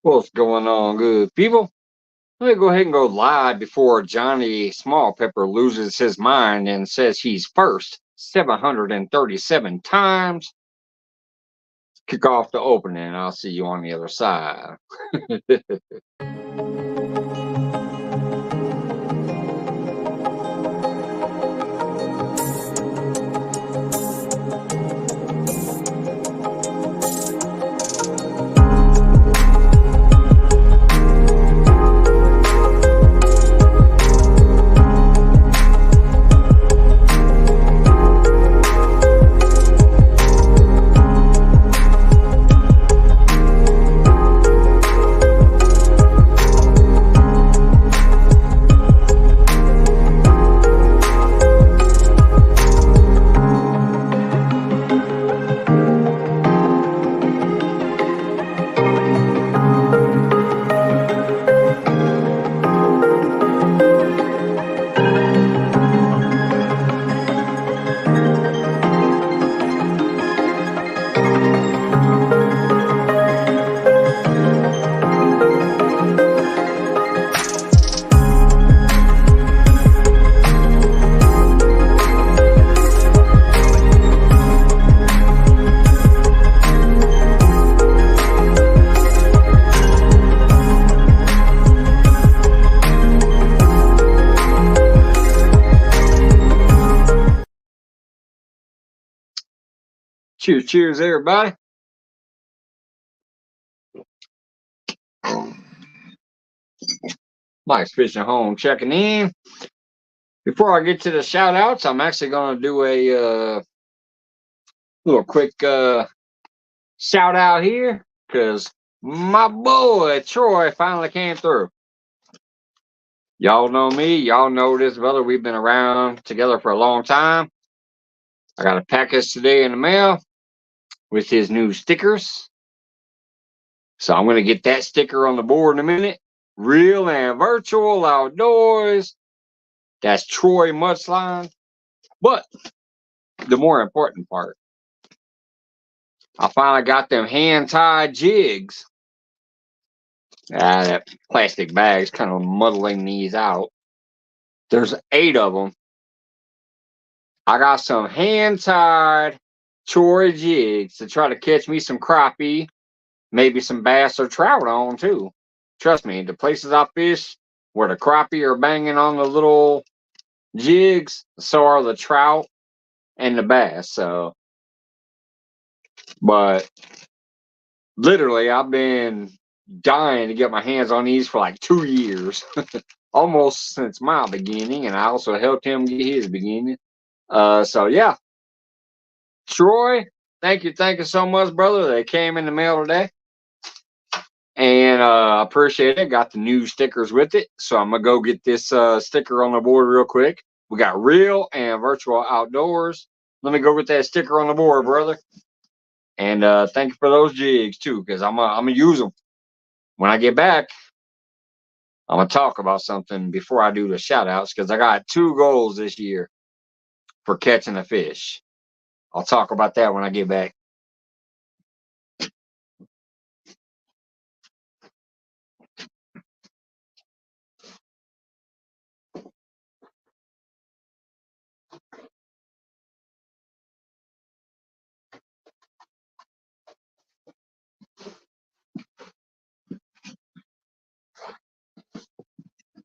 What's going on, good people? Let me go ahead and go live before Johnny Small Pepper loses his mind and says he's first 737 times. Kick off the opening. I'll see you on the other side. Cheers, cheers, everybody. Mike's Fishing Home checking in. Before I get to the shout outs, I'm actually going to do a little quick shout out here because my boy Troy finally came through. Y'all know me. Y'all know this brother. We've been around together for a long time. I got a package today in the mail with his new stickers. So I'm going to get that sticker on the board in a minute. Real and virtual outdoors. That's Troy Mudslide. But the more important part, I finally got them hand-tied jigs. That plastic bag's kind of muddling these out. There's 8 of them. I got some hand-tied Troy jigs to try to catch me some crappie, maybe some bass or trout on too. Trust me, the places I fish where the crappie are banging on the little jigs, so are the trout and the bass. So, but literally, I've been dying to get my hands on these for like 2 years, almost since my beginning, and I also helped him get his beginning. So yeah, Troy, thank you so much, brother. They came in the mail today, and I appreciate it. Got the new stickers with it, so I'm gonna go get this sticker on the board real quick. We got real and virtual outdoors. Let me go get that sticker on the board, brother. And thank you for those jigs too, because I'm gonna use them when I get back. I'm gonna talk about something before I do the shout outs because I got 2 goals this year for catching a fish. I'll talk about that when I get back.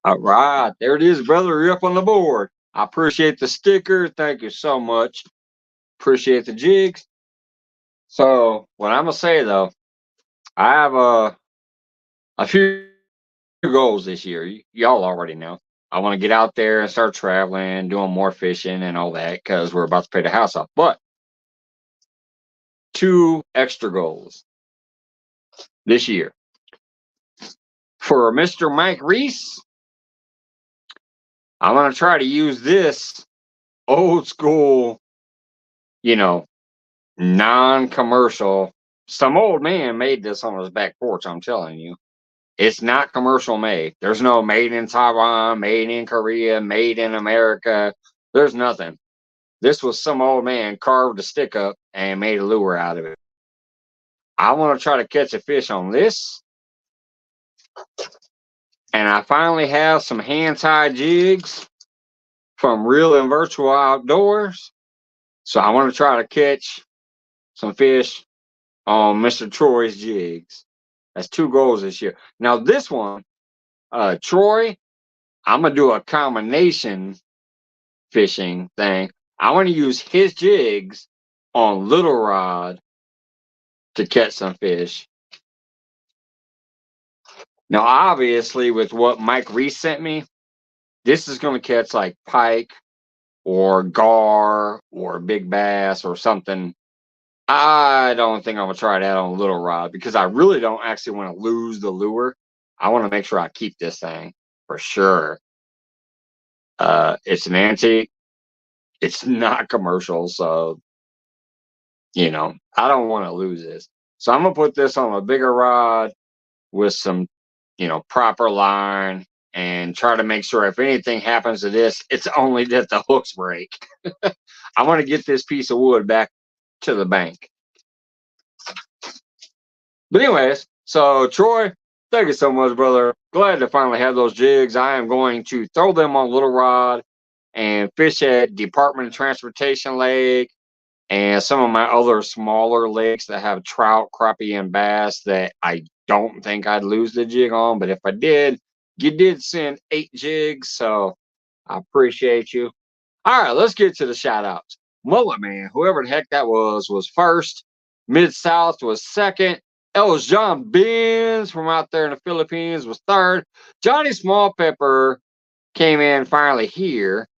All right, there it is, brother. You're up on the board. I appreciate the sticker. Thank you so much. Appreciate the jigs. So what I'm gonna say though, I have a few goals this year. Y'all already know. I want to get out there and start traveling, doing more fishing and all that because we're about to pay the house off. But 2 extra goals this year. For Mr. Mike Reese, I'm going to try to use this old school, non-commercial. Some old man made this on his back porch, I'm telling you. It's not commercial made. There's no made in Taiwan, made in Korea, made in America. There's nothing. This was some old man carved a stick up and made a lure out of it. I want to try to catch a fish on this And I finally have some hand-tied jigs from Real and Virtual Outdoors. So I want to try to catch some fish on Mr. Troy's jigs. That's 2 goals this year. Now this one, Troy, I'm going to do a combination fishing thing. I want to use his jigs on little rod to catch some fish. Now, obviously, with what Mike Reese sent me, this is going to catch like pike or gar or big bass or something. I don't think I'm going to try that on little rod because I really don't actually want to lose the lure. I want to make sure I keep this thing for sure. It's an antique. It's not commercial, so you know, I don't want to lose this. So I'm gonna put this on a bigger rod with some, you know, proper line and try to make sure if anything happens to this, it's only that the hooks break. I want to get this piece of wood back to the bank. But anyways, so Troy, thank you so much, brother. Glad to finally have those jigs. I am going to throw them on little rod and fish at Department of Transportation Lake and some of my other smaller lakes that have trout, crappie, and bass that I don't think I'd lose the jig on. But if I did, you did send 8 jigs, so I appreciate you. All right, let's get to the shout outs. Mullet Man, whoever the heck that was first. Mid-South was second. Ellis John Benz from out there in the Philippines was third. Johnny Small Pepper came in finally here,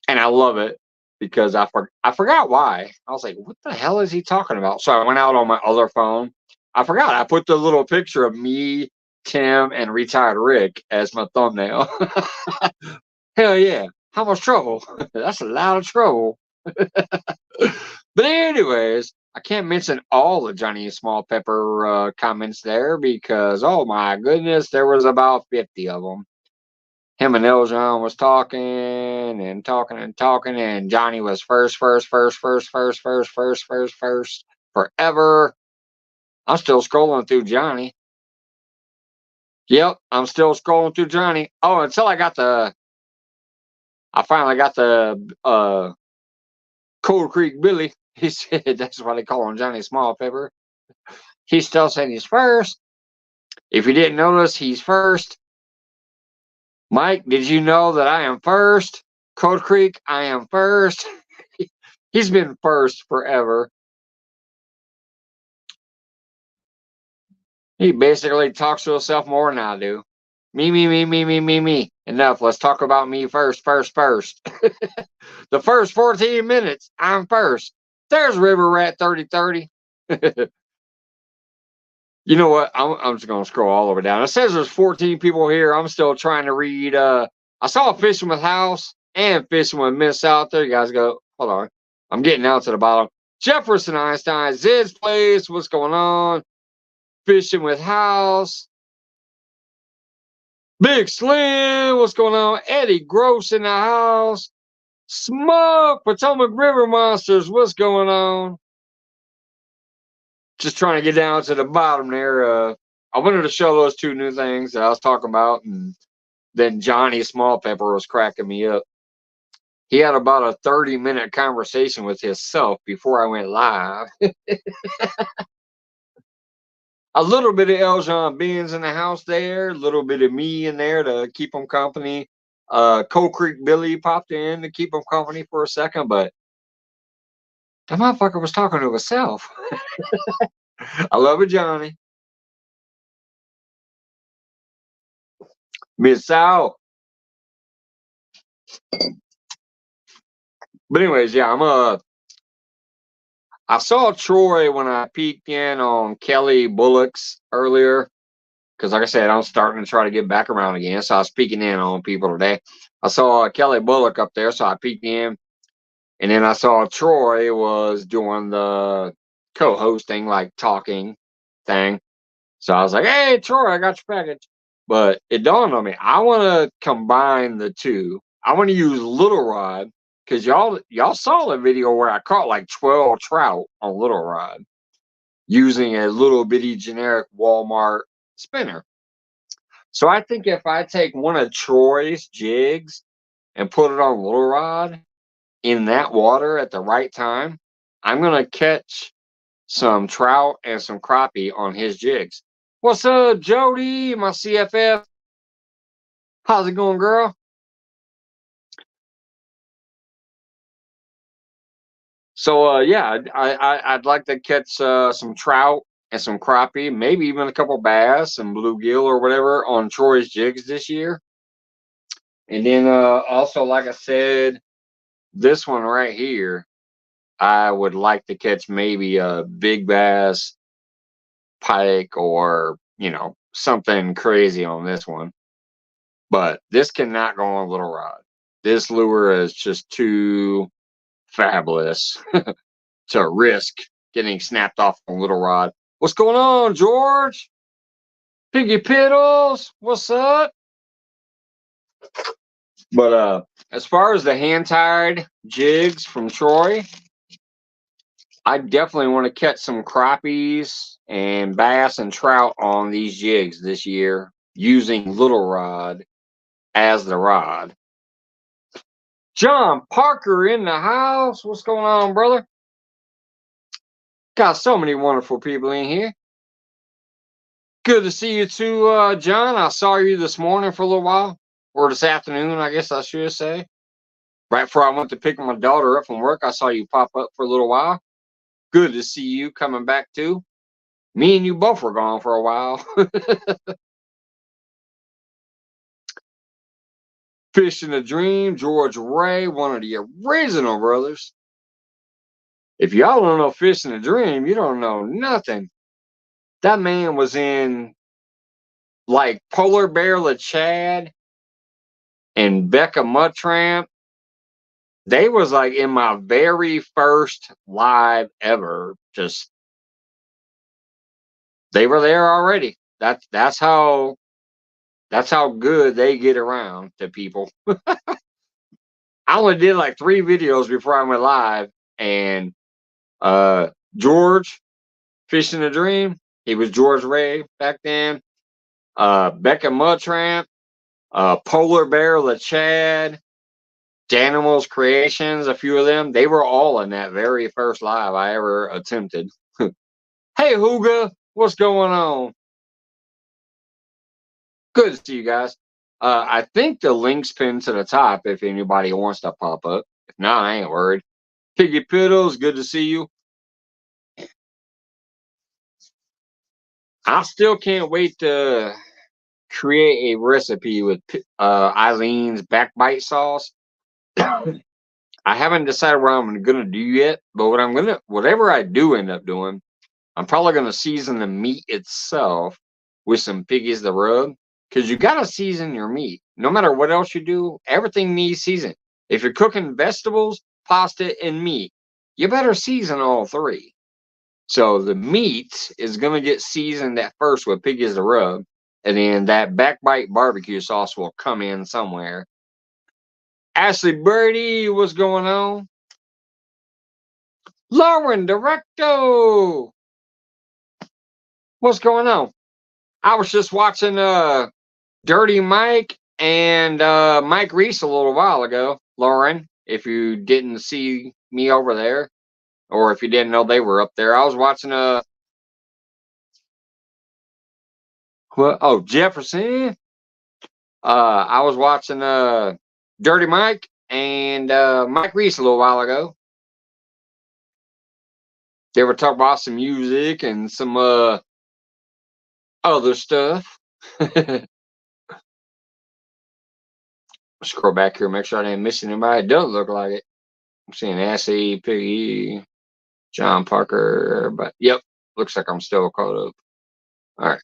and I love it because I forgot why. I was like, what the hell is he talking about? So I went out on my other phone. I forgot. I put the little picture of me, Tim, and retired Rick as my thumbnail. Hell yeah. How much trouble? That's a lot of trouble. But anyways, I can't mention all the Johnny Small Pepper comments there because, oh my goodness, there was about 50 of them. Him and Eljon was talking and talking and talking, and Johnny was first forever. I'm still scrolling through Johnny. Yep, I'm still scrolling through Johnny. Oh, until I finally got the Cold Creek Billy. He said that's why they call him Johnny Small Pepper. He's still saying he's first. If you didn't notice, he's first. Mike, did you know that I am first? Cold Creek, I am first. He's been first forever. He basically talks to himself more than I do. Me. Enough. Let's talk about me first. The first 14 minutes, I'm first. There's River Rat 3030. You know what? I'm just going to scroll all over down. It says there's 14 people here. I'm still trying to read. I saw Fishing with House and Fishing with Miss out there. You guys go, hold on. I'm getting down to the bottom. Jefferson Einstein, Zed's Place. What's going on? Fishing with House. Big Slim. What's going on? Eddie Gross in the house. Smoke. Potomac River Monsters. What's going on? Just trying to get down to the bottom there. I wanted to show those 2 new things that I was talking about, and then Johnny Small Pepper was cracking me up. He had about a 30-minute conversation with himself before I went live. A little bit of Eljon Beans in the house there, a little bit of me in there to keep him company. Cold Creek Billy popped in to keep him company for a second, but that motherfucker was talking to himself. I love it, Johnny. Miss South. But anyways, yeah, I saw Troy when I peeked in on Kelly Bullock's earlier. Because like I said, I'm starting to try to get back around again. So I was peeking in on people today. I saw Kelly Bullock up there, so I peeked in. And then I saw Troy was doing the co-hosting, like talking thing. So I was like, hey, Troy, I got your package. But it dawned on me, I want to combine the 2. I want to use Little Rod because y'all saw the video where I caught like 12 trout on Little Rod using a little bitty generic Walmart spinner. So I think if I take one of Troy's jigs and put it on Little Rod in that water at the right time, I'm going to catch some trout and some crappie on his jigs. What's up, Jody, my CFF? How's it going, girl? So yeah, I'd like to catch some trout and some crappie, maybe even a couple bass and bluegill or whatever on Troy's jigs this year. And then also, like I said, this one right here, I would like to catch maybe a big bass, pike, or something crazy on this one. But this cannot go on Little Rod. This lure is just too fabulous to risk getting snapped off on Little Rod. What's going on, George? Piggy Piddles, what's up? But as far as the hand-tied jigs from Troy, I definitely want to catch some crappies and bass and trout on these jigs this year using Little Rod as the rod. John Parker in the house. What's going on, brother? Got so many wonderful people in here. Good to see you too, John. I saw you this morning for a little while, or this afternoon, I guess I should say. Right before I went to pick my daughter up from work, I saw you pop up for a little while. Good to see you coming back too. Me and you both were gone for a while. Fish in a Dream, George Ray, one of the original brothers. If y'all don't know Fish in a Dream, you don't know nothing. That man was in like Polar Bear LaChad and Becca Muttramp. They was like in my very first live ever. Just they were there already. That's how good they get around to people. I only did like 3 videos before I went live, and George, Fish in a Dream, he was George Ray back then. Becca Muttramp, Polar Bear LaChad, Danimals Creations, a few of them, they were all in that very first live I ever attempted. Hey, Hooga, what's going on? Good to see you guys. I think the link's pinned to the top if anybody wants to pop up. If not, I ain't worried. Piggy Piddles, good to see you. I still can't wait to create a recipe with Eileen's backbite sauce. I haven't decided what I'm gonna do yet, but whatever I do end up doing, I'm probably gonna season the meat itself with some piggies to rub, because you gotta season your meat. No matter what else you do, everything needs season. If you're cooking vegetables, pasta, and meat, you better season all 3. So the meat is gonna get seasoned at first with piggies to rub, and then that backbite barbecue sauce will come in somewhere. Ashley Birdie, what's going on? Lauren Directo, what's going on? I was just watching Dirty Mike and Mike Reese a little while ago, Lauren. If you didn't see me over there, or if you didn't know they were up there, I was watching Jefferson. I was watching Dirty Mike and Mike Reese a little while ago. They were talking about some music and some other stuff. Scroll back here, make sure I didn't miss anybody. It doesn't look like it. I'm seeing Assy, Piggy, John Parker, but yep, looks like I'm still caught up. All right,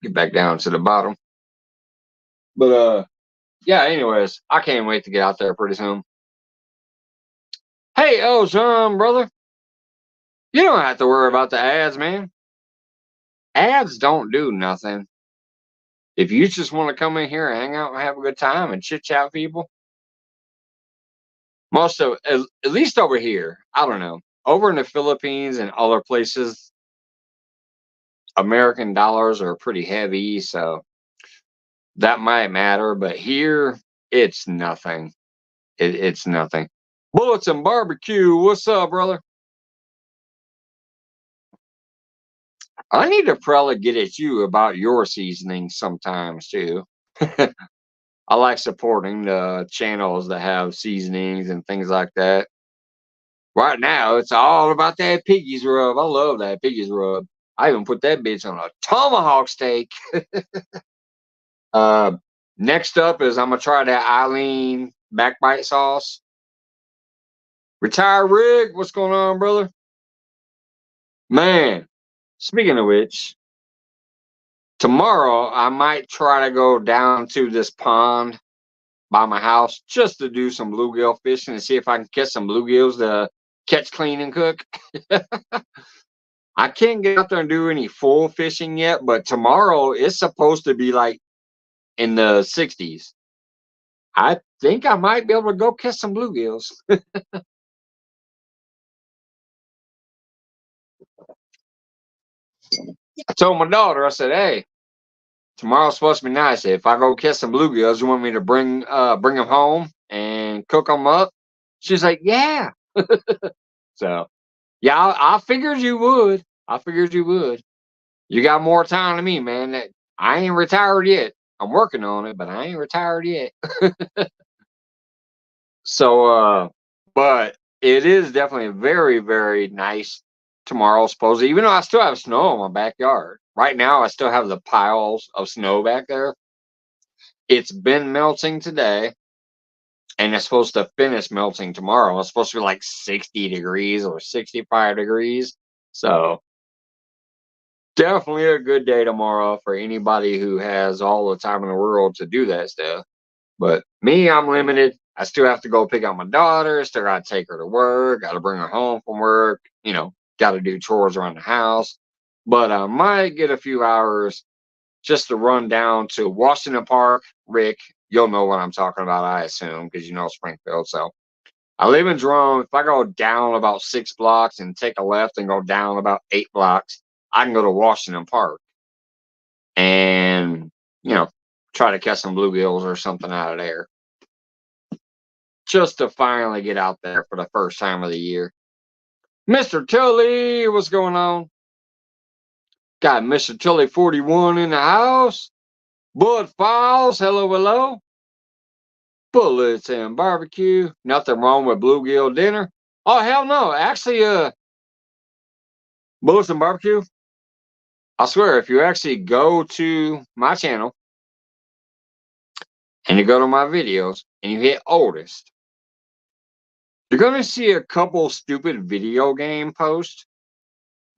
get back down to the bottom. But yeah. Anyways, I can't wait to get out there pretty soon. Hey, John, brother, you don't have to worry about the ads, man. Ads don't do nothing. If you just want to come in here and hang out and have a good time and chit chat with people, most of at least over here, I don't know. Over in the Philippines and other places, American dollars are pretty heavy, so that might matter, but here it's nothing. It's nothing. Bullets and barbecue. What's up, brother? I need to probably get at you about your seasoning sometimes too. I like supporting the channels that have seasonings and things like that. Right now, it's all about that piggy's rub. I love that piggy's rub. I even put that bitch on a tomahawk steak. uh, Next up is I'm gonna try that Eileen backbite sauce. Retire Rig, what's going on, brother? Man, speaking of which, tomorrow I might try to go down to this pond by my house just to do some bluegill fishing and see if I can catch some bluegills to catch, clean, and cook. I can't get out there and do any full fishing yet, but tomorrow it's supposed to be like in the 60s. I think I might be able to go catch some bluegills. I told my daughter, I said, hey, tomorrow's supposed to be nice. If I go catch some bluegills, you want me to bring them home and cook them up? She's like, yeah. So, yeah, I figured you would. I figured you would. You got more time than me, man. I ain't retired yet. I'm working on it, but I ain't retired yet. So, but it is definitely very, very nice tomorrow, supposedly, even though I still have snow in my backyard. Right now, I still have the piles of snow back there. It's been melting today, and it's supposed to finish melting tomorrow. It's supposed to be like 60 degrees or 65 degrees. So, definitely a good day tomorrow for anybody who has all the time in the world to do that stuff. But me, I'm limited. I still have to go pick up my daughter. Still got to take her to work. Got to bring her home from work. Got to do chores around the house. But I might get a few hours just to run down to Washington Park. Rick, you'll know what I'm talking about, I assume, because you know Springfield. So I live in Jerome. If I go down about 6 blocks and take a left and go down about 8 blocks, I can go to Washington Park and, try to catch some bluegills or something out of there. Just to finally get out there for the first time of the year. Mr. Tully, what's going on? Got Mr. Tully 41 in the house. Bud Files, hello, hello. Bullets and barbecue. Nothing wrong with bluegill dinner. Oh, hell no. Actually, bullets and barbecue. I swear, if you actually go to my channel and you go to my videos and you hit oldest, you're going to see a couple stupid video game posts.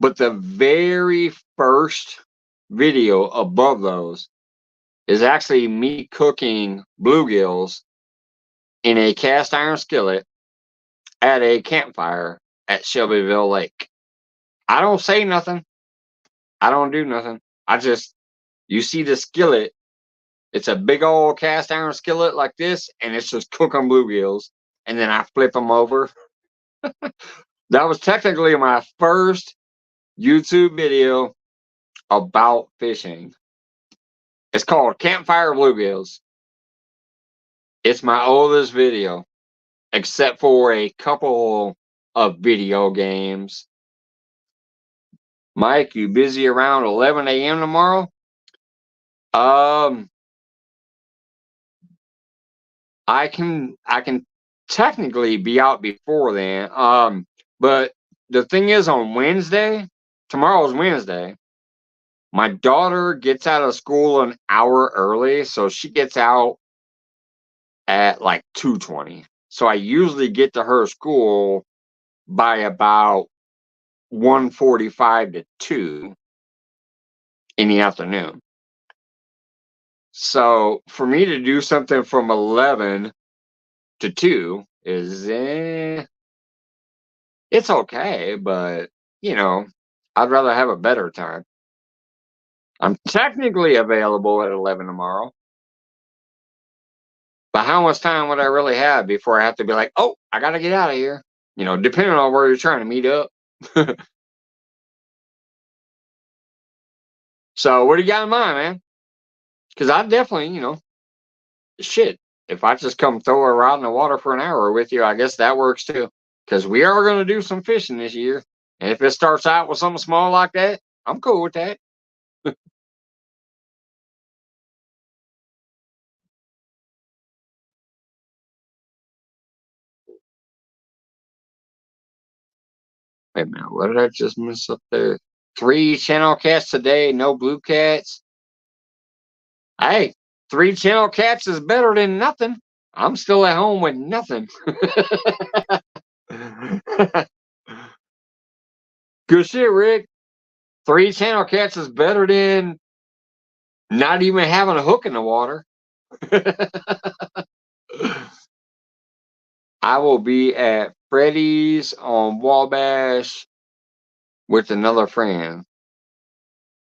But the very first video above those is actually me cooking bluegills in a cast iron skillet at a campfire at Shelbyville Lake. I don't say nothing. I don't do nothing. You see the skillet. It's a big old cast iron skillet like this, and it's just cooking bluegills. And then I flip them over. That was technically my first YouTube video about fishing. It's called Campfire Bluegills. It's my oldest video, except for a couple of video games. Mike, you busy around 11 a.m. tomorrow? I can technically be out before then. But the thing is, on Wednesday, tomorrow's Wednesday, my daughter gets out of school an hour early, so she gets out at like 2:20. So I usually get to her school by about 1:45 to 2 in the afternoon. So for me to do something from 11 to 2 is it's okay, but I'd rather have a better time. I'm technically available at 11 tomorrow. But how much time would I really have before I have to be like, oh, I got to get out of here? Depending on where you're trying to meet up. So what do you got in mind, man? Because I definitely, shit, if I just come throw a rod in the water for an hour with you, I guess that works too. Because we are going to do some fishing this year. And if it starts out with something small like that, I'm cool with that. Wait a minute, what did I just miss up there? 3 channel cats today, no blue cats. Hey, 3 channel cats is better than nothing. I'm still at home with nothing. Good shit, Rick. 3 channel cats is better than not even having a hook in the water. I will be at Freddy's on Wabash with another friend.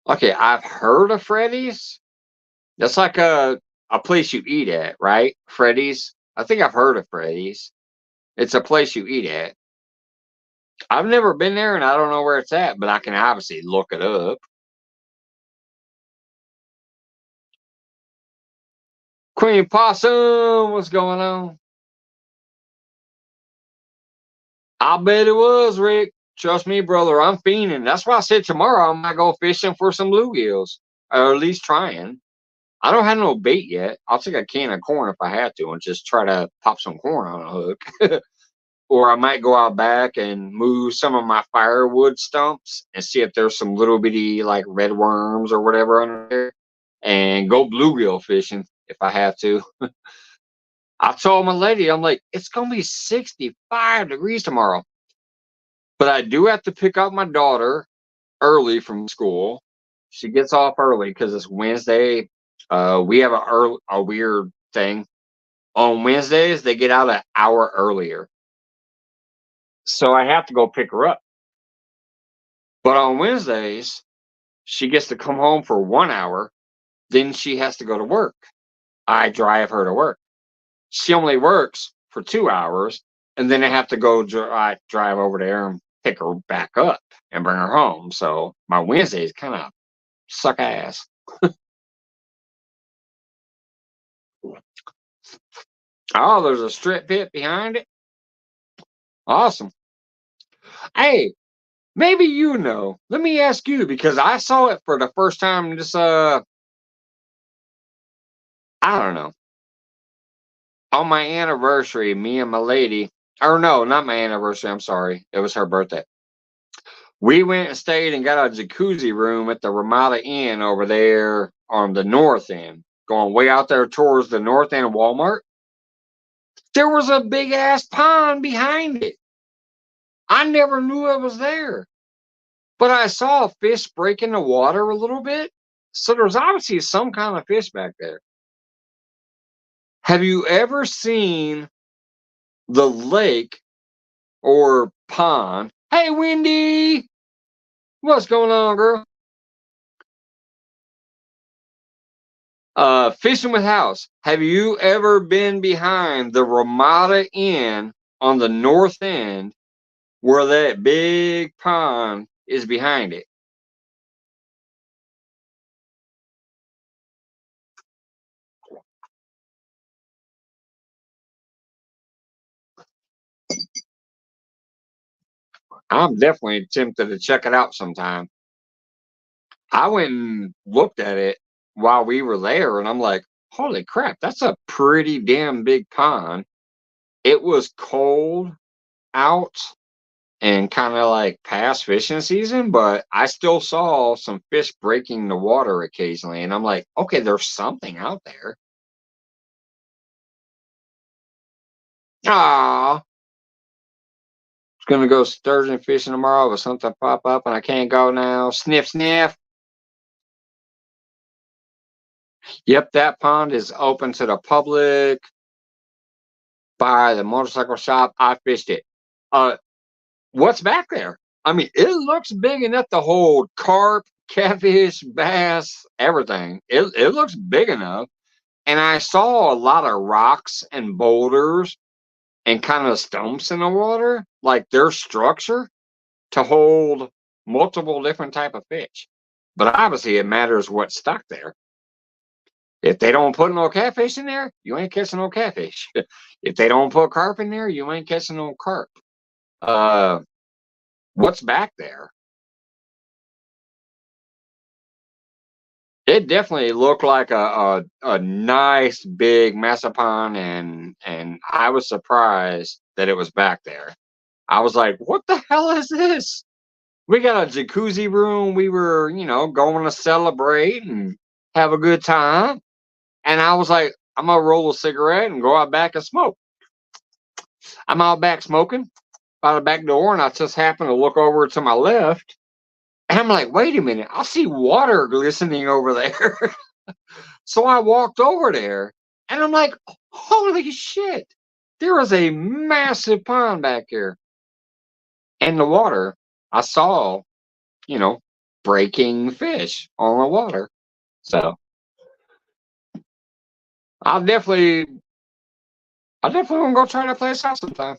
Okay, I've heard of Freddy's. That's like a place you eat at, right? Freddy's. I think I've heard of Freddy's. It's a place you eat at. I've never been there and I don't know where it's at, but I can obviously look it up. Queen Possum, what's going on? I bet it was, Rick. Trust me, brother, I'm fiending. That's why I said tomorrow I might go fishing for some bluegills, or at least trying. I don't have no bait yet. I'll take a can of corn if I have to and just try to pop some corn on a hook. Or I might go out back and move some of my firewood stumps and see if there's some little bitty like red worms or whatever under there and go bluegill fishing if I have to. I told my lady, I'm like, it's going to be 65 degrees tomorrow. But I do have to pick up my daughter early from school. She gets off early because it's Wednesday. We have a weird thing. On Wednesdays, they get out an hour earlier. So I have to go pick her up. But on Wednesdays, she gets to come home for 1 hour. Then she has to go to work. I drive her to work. She only works for 2 hours. And then I have to go drive over there and pick her back up and bring her home. So my Wednesdays kind of suck ass. Oh, there's a strip pit behind it. Awesome. Hey, maybe you know. Let me ask you because I saw it for the first time this I don't know. On my anniversary, me and my lady, or no, not my anniversary, I'm sorry. It was her birthday. We went and stayed and got a jacuzzi room at the Ramada Inn over there on the north end, going way out there towards the north end of Walmart. There was a big ass pond behind it. I never knew it was there. But I saw a fish break in the water a little bit. So there's obviously some kind of fish back there. Have you ever seen the lake or pond? Hey, Wendy, what's going on, girl? Fishing with House. Have you ever been behind the Ramada Inn on the north end where that big pond is behind it? I'm definitely tempted to check it out sometime. I went and looked at it while we were there, and I'm like, holy crap, that's a pretty damn big pond. It was cold out and kind of like past fishing season, but I still saw some fish breaking the water occasionally. And I'm like, okay, there's something out there. Ah, it's gonna go sturgeon fishing tomorrow, but something pop up and I can't go now. Sniff, sniff. Yep, that pond is open to the public by the motorcycle shop. I fished it. Uh, what's back there? I mean, it looks big enough to hold carp, catfish, bass, everything. It looks big enough. And I saw a lot of rocks and boulders and kind of stumps in the water, like their structure to hold multiple different type of fish. But obviously, it matters what's stuck there. If they don't put no catfish in there, you ain't catching no catfish. If they don't put carp in there, you ain't catching no carp. What's back there? It definitely looked like a nice big massive pond, and I was surprised that it was back there. I was like, what the hell is this? We got a jacuzzi room. We were, going to celebrate and have a good time. And I was like, I'm gonna roll a cigarette and go out back and smoke. I'm out back smoking by the back door, and I just happened to look over to my left, and I'm like, wait a minute, I see water glistening over there. So I walked over there, and I'm like, holy shit, there is a massive pond back here. And the water, I saw, you know, breaking fish on the water. So I'll definitely, I definitely want to go try that place out sometime.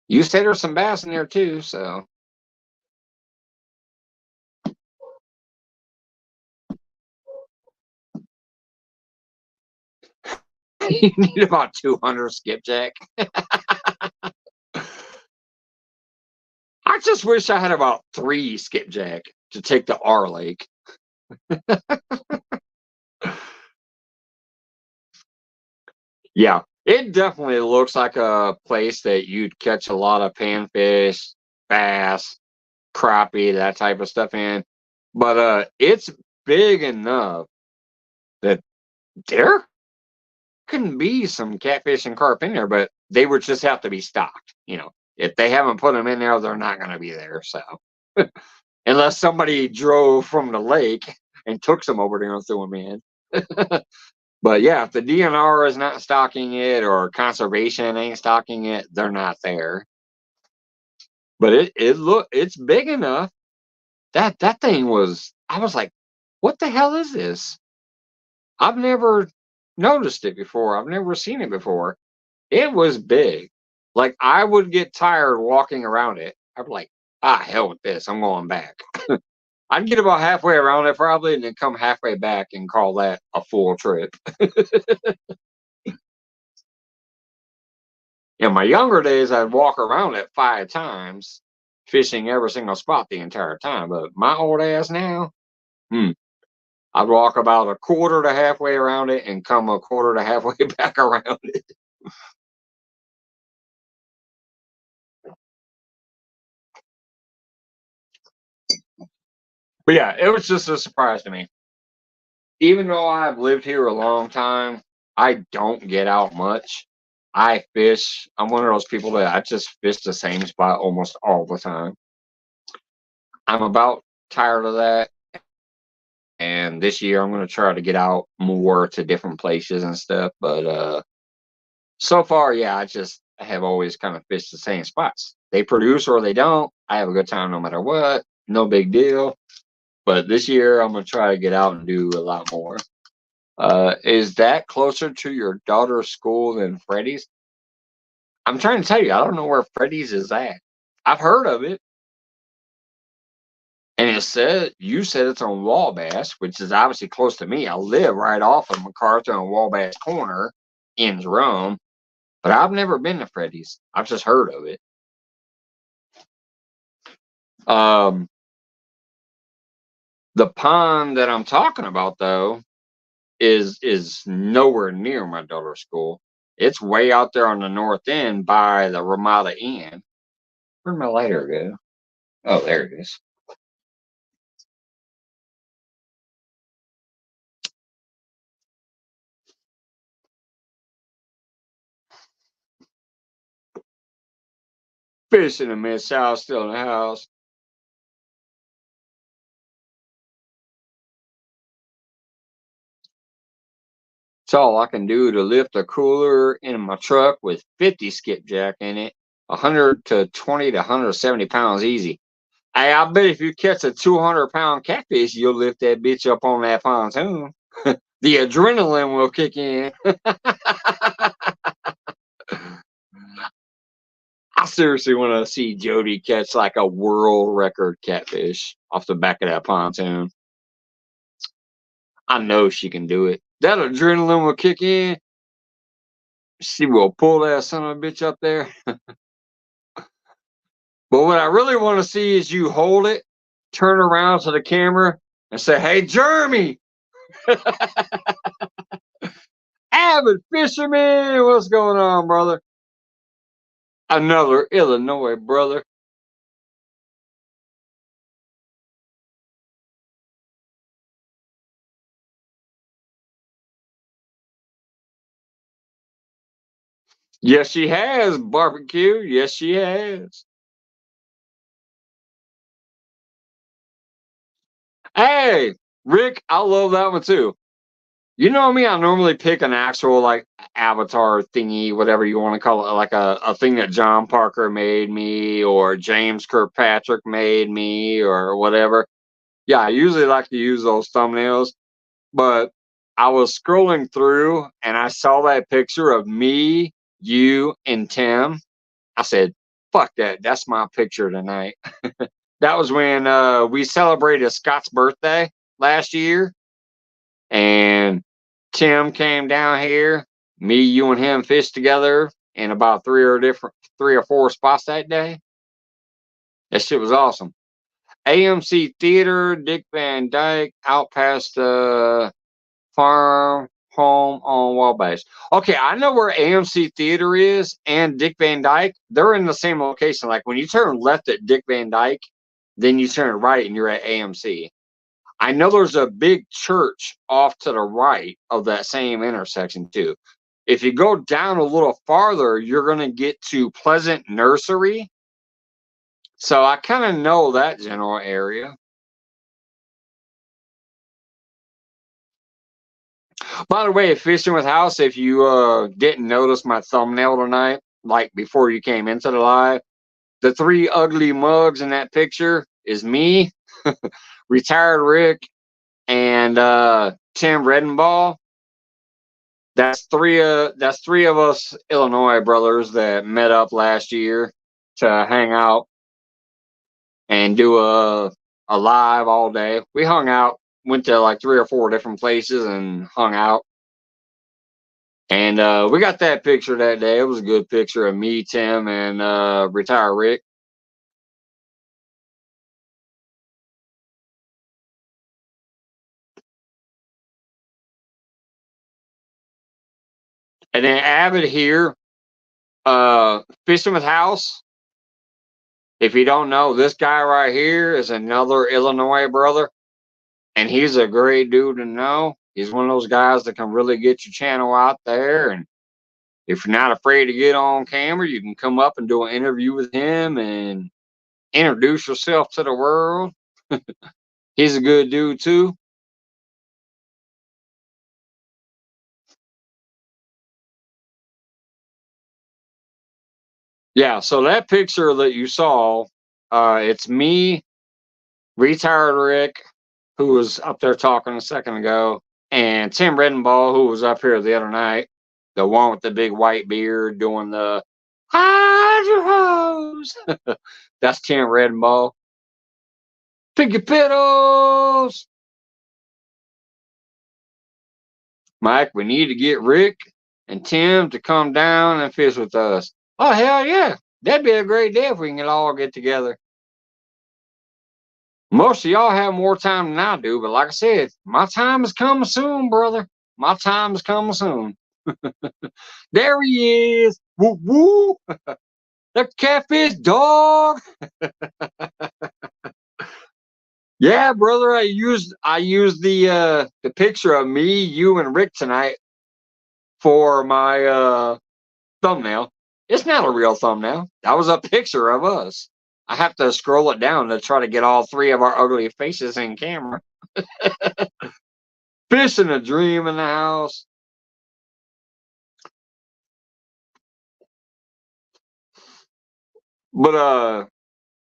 You said there's some bass in there too, so you need about 200 skipjack. I just wish I had about 3 skipjack to take to our lake. Yeah, it definitely looks like a place that you'd catch a lot of panfish, bass, crappie, that type of stuff in. But it's big enough that there can be some catfish and carp in there, but they would just have to be stocked. If they haven't put them in there, they're not going to be there. So unless somebody drove from the lake and took some over there and threw them in. But yeah, if the DNR is not stocking it or conservation ain't stocking it, they're not there. But it's big enough. That thing was, I was like, what the hell is this? I've never noticed it before. I've never seen it before. It was big. Like, I would get tired walking around it. I'd be like, hell with this. I'm going back. I'd get about halfway around it probably and then come halfway back and call that a full trip. In my younger days, I'd walk around it 5 times, fishing every single spot the entire time. But my old ass now, I'd walk about a quarter to halfway around it and come a quarter to halfway back around it. But yeah, it was just a surprise to me. Even though I've lived here a long time, I don't get out much. I fish. I'm one of those people that I just fish the same spot almost all the time. I'm about tired of that. And this year I'm going to try to get out more to different places and stuff. But so far, yeah, I have always kind of fished the same spots. They produce or they don't. I have a good time no matter what. No big deal. But this year I'm going to try to get out and do a lot more. Is that closer to your daughter's school than Freddie's? I'm trying to tell you, I don't know where Freddie's is at. I've heard of it. And you said it's on Wabash, which is obviously close to me. I live right off of MacArthur and Wabash Corner in Jerome, but I've never been to Freddie's. I've just heard of it. The pond that I'm talking about, though, is nowhere near my daughter's school. It's way out there on the north end by the Ramada Inn. Where'd my lighter go? Oh, there it is. Fish in the Mid-South still in the house. It's all I can do to lift a cooler in my truck with 50 skipjack in it, 100 to 20 to 170 pounds easy. Hey, I bet if you catch a 200-pound catfish, you'll lift that bitch up on that pontoon. The adrenaline will kick in. I seriously want to see Jody catch like a world record catfish off the back of that pontoon. I know she can do it. that adrenaline will kick in. She will pull that son of a bitch up there. But what I really want to see is you hold it, turn around to the camera, and say, "Hey, Jeremy, avid fisherman, what's going on, brother?" Another Illinois brother. Yes, she has barbecue. Yes, she has. Hey, Rick, I love that one too. You know me, I normally pick an actual like avatar thingy, whatever you want to call it, like a thing that John Parker made me or James Kirkpatrick made me or whatever. Yeah, I usually like to use those thumbnails, but I was scrolling through and I saw that picture of me, you, and Tim. I said, fuck that. That's my picture tonight. That was when we celebrated Scott's birthday last year. And Tim came down here. Me, you, and him fished together in about three or four spots that day. That shit was awesome. AMC Theater, Dick Van Dyke, out past the farm home on Wabash. Okay, I know where AMC Theater is and Dick Van Dyke. They're in the same location. Like when you turn left at Dick Van Dyke, then you turn right and you're at AMC. I know there's a big church off to the right of that same intersection too. If you go down a little farther, you're going to get to Pleasant Nursery. So I kind of know that general area. By the way, Fishing with House, if you didn't notice my thumbnail tonight, like before you came into the live, the three ugly mugs in that picture is me, retired Rick, and Tim Redenbaugh. That's three of us Illinois brothers that met up last year to hang out and do a live all day. We hung out, went to like three or four different places and hung out. And we got that picture that day. It was a good picture of me, Tim, and retired Rick. And then Avid here, Fishing with House. If you don't know, this guy right here is another Illinois brother. And he's a great dude to know. He's one of those guys that can really get your channel out there. And if you're not afraid to get on camera, you can come up and do an interview with him and introduce yourself to the world. He's a good dude too. Yeah, so that picture that you saw, it's me, retired Rick, who was up there talking a second ago, and Tim Redenbaugh, who was up here the other night, the one with the big white beard doing the hydro hose. That's Tim Redenbaugh. Pick your pedals. Mike, we need to get Rick and Tim to come down and fish with us. Oh, hell yeah. That'd be a great day if we can all get together. Most of y'all have more time than I do, but like I said, my time is coming soon, brother. My time is coming soon. There he is. Woo woo. The catfish dog. Yeah, brother. I used the picture of me, you, and Rick tonight for my thumbnail. It's not a real thumbnail. That was a picture of us. I have to scroll it down to try to get all three of our ugly faces in camera. Fish in a dream in the house. But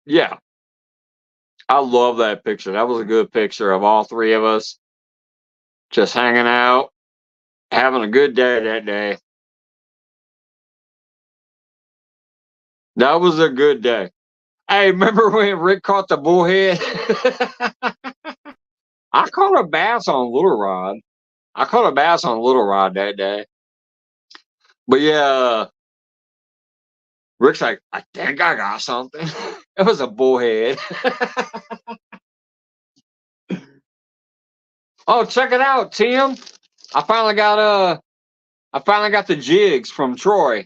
yeah. I love that picture. That was a good picture of all three of us just hanging out, having a good day that day. That was a good day. Hey, remember when Rick caught the bullhead? I caught a bass on lure rod. I caught a bass on little rod that day. But yeah, Rick's like, I think I got something. It was a bullhead. Oh, check it out, Tim. I finally got the jigs from Troy.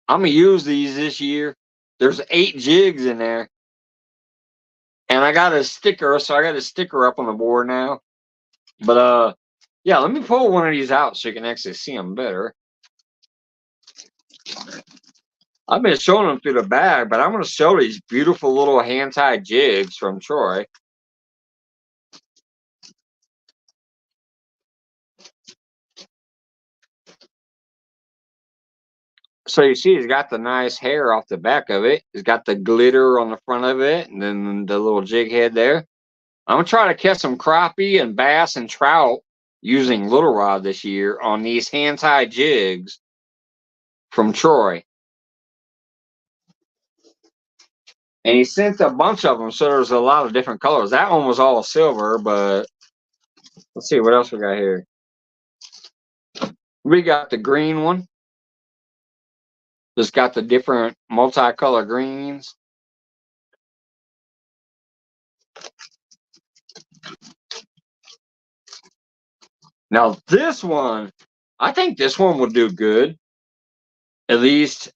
I'm gonna use these this year. There's 8 jigs in there. And I got a sticker, so I got a sticker up on the board now. But yeah, let me pull one of these out so you can actually see them better. I've been showing them through the bag, but I'm going to show these beautiful little hand-tied jigs from Troy. So you see, it's got the nice hair off the back of it. It's got the glitter on the front of it, and then the little jig head there. I'm going to try to catch some crappie and bass and trout using little rod this year on these hand-tied jigs from Troy. And he sent a bunch of them, so there's a lot of different colors. That one was all silver, but let's see what else we got here. We got the green one. It's got the different multicolor greens. Now this one, I think this one would do good. At least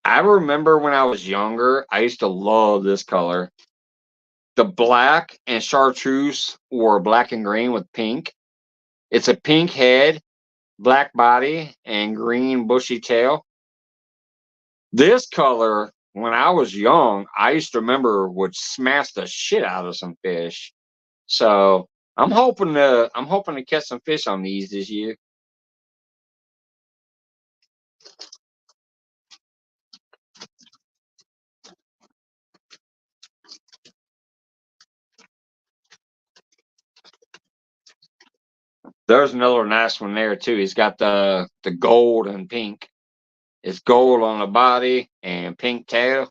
I remember when I was younger, I used to love this color. The black and chartreuse were black and green with pink. It's a pink head, black body, and green bushy tail. This color, when I was young, I used to remember would smash the shit out of some fish. So I'm hoping to catch some fish on these this year. There's another nice one there too. He's got the gold and pink. It's gold on the body and pink tail.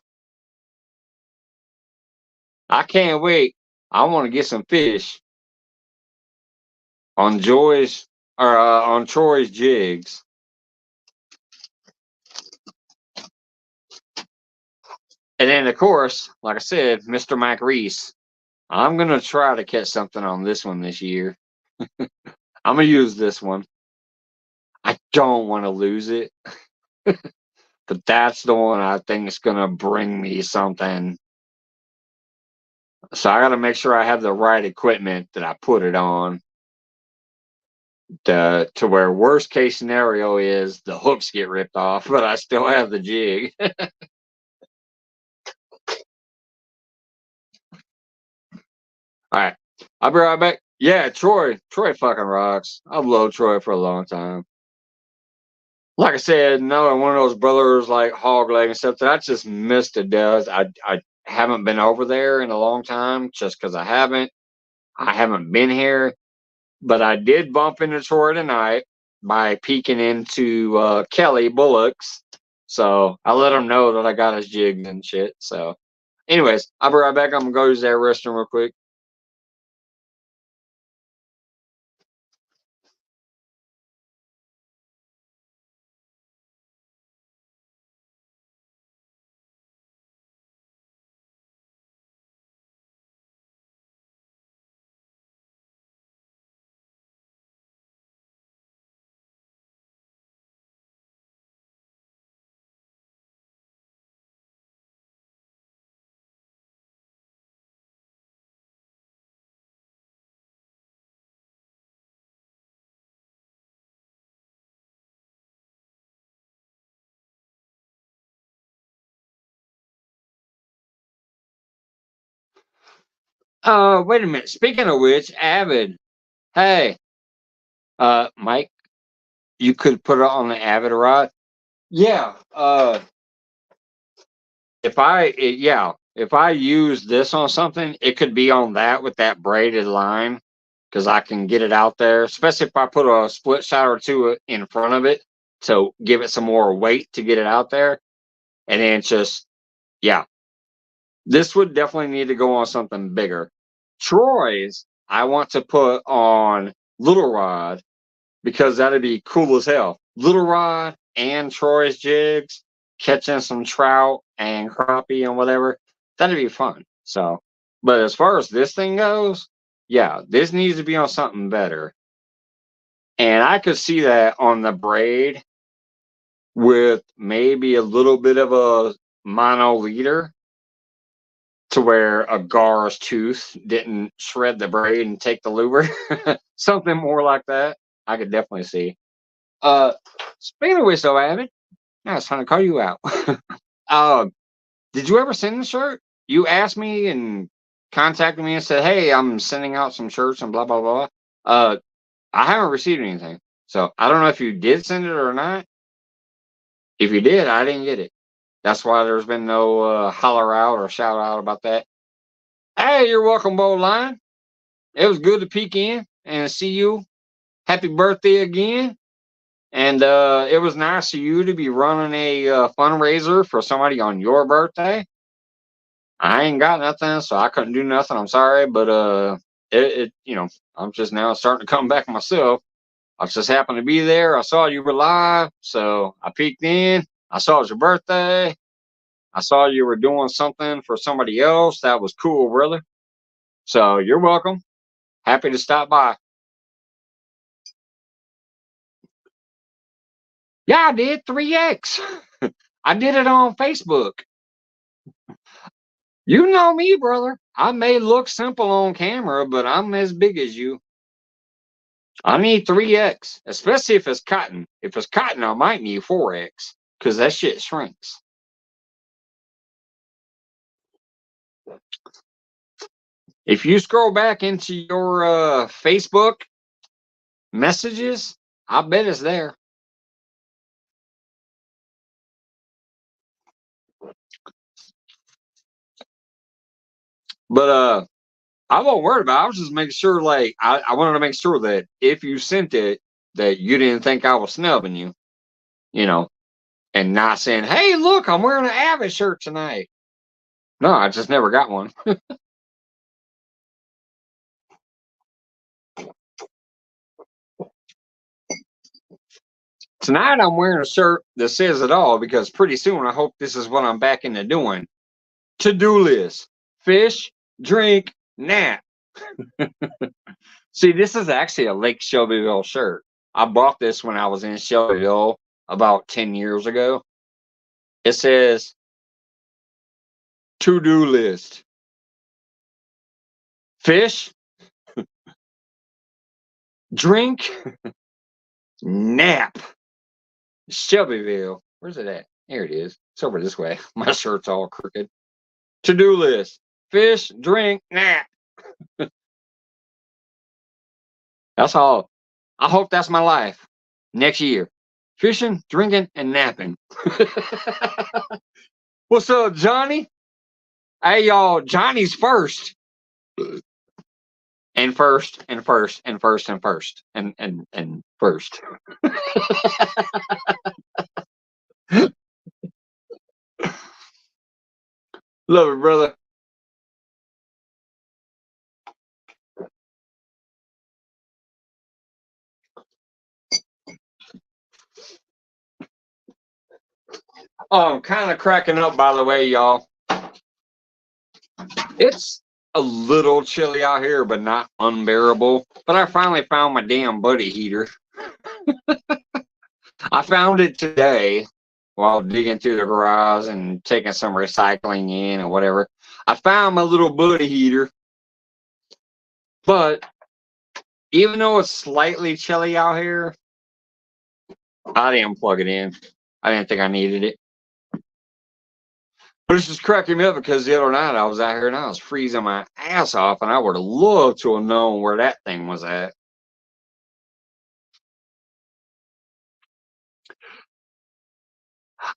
I can't wait. I want to get some fish on on Troy's jigs. And then of course, like I said, Mr. Mike Reese. I'm gonna try to catch something on this one this year. I'm gonna use this one. I don't want to lose it, but that's the one I think is gonna bring me something. So I got to make sure I have the right equipment that I put it on. To where worst case scenario is the hooks get ripped off, but I still have the jig. All right, I'll be right back. Yeah, Troy fucking rocks. I've loved Troy for a long time. Like I said, no, one of those brothers like hog leg and stuff that I just missed to death. I haven't been over there in a long time just because I haven't been here. But I did bump into Troy tonight by peeking into Kelly Bullock's. So I let him know that I got his jig and shit. So anyways, I'll be right back. I'm going to go use that restroom real quick. Wait a minute. Speaking of which, Avid. Hey, Mike, you could put it on the Avid rod. Yeah. If I use this on something, it could be on that with that braided line because I can get it out there, especially if I put a split shot or two in front of it to give it some more weight to get it out there. And then yeah, this would definitely need to go on something bigger. Troy's, I want to put on Little Rod, because that'd be cool as hell. Little Rod and Troy's jigs, catching some trout and crappie and whatever. That'd be fun. So, but as far as this thing goes, yeah, this needs to be on something better. And I could see that on the braid with maybe a little bit of a mono leader to where a gar's tooth didn't shred the braid and take the lure. Something more like that. I could definitely see. Speaking of which, though, Abbott, now it's time to call you out. Did you ever send a shirt? You asked me and contacted me and said, "Hey, I'm sending out some shirts and blah blah blah." I haven't received anything, so I don't know if you did send it or not. If you did, I didn't get it. That's why there's been no holler out or shout out about that. Hey, you're welcome, Bold Line. It was good to peek in and see you. Happy birthday again. And it was nice of you to be running a fundraiser for somebody on your birthday. I ain't got nothing, so I couldn't do nothing. I'm sorry, but I'm just now starting to come back myself. I just happened to be there. I saw you were live, so I peeked in. I saw it was your birthday. I saw you were doing something for somebody else. That was cool, brother. So you're welcome. Happy to stop by. Yeah, I did 3X. I did it on Facebook. You know me, brother. I may look simple on camera, but I'm as big as you. I need 3X, especially if it's cotton. If it's cotton, I might need 4X because that shit shrinks. If you scroll back into your Facebook messages, I bet it's there. But I won't worry about it. I was just making sure, like, I wanted to make sure that if you sent it, that you didn't think I was snubbing you, and not saying, "Hey, look, I'm wearing an Avid shirt tonight." No, I just never got one. Tonight I'm wearing a shirt that says it all because pretty soon I hope this is what I'm back into doing. To-do list: fish, drink, nap. See, this is actually a Lake Shelbyville shirt. I bought this when I was in Shelbyville about 10 years ago. It says to-do list: fish, drink, nap. Shelbyville. Where's it at? Here it is. It's over this way. My shirt's all crooked. To-do list: fish, drink, nap. That's all. I hope that's my life next year. Fishing, drinking, and napping. What's up, Johnny? Hey, y'all. Johnny's first. And first, and first, and first, and first, and first. Love it, brother. Oh, I'm kind of cracking up, by the way, y'all. It's a little chilly out here, but not unbearable. But I finally found my damn buddy heater. I found it today while digging through the garage and taking some recycling in or whatever. I found my little buddy heater. But even though it's slightly chilly out here, I didn't plug it in. I didn't think I needed it. But it's just cracking me up because the other night I was out here and I was freezing my ass off, and I would have loved to have known where that thing was at.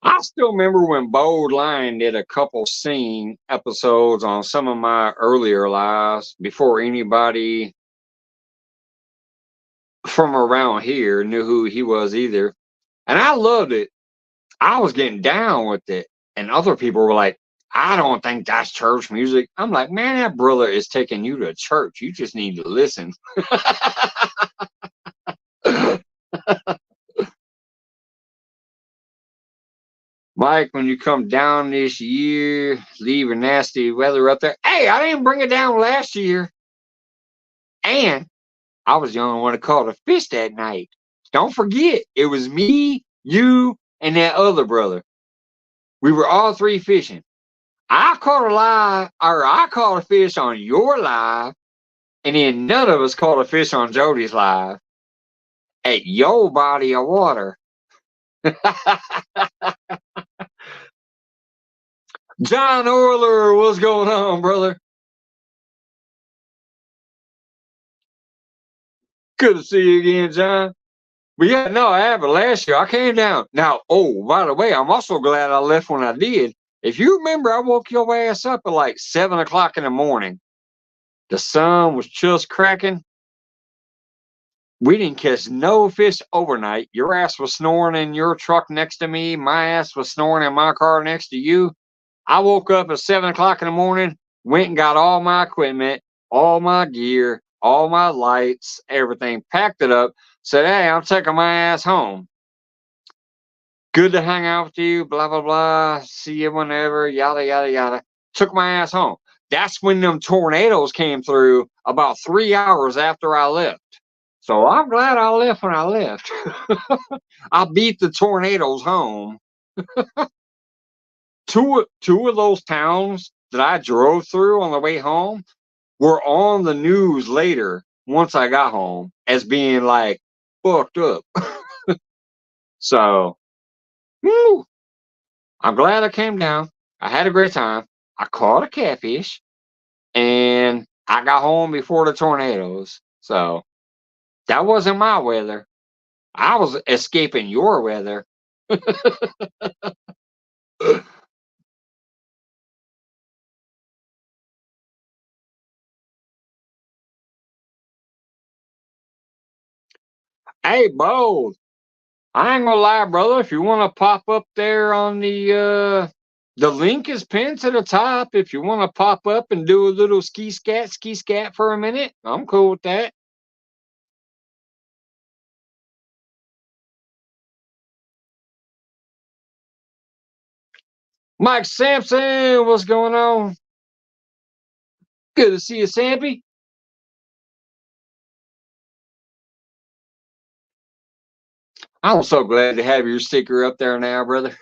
I still remember when Bold Line did a couple scene episodes on some of my earlier lives before anybody from around here knew who he was either. And I loved it. I was getting down with it. And other people were like, "I don't think that's church music." I'm like, "Man, that brother is taking you to church. You just need to listen." Mike, when you come down this year, leaving nasty weather up there. Hey, I didn't bring it down last year. And I was the only one that caught a fish that night. Don't forget, it was me, you, and that other brother. We were all three fishing. I caught a fish on your live, and then none of us caught a fish on Jody's live at your body of water. John Orler, what's going on, brother? Good to see you again, John. But yeah, no, I haven't. Last year I came down. Now, oh, by the way, I'm also glad I left when I did. If you remember, I woke your ass up at like 7 o'clock in the morning. The sun was just cracking. We didn't catch no fish overnight. Your ass was snoring in your truck next to me. My ass was snoring in my car next to you. I woke up at 7 o'clock in the morning, went and got all my equipment, all my gear, all my lights, everything, packed it up, said, hey, I'm taking my ass home. Good to hang out with you, blah, blah, blah. See you whenever, yada, yada, yada. Took my ass home. That's when them tornadoes came through about 3 hours after I left. So I'm glad I left when I left. I beat the tornadoes home. Two of those towns that I drove through on the way home were on the news later once I got home as being like fucked up. So, woo, I'm glad I came down. I had a great time. I caught a catfish and I got home before the tornadoes. So, that wasn't my weather. I was escaping your weather. Hey, Bo, I ain't gonna lie, brother. If you want to pop up there on the link is pinned to the top. If you want to pop up and do a little ski scat for a minute, I'm cool with that. Mike Sampson, what's going on? Good to see you, Sampy. I'm so glad to have your sticker up there now, brother.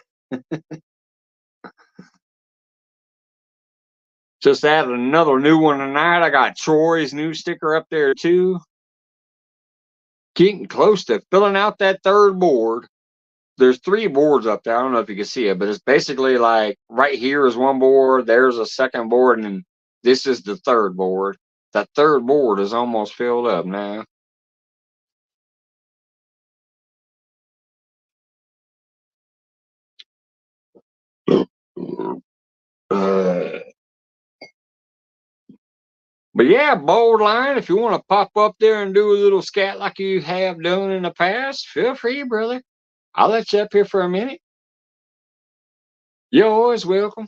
Just added another new one tonight. I got Troy's new sticker up there too. Getting close to filling out that third board. There's three boards up there. I don't know if you can see it, but it's basically like right here is one board, there's a second board, and this is the third board. That third board is almost filled up now. But yeah, bold line, if you want to pop up there and do a little scat like you have done in the past, feel free, brother. I'll let you up here for a minute. You're always welcome.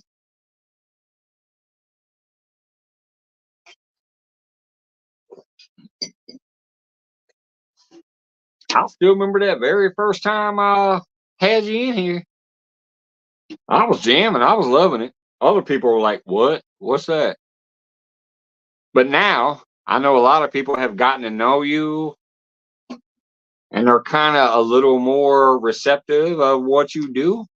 I still remember that very first time I had you in here. I was jamming. I was loving it. Other people were like, what? What's that? But now I know a lot of people have gotten to know you and are kind of a little more receptive of what you do.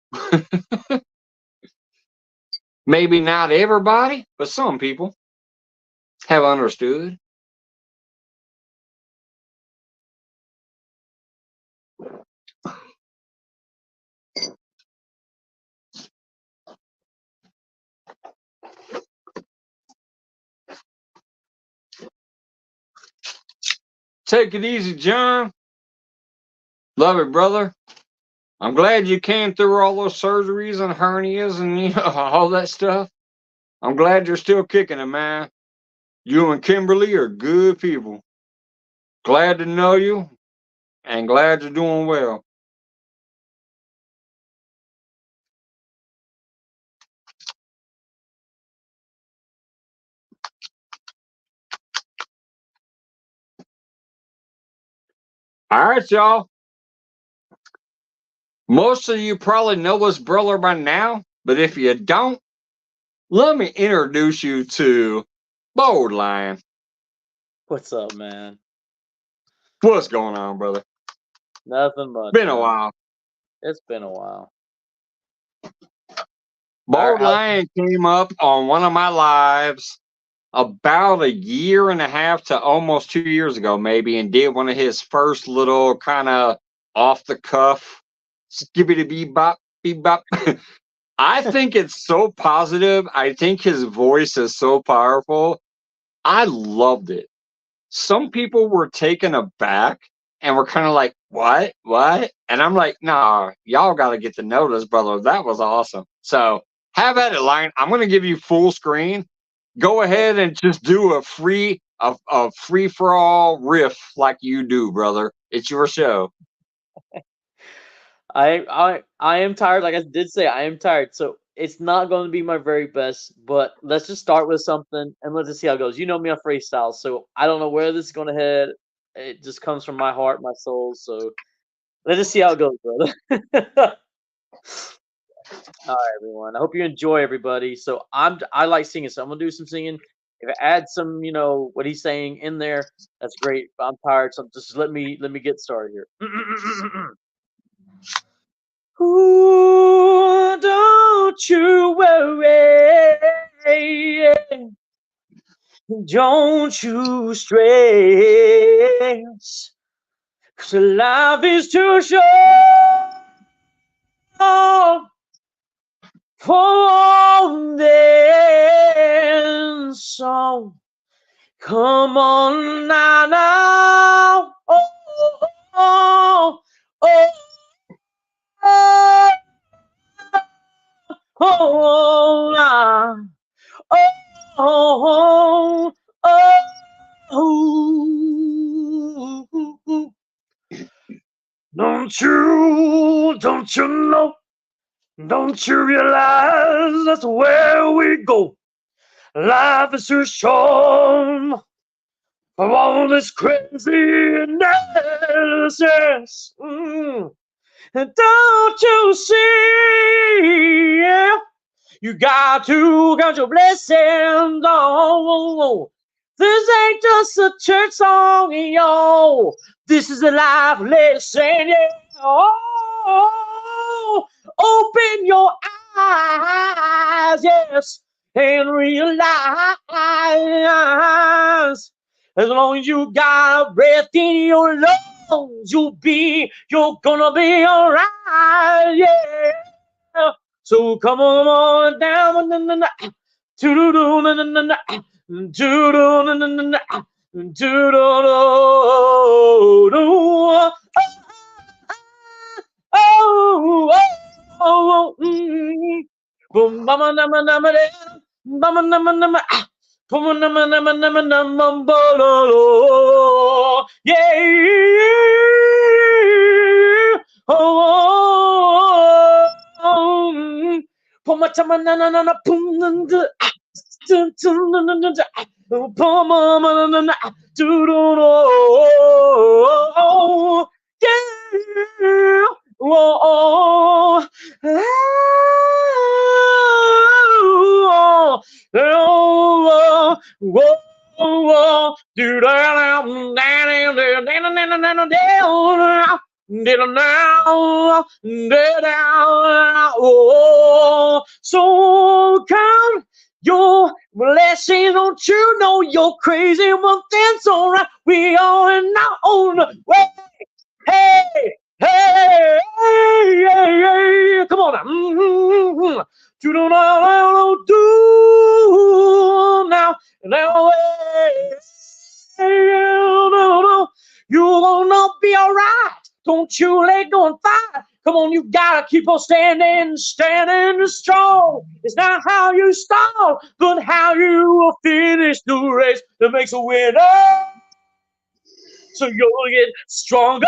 Maybe not everybody, but some people have understood. Take it easy, John. Love it, brother. I'm glad you came through all those surgeries and hernias and all that stuff. I'm glad you're still kicking it, man. You and Kimberly are good people. Glad to know you and glad you're doing well. All right, y'all. Most of you probably know this brother by now, but if you don't, let me introduce you to Bold Lion. What's up, man? What's going on, brother? Nothing much. Been a man. while. It's been a while. Bold Lion came up on one of my lives about a year and a half to almost 2 years ago, maybe, and did one of his first little kind of off the cuff skibbity bebop bebop. I think it's so positive. I think his voice is so powerful. I loved it. Some people were taken aback and were kind of like, what? What? And I'm like, nah, y'all got to get to know this, brother. That was awesome. So have at it, Lion. I'm going to give you full screen. Go ahead and just do a free for all riff like you do, brother. It's your show. I am tired. Like I did say, I am tired. So it's not going to be my very best. But let's just start with something and let's just see how it goes. You know me on freestyle, so I don't know where this is going to head. It just comes from my heart, my soul. So let's just see how it goes, brother. All right, everyone. I hope you enjoy, everybody. So I like singing, so I'm gonna do some singing. If I add some, what he's saying in there, that's great. But I'm tired, so just let me get started here. Ooh, don't you worry, don't you stress, 'cause life is too short for this. So come on now. Oh, oh, oh, oh, oh, oh, oh, oh. Don't you know? Don't you realize that's where we go? Life is too short for all this craziness. Yes. And don't you see? Yeah, you got to count your blessings. Oh, this ain't just a church song, yo. This is a life lesson, yeah. Oh, open your eyes, yes, and realize as long as you got a breath in your lungs, you're gonna be alright, yeah. So come on down, yeah. So count your blessing, don't you know you're crazy? Well, that's alright. We are in our own way. Hey, hey, hey, hey, hey. Come on now. You don't know how to do now. Now, no. You're gonna be alright. Don't you let go and fight. Come on, you gotta keep on standing strong. It's not how you start, but how you will finish the race that makes a winner. So you'll get stronger.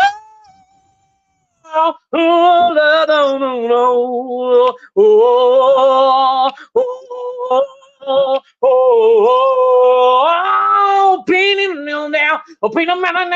oh, oh, painting down, oh, painting down,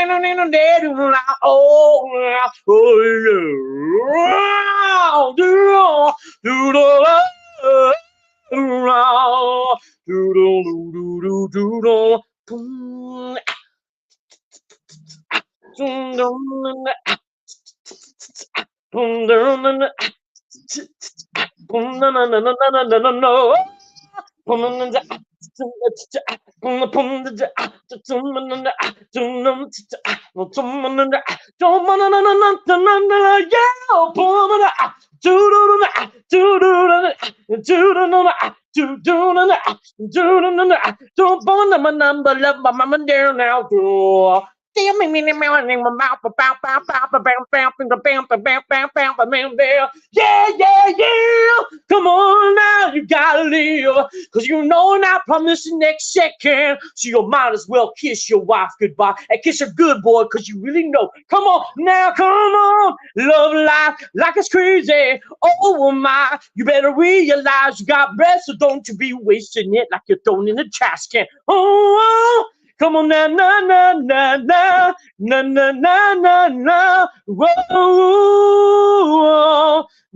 yeah, yeah, yeah. Come on now, you gotta live. Cause you know not promise the next second. So you might as well kiss your wife goodbye. And kiss her good, boy, cause you really know. Come on, now, come on. Love life like it's crazy. Oh my, you better realize you got breath, so don't you be wasting it like you're thrown in a trash can. Oh, come on now, na na na na na na na na na. Whoa,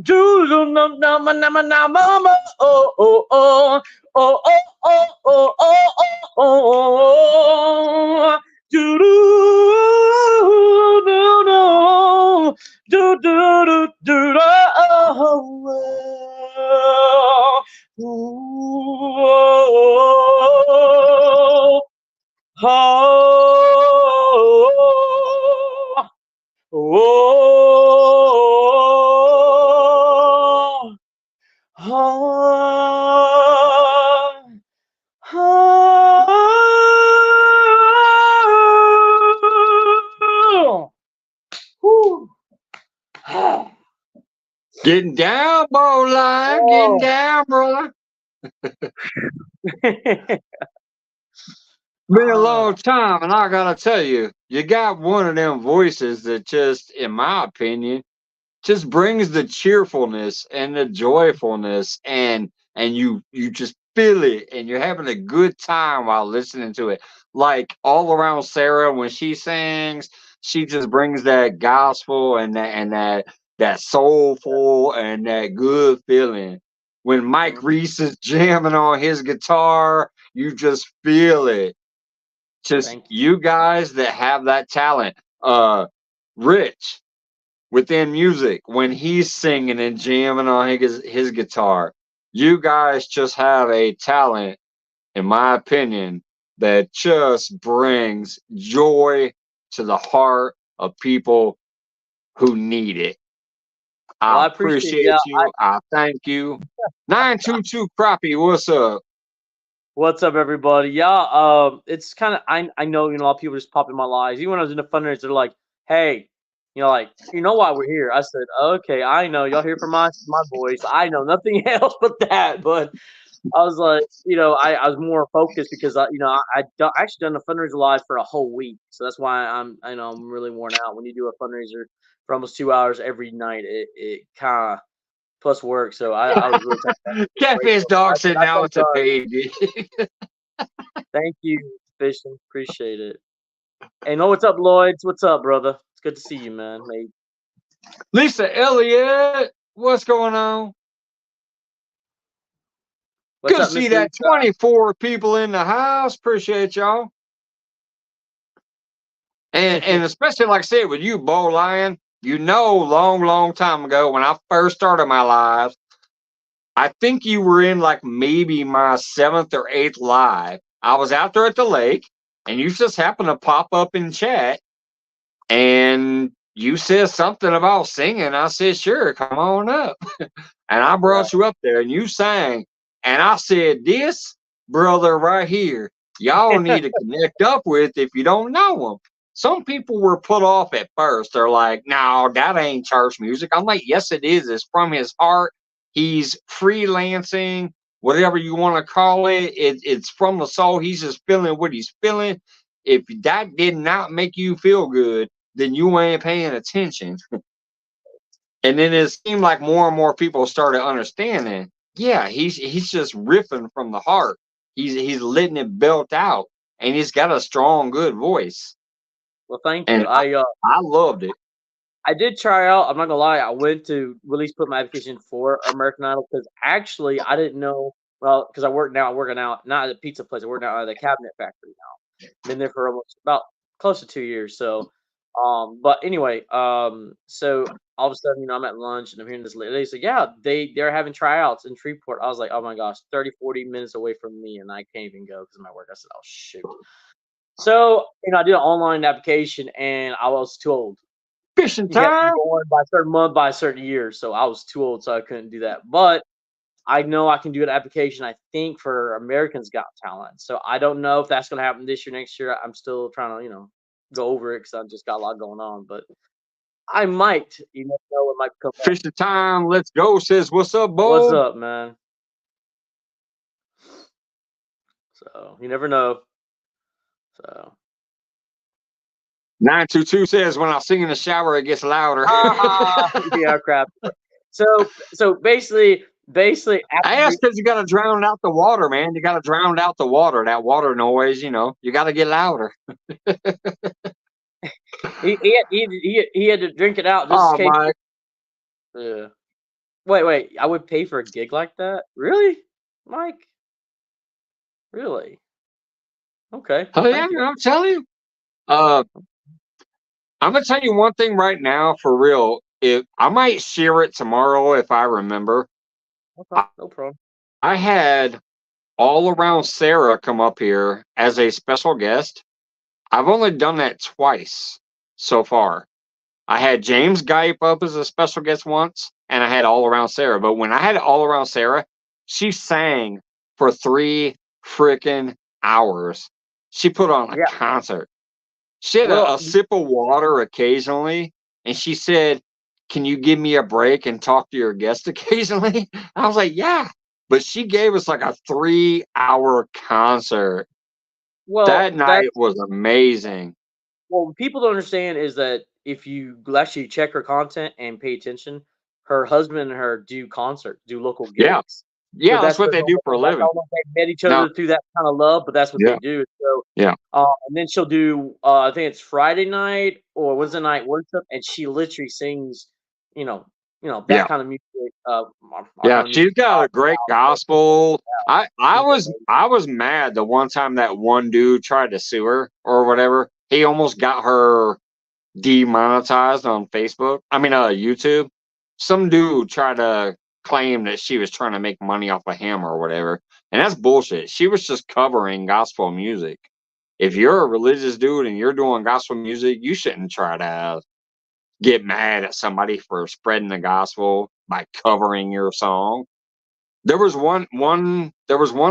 do do na na na na na mama. Oh oh oh oh oh oh oh oh oh. Do do do do do do do do. Oh, oh, Getting down, bro, line. Getting down, brother. Been a long time, and I gotta tell you, you got one of them voices that just, in my opinion, just brings the cheerfulness and the joyfulness, and you just feel it, and you're having a good time while listening to it. Like all around Sarah when she sings, she just brings that gospel and that soulful and that good feeling. When Mike Reese is jamming on his guitar, you just feel it. Just you guys that have that talent. Rich within music, when he's singing and jamming on his guitar, you guys just have a talent, in my opinion, that just brings joy to the heart of people who need it. Well, I I appreciate appreciate you. I thank you. 922 Crappie, what's up? What's up, everybody? Yeah, it's kind of I know a lot of people just pop in my lives. Even when I was in the fundraiser, they're like, "Hey, like you know why we're here?" I said, "Okay, I know. Y'all hear from my voice. I know nothing else but that." But I was like, I was more focused because I actually done a fundraiser live for a whole week, so that's why I'm really worn out. When you do a fundraiser for almost 2 hours every night, it kind of plus work. So I was really Catfish dog sitting I out thank to God. baby. Thank you, Fishing. Appreciate it. Hey, no, what's up, Lloyd? What's up, brother? It's good to see you, man. Hey. Lisa Elliott, what's going on? What's Good to up, see Mr. that 24 people in the house. Appreciate y'all. And especially like I said with you, Bo Lion, long time ago when I first started my live, I think you were in like maybe my 7th or 8th live. I was out there at the lake and you just happened to pop up in chat and you said something about singing. I said, sure, come on up. And I brought you up there and you sang. And I said, this brother right here, y'all need to connect up with if you don't know him. Some people were put off at first. They're like, no, that ain't church music. I'm like, yes, it is. It's from his heart. He's freelancing, whatever you want to call it. It's from the soul. He's just feeling what he's feeling. If that did not make you feel good, then you ain't paying attention. And then it seemed like more and more people started understanding. Yeah, he's just riffing from the heart. He's letting it belt out, and he's got a strong, good voice. Well, thank And you. I loved it. I did try out. I'm not gonna lie. I went to at least put my application for American Idol because actually I didn't know. Well, because I work now. I'm working out not at a pizza place. I work now at a cabinet factory now. Been there for almost about close to 2 years. So, but anyway, so all of a sudden, I'm at lunch and I'm hearing this lady. They said, yeah, they're having tryouts in Shreveport. I was like, oh my gosh, 30, 40 minutes away from me, and I can't even go because of my work. I said, oh shoot. So, I did an online application and I was too old. Fishing You got to be time. born by a certain month, by a certain year. So I was too old, so I couldn't do that. But I know I can do an application, I think, for Americans Got Talent. So I don't know if that's going to happen this year, next year. I'm still trying to, go over it because I've just got a lot going on. But I might. You never know, it might come back. Fishing time. Let's go. Says, what's up, Bo? What's up, man? So you never know. So 922 says, when I sing in the shower, it gets louder. yeah, crap. So basically, I asked because you got to drown out the water, man. You got to drown out the water. That water noise, you got to get louder. he had to drink it out. Oh, Mike. Yeah. Wait. I would pay for a gig like that? Really, Mike? Really? Okay. Oh, yeah, I'm telling you. I'm gonna tell you one thing right now, for real. If I might share it tomorrow if I remember. Okay, no problem. I had All Around Sarah come up here as a special guest. I've only done that twice so far. I had James Gype up as a special guest once, and I had All Around Sarah. But when I had All Around Sarah, she sang for 3 freaking hours. She put on a concert. She had a sip of water occasionally, and she said, can you give me a break and talk to your guest occasionally? I was like, yeah. But she gave us like a 3-hour concert. Well, that night was amazing. Well, what people don't understand is that if you actually check her content and pay attention, her husband and her do local gigs. Yeah, so that's what they do for a living. They met each other through that kind of love, but that's what they do. So and then she'll do I think it's Friday night or Wednesday night worship, and she literally sings, that kind of music. She's got a great gospel. I was mad the one time that one dude tried to sue her or whatever. He almost got her demonetized on Facebook. I mean, YouTube. Some dude tried to claim that she was trying to make money off of him or whatever, and that's bullshit. She was just covering gospel music. If you're a religious dude and you're doing gospel music, you shouldn't try to get mad at somebody for spreading the gospel by covering your song. There was one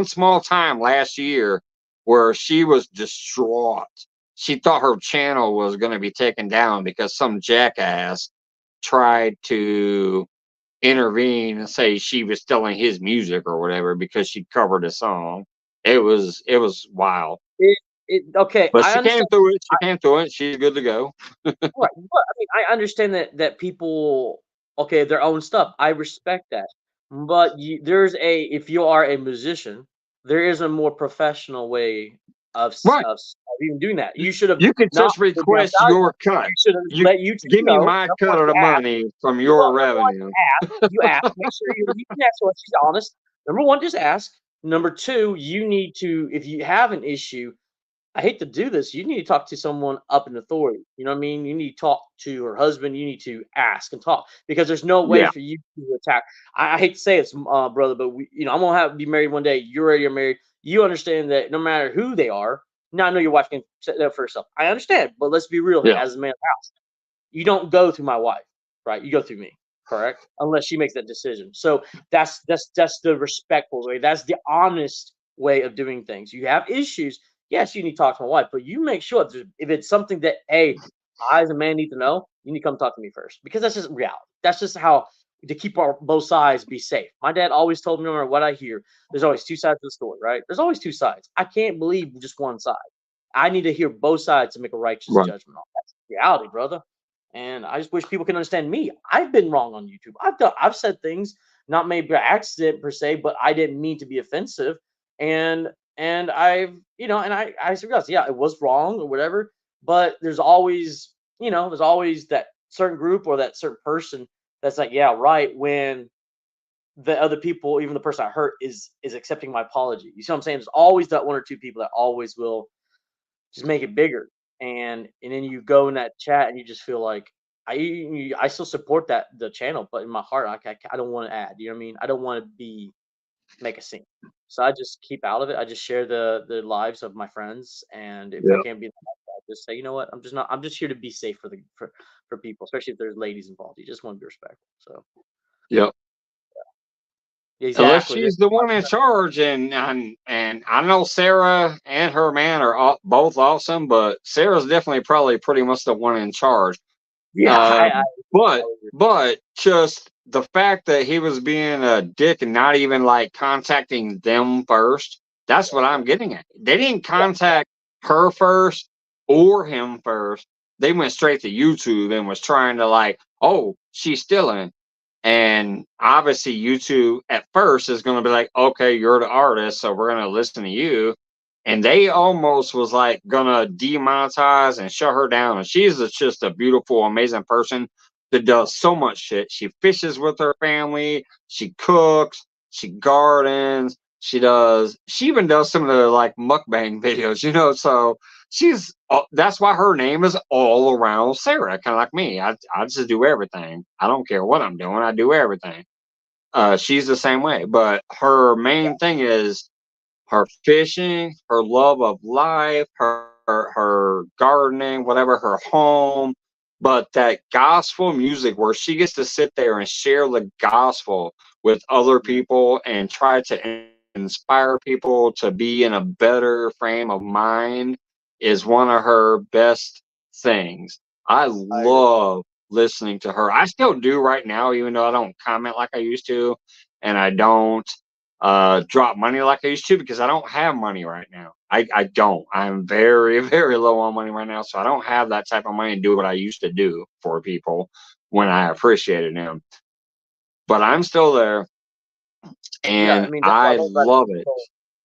small time last year where she was distraught. She thought her channel was going to be taken down because some jackass tried to intervene and say she was stealing his music or whatever because she covered a song. It was wild. Okay, but she came through it. She came through it. She's good to go. Right. Well, I mean, I understand that people their own stuff. I respect that, but if you are a musician, there is a more professional way of even doing that. You should have. You can just request your cut. You should have let you give me my cut of the money from your revenue. You ask. Make sure you can ask her. She's honest. Number one, just ask. Number two, you need to, if you have an issue, I hate to do this, you need to talk to someone up in authority. You know what I mean? You need to talk to her husband. You need to ask and talk because there's no way for you to attack. I hate to say it's brother, but I'm gonna be married one day. You're already married. You understand that no matter who they are. Now I know your wife can set that for herself. I understand, but let's be real here. As a man of the house, you don't go through my wife, right? You go through me, correct? Unless she makes that decision. So that's the respectful way. That's the honest way of doing things. You have issues. Yes, you need to talk to my wife, but you make sure if it's something that, hey, I as a man need to know, you need to come talk to me first because that's just reality. That's just how to keep both sides be safe. My dad always told me no matter what I hear, there's always two sides of the story, right? There's always two sides. I can't believe just one side. I need to hear both sides to make a righteous judgment on that's reality, brother. And I just wish people can understand me. I've been wrong on YouTube. I've said things not maybe by accident per se, but I didn't mean to be offensive. And And I've, and I realized, yeah, it was wrong or whatever, but there's always, there's always that certain group or that certain person that's like, yeah, right, when the other people, even the person I hurt, is accepting my apology. You see what I'm saying? There's always that one or two people that always will just make it bigger. And then you go in that chat and you just feel like I still support the channel, but in my heart, I don't want to add. You know what I mean? I don't want to make a scene. So I just keep out of it. I just share the lives of my friends, and if I Yeah. can't be, I just say, you know what? I'm just not. I'm just here to be safe for people, especially if there's ladies involved. You just want to be respectful. So Yep. Unless exactly. she's the one in charge, and I know Sarah and her man are both awesome, but Sarah's definitely probably pretty much the one in charge. Yeah, Uh, I but would agree. just the fact that he was being a dick and not even like contacting them first, that's what I'm getting at. They didn't contact her first or him first. They went straight to YouTube and was trying to like, oh, she's stealing. And obviously YouTube at first is going to be like, okay, you're the artist, so we're going to listen to you. And they almost was like gonna demonetize and shut her down. And she's just a beautiful, amazing person that does so much shit. She fishes with her family. She cooks. She gardens. She even does some of the like mukbang videos, So that's why her name is all around Sarah, kind of like me. I just do everything. I don't care what I'm doing. I do everything. She's the same way, but her main thing is her fishing, her love of life, her gardening, whatever, her home, but that gospel music where she gets to sit there and share the gospel with other people and try to inspire people to be in a better frame of mind is one of her best things. I I agree. love listening to her. I still do right now, even though I don't comment like I used to, and I don't drop money like I used to because I don't have money right now. I don't. I'm very, very low on money right now. So I don't have that type of money to do what I used to do for people when I appreciated them. But I'm still there Yeah, and I mean that's what I I love about love it. people.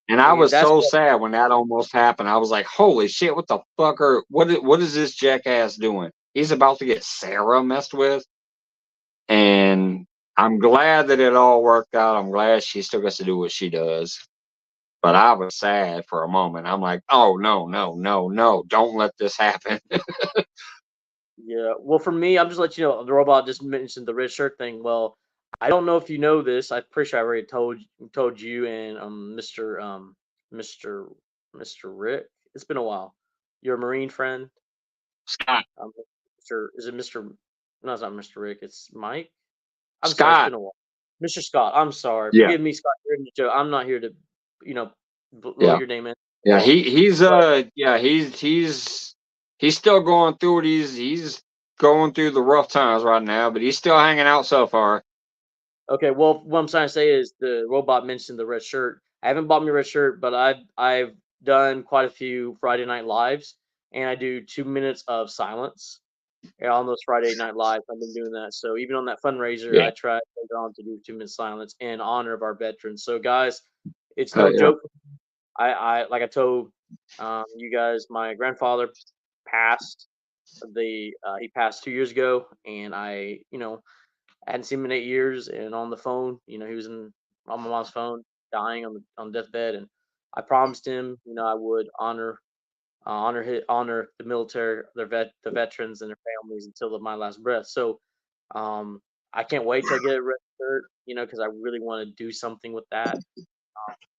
And I And was that's so what sad when that almost happened. I was like, holy shit, what the fuck what is this jackass doing? He's about to get Sarah messed with. And I'm glad that it all worked out. I'm glad she still gets to do what she does. But I was sad for a moment. I'm like, oh no, no, no, no! Don't let this happen. Yeah. Well, for me, I'm just let you know the robot just mentioned the red shirt thing. Well, I don't know if you know this. I'm pretty sure I already told you and Mr. Mr. Rick. It's been a while. Your Marine friend. Scott, Mr. Is it Mr. No, it's not Mr. Rick. It's Mike. I'm sorry. It's Scott, been a while. Mr. Scott. I'm sorry. yeah, Forgive me, Scott. You're in the joke. I'm not here to, you know, blow yeah, your name in. yeah. Well, but He's still going through it. He's going through the rough times right now, but he's still hanging out so far. okay, well, what I'm trying to say is the robot mentioned the red shirt. I haven't bought me a red shirt, but I've done quite a few Friday night lives, and I do 2 minutes of silence on those Friday night lives. I've been doing that. So even on that fundraiser, Yeah, I try later on to do 2 minutes silence in honor of our veterans. So guys, it's no yeah, joke. I like I told you guys, my grandfather passed. He passed 2 years ago, and I hadn't seen him in 8 years, and on the phone, he was on my mom's phone, dying on deathbed, and I promised him, I would honor the military, the veterans and their families until my last breath. So, um, I can't wait till I get a red shirt, because I really want to do something with that.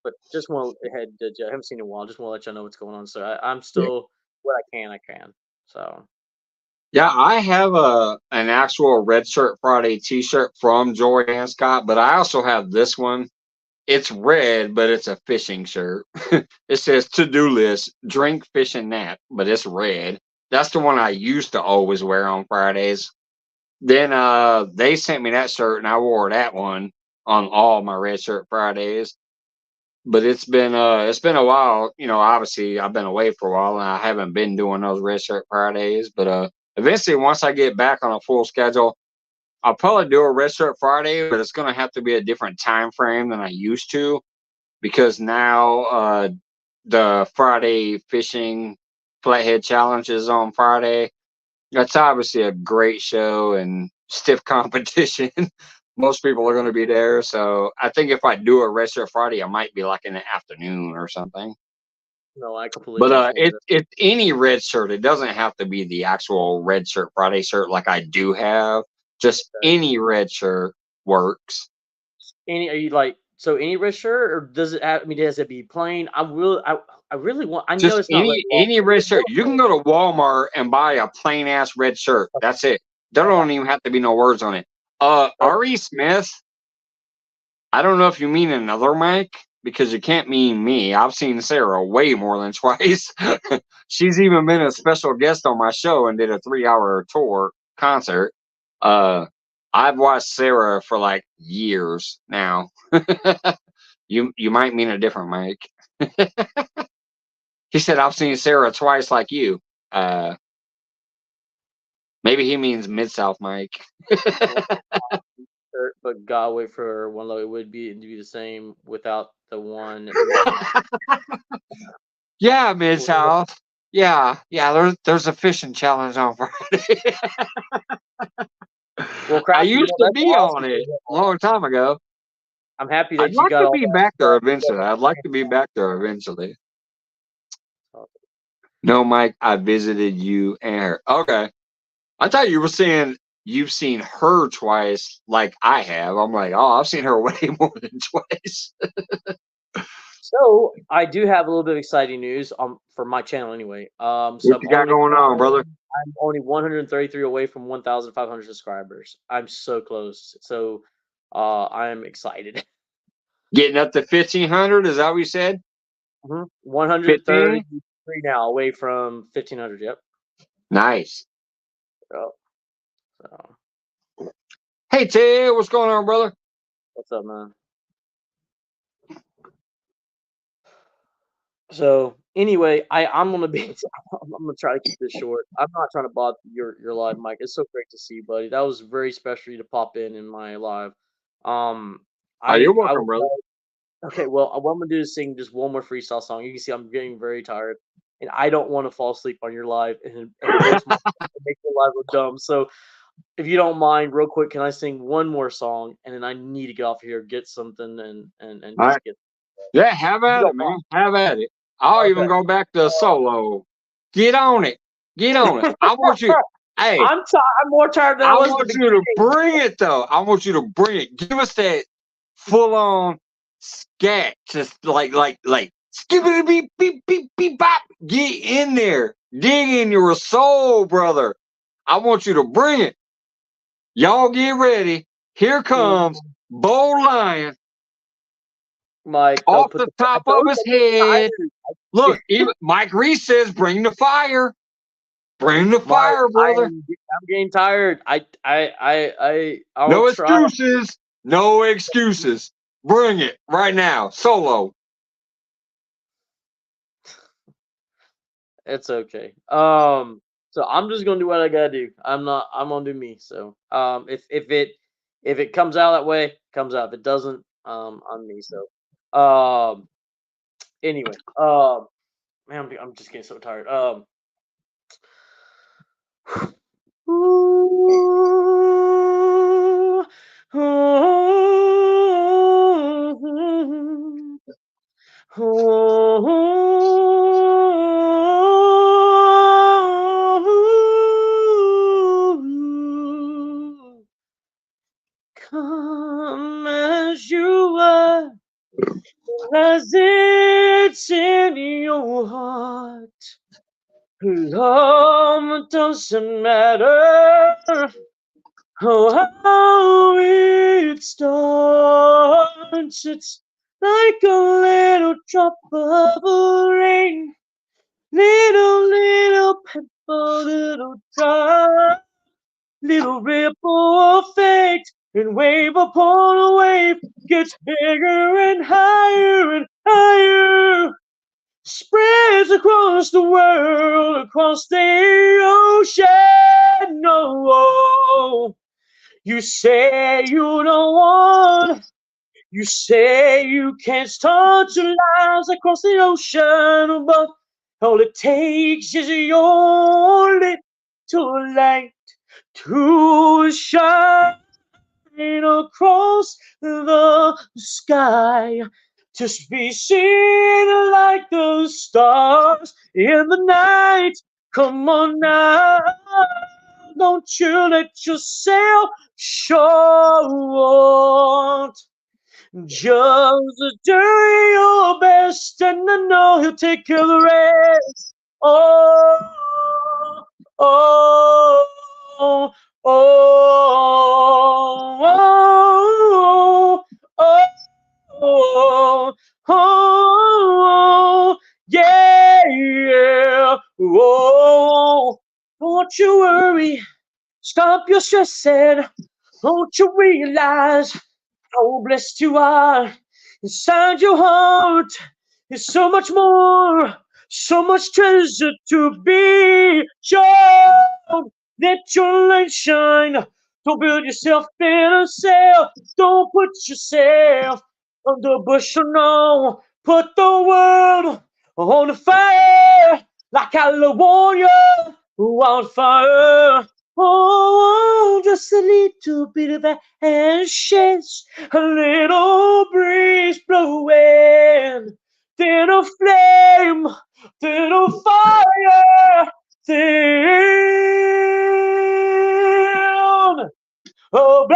But just want to head. I haven't seen it in a while. Just want to let y'all know what's going on. So I'm yeah. still what I can. I can. So Yeah, I have an actual Red Shirt Friday T-shirt from Joy and Scott, but I also have this one. It's red, but it's a fishing shirt. It says to-do list, drink, fish, and nap, but it's red. That's the one I used to always wear on Fridays. Then they sent me that shirt and I wore that one on all my Red Shirt Fridays. But it's been a while. Obviously I've been away for a while and I haven't been doing those Red Shirt Fridays. But eventually once I get back on a full schedule, I'll probably do a Red Shirt Friday, but it's gonna have to be a different time frame than I used to because now the Friday fishing flathead challenges on Friday. That's obviously a great show and stiff competition. Most people are going to be there. So I think if I do a Red Shirt Friday, I might be like in the afternoon or something. No, I completely But understand that. it's any red shirt. It doesn't have to be the actual Red Shirt Friday shirt like I do have. Just Okay. any red shirt works. Are you like so any red shirt, or does it have? I mean, does it be plain? I really want. I know Just it's not red ball. any red shirt. You can go to Walmart and buy a plain ass red shirt. That's it. There don't even have to be no words on it. R.E. Smith. I don't know if you mean another Mike because you can't mean me. I've seen Sarah way more than twice. She's even been a special guest on my show and did a 3-hour tour concert. I've watched Sarah for like years now. You might mean a different Mike. He said I've seen Sarah twice like you. Maybe he means Mid-South Mike. But God, wait for one low. It would be the same without the one. Yeah, Mid-South. Yeah. There's a fishing challenge on Friday. Well, I crap. used to be on it a long time ago. I'm happy I'd that you like got to all be that. back there eventually. I'd like to be back there eventually. No, Mike, I visited you and her. Okay. I thought you were saying you've seen her twice like I have. I'm like, oh, I've seen her way more than twice. So I do have a little bit of exciting news for my channel anyway. So What you got going on, brother? I'm only 133 away from 1,500 subscribers. I'm so close. So I'm excited. Getting up to 1,500? Is that what you said? 133 now away from 1,500. Yep. Nice. Yep. So Hey, Ted, what's going on, brother? what's up, man? So anyway, I'm gonna be I'm gonna try to keep this short. I'm not trying to bother your live, Mike. It's so great to see you, buddy. That was very special for you to pop in my live. You're I welcome, was brother. okay. Well, what I'm gonna do is sing just one more freestyle song. You can see I'm getting very tired, and I don't want to fall asleep on your live and waste my make your live look dumb. So if you don't mind, real quick, can I sing one more song, and then I need to get off here, get something, and All just right. get. Yeah, have at it, man. Have at it. I'll even go back to solo. Get on it. Get on it. I want you. Hey, I'm more tired than I I was. want you to bring it though. I want you to bring it. Give us that full on scat, just like skippity beep beep beep beep bop. Get in there. Dig in your soul, brother. I want you to bring it. Y'all get ready. Here comes Bo Lion. Mike, Off the top of his head. Look, even Mike Reese says, "Bring the fire, bring the fire, brother." I'm getting tired. No try. excuses, no excuses. Bring it right now, solo. It's okay. So I'm just gonna do what I gotta do. I'm gonna do me. So if it comes out that way, it comes out. If it doesn't, on me. So anyway, man, I'm just getting so tired. Come as you are, as it's in your heart. Love doesn't matter how it starts. It's like a little drop of rain, little pebble, little drop, little ripple of fate, and wave upon a wave gets bigger and higher and higher. Spreads across the world, across the ocean. No, you say you don't want You say you can't start your lives across the ocean, but all it takes is your little light to shine across the sky. Just be seen like the stars in the night. Come on now, don't you let yourself short. Just do your best, and I know he'll take care of the rest. Oh, oh, oh, oh, oh, oh, oh, yeah, yeah. Oh, don't you worry, stop your stressing. Don't you realize how blessed you are inside your heart? Is so much more, so much treasure to be shown. Let your light shine. Don't build yourself in a cell. Don't put yourself under a bushel. No, put the world on the fire like California wildfire. Oh, just a little bit of ashes, a little breeze blowing, then a flame, then a fire, then a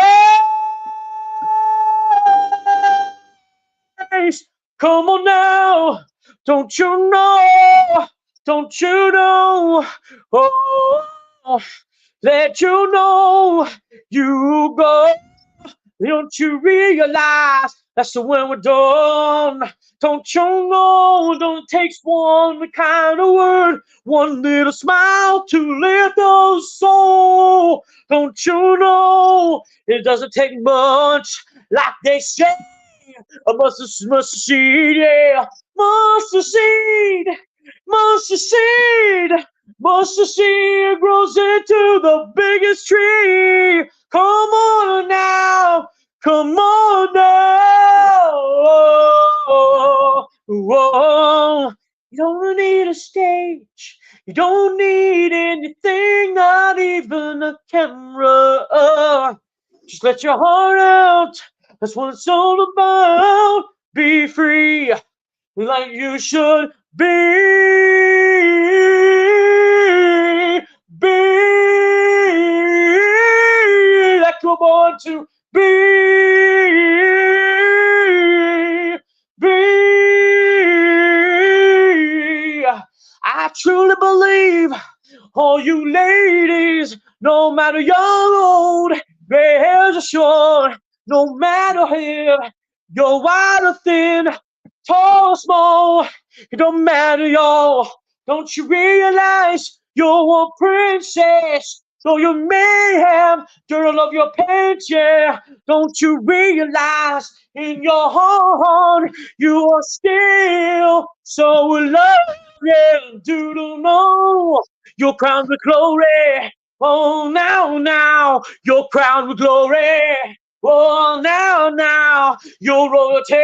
blaze. Come on now, don't you know? Don't you know? Oh, let you know you go. Don't you realize that's when we're done? Don't you know? Don't take one kind of word, one little smile to lift the soul. Don't you know? It doesn't take much, like they say. A mustard seed, yeah, mustard seed, mustard seed. Mustard seed grows into the biggest tree. Come on now, come on now. Oh, oh. You don't need a stage. You don't need anything, not even a camera. Just let your heart out. That's what it's all about. Be free like you should be. Be like you're born to be. Be. I truly believe all you ladies, no matter young or old, gray hairs or short, no matter if you're wide or thin, tall or small, it don't matter, y'all. Don't you realize you're a princess? Though you may have dirt all of your pants, yeah. Don't you realize in your heart you are still so loved? Yeah, do you know you're crowned with glory? Oh, now, you're crowned with glory. Oh, now, your royalty.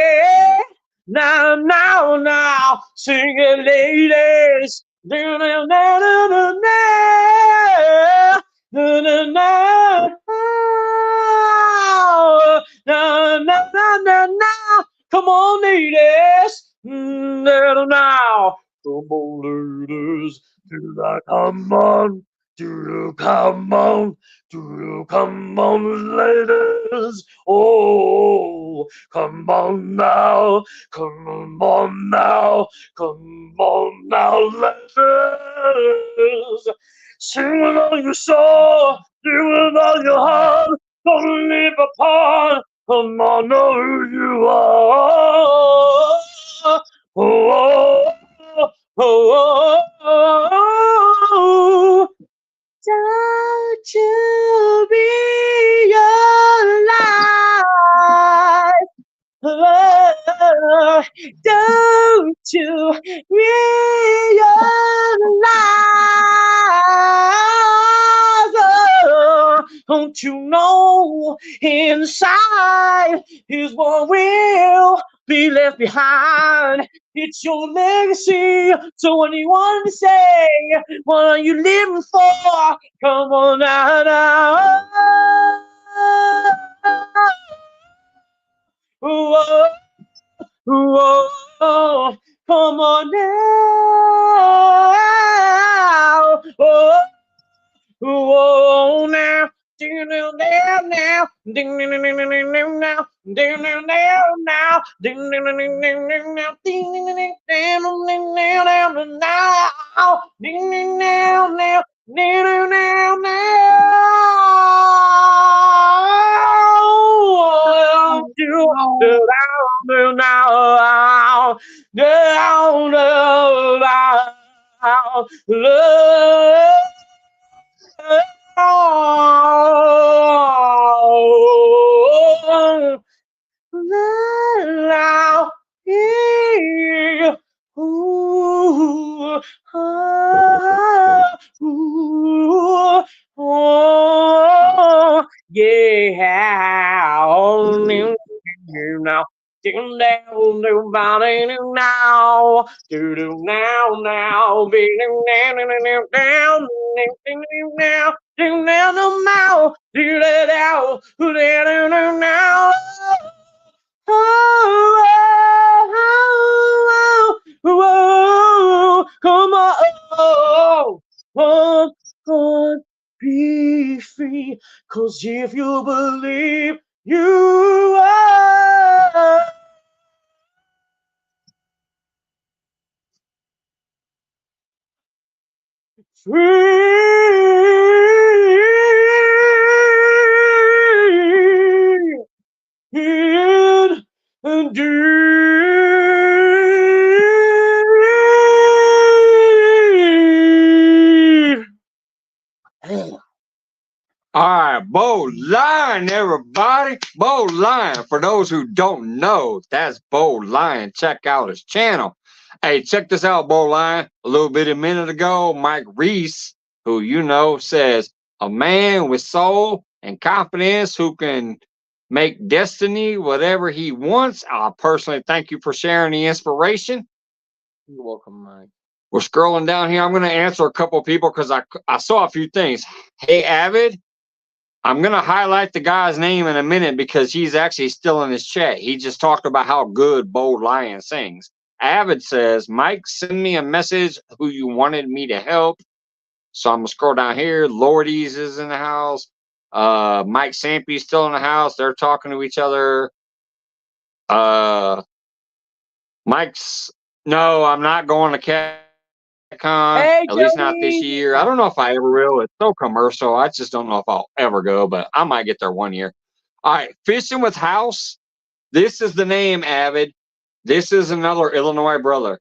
Now, sing it, ladies. Na na na na na na na na na na. Come on, ladies. Now, come on, ladies. Do that, come on. Do come on. Do come on, ladies. Oh, come on now. Come on now. Come on now, ladies. Sing with all your soul. Sing with all your heart. Don't leave apart. Come on, know who you are. Oh, oh, oh. Don't you realize? Don't you realize? Don't you know inside is what will be left behind? It's your legacy. So when you want to say, what are you living for? Come on now. Whoa, whoa, come on now. Oh, whoa, now. Ding now, now, ding now, now, ding now, now, ding now, now, ding now, now, ding now, now, yeah, now. Down, down, body now, do now, be down, down, now, do now, do that out, do that now. Oh, come on, be free, 'cause if you believe you are free indeed. All right, Bo Lion, everybody. Bo Lion. For those who don't know, that's Bo Lion. Check out his channel. Hey, check this out, Bo Lion. A minute ago, Mike Reese, who you know, says a man with soul and confidence who can make destiny whatever he wants. I personally thank you for sharing the inspiration. You're welcome, Mike. We're scrolling down here. I'm going to answer a couple of people because I saw a few things. Hey, Avid. I'm going to highlight the guy's name in a minute because he's actually still in his chat. He just talked about how good Bo Lion sings. Avid says, Mike, send me a message who you wanted me to help. So I'm going to scroll down here. Lordy's is in the house. Mike Sampy's still in the house. They're talking to each other. Mike's, no, I'm not going to Hey, at least not this Jody. year. I don't know if I ever will. It's so commercial. I just don't know if I'll ever go, but I might get there one year. All right, Fishing with House. This is the name, Avid. This is another Illinois brother.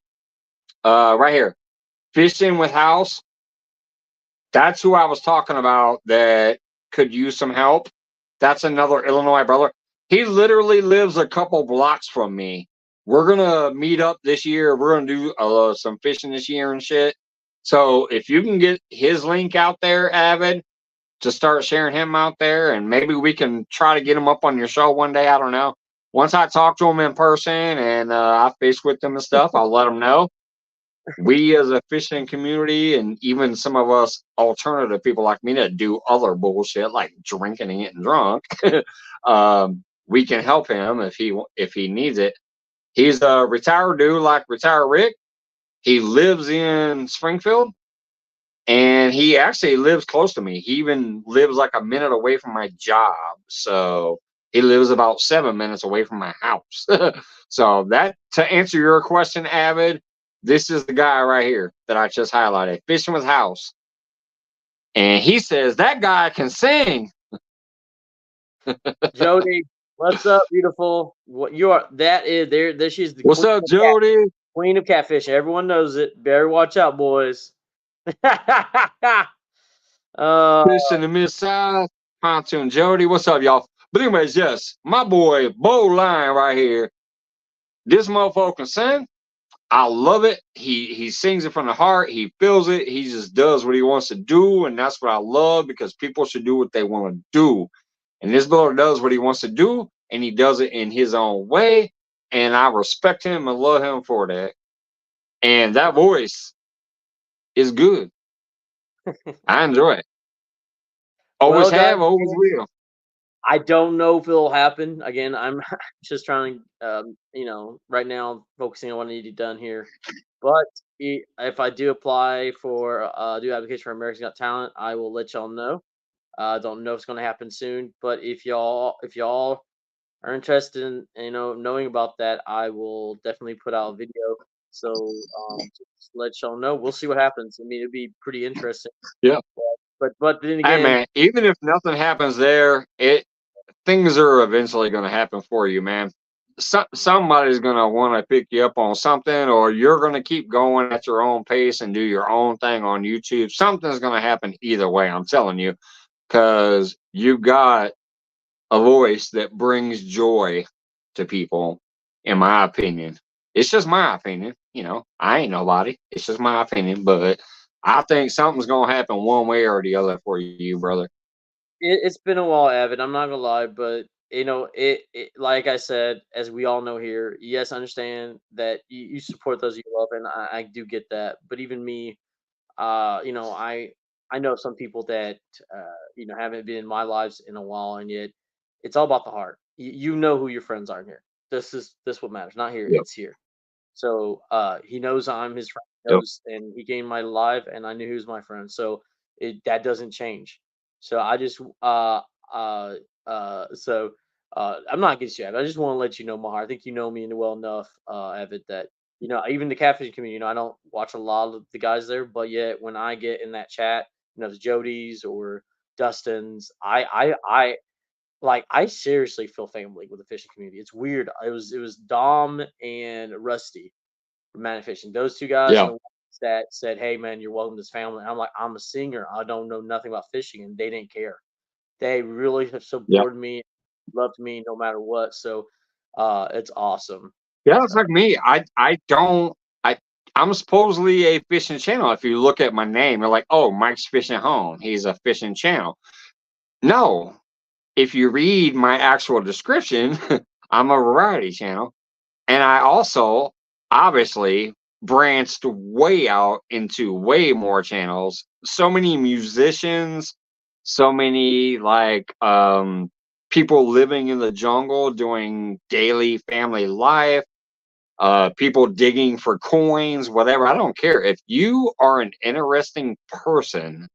Right here. Fishing with House. That's who I was talking about that could use some help. That's another Illinois brother. He literally lives a couple blocks from me. We're gonna meet up this year. We're gonna do some fishing this year and shit. So if you can get his link out there, Avid, to start sharing him out there, and maybe we can try to get him up on your show one day. I don't know. Once I talk to him in person and I fish with him and stuff, I'll let him know. We as a fishing community, and even some of us alternative people like me that do other bullshit like drinking and getting drunk, we can help him if he needs it. He's a retired dude like Retired Rick. He lives in Springfield, and he actually lives close to me. He even lives like a minute away from my job. So he lives about 7 minutes away from my house. So that, to answer your question, Avid, this is the guy right here that I just highlighted, Fishing with House. And he says that guy can sing. Jody, what's up, beautiful? What you are? That is there. This is the What's up, Jody? Queen of catfish. Everyone knows it. Better watch out, boys. Fish in the Mid-South, Pontoon Jody. What's up, y'all? But anyways, yes, my boy Bo Lion right here. This motherfucker can sing. I love it. He sings it from the heart. He feels it. He just does what he wants to do, and that's what I love because people should do what they want to do. And this brother does what he wants to do, and he does it in his own way. And I respect him and love him for that. And that voice is good. I enjoy it. Always Well, guys, have, always will. I don't know if it'll happen. Again, I'm just trying to, right now focusing on what I need to get done here. But if I do apply for, do application for America's Got Talent, I will let y'all know. I don't know if it's going to happen soon, but if y'all are interested in knowing about that, I will definitely put out a video. So just let y'all know. We'll see what happens. I mean, it'd be pretty interesting. Yeah. But then Hey again, man, even if nothing happens there, things are eventually going to happen for you, man. Somebody's going to want to pick you up on something, or you're going to keep going at your own pace and do your own thing on YouTube. Something's going to happen either way. I'm telling you, because you've got a voice that brings joy to people, in my opinion. It's just my opinion. I ain't nobody. It's just my opinion, but I think something's going to happen one way or the other for you, brother. it's been a while, Evan. I'm not gonna lie, but it like I said, as we all know here, yes, I understand that you support those you love, and I do get that. But even me, I know some people that haven't been in my lives in a while, and yet it's all about the heart. You know who your friends are here. This what matters. Not here. Yep. It's here. So he knows I'm his friend. He Yep. knows, and he gained my life, and I knew he was my friend. So that doesn't change. So I just so I'm not against you, Evan. I just want to let you know, Mahar. I think you know me well enough, Evan, that even the catfishing community. I don't watch a lot of the guys there, but yet when I get in that chat, it's Jody's or Dustin's, I seriously feel family with the fishing community. It's weird. It was Dom and Rusty from Manic Fishing. Those two guys and Yeah. the ones that said, "Hey man, you're welcome to this family." And I'm like, I'm a singer. I don't know nothing about fishing, and they didn't care. They really have Yeah. supported me, loved me no matter what. So it's awesome. Yeah, it's So like me. I don't I I'm supposedly a fishing channel. If you look at my name, you're like, oh, Mike's Fishing Home. He's a fishing channel. No. If you read my actual description, I'm a variety channel. And I also obviously branched way out into way more channels. So many musicians, so many people living in the jungle doing daily family life, people digging for coins, whatever. I don't care. If you are an interesting person,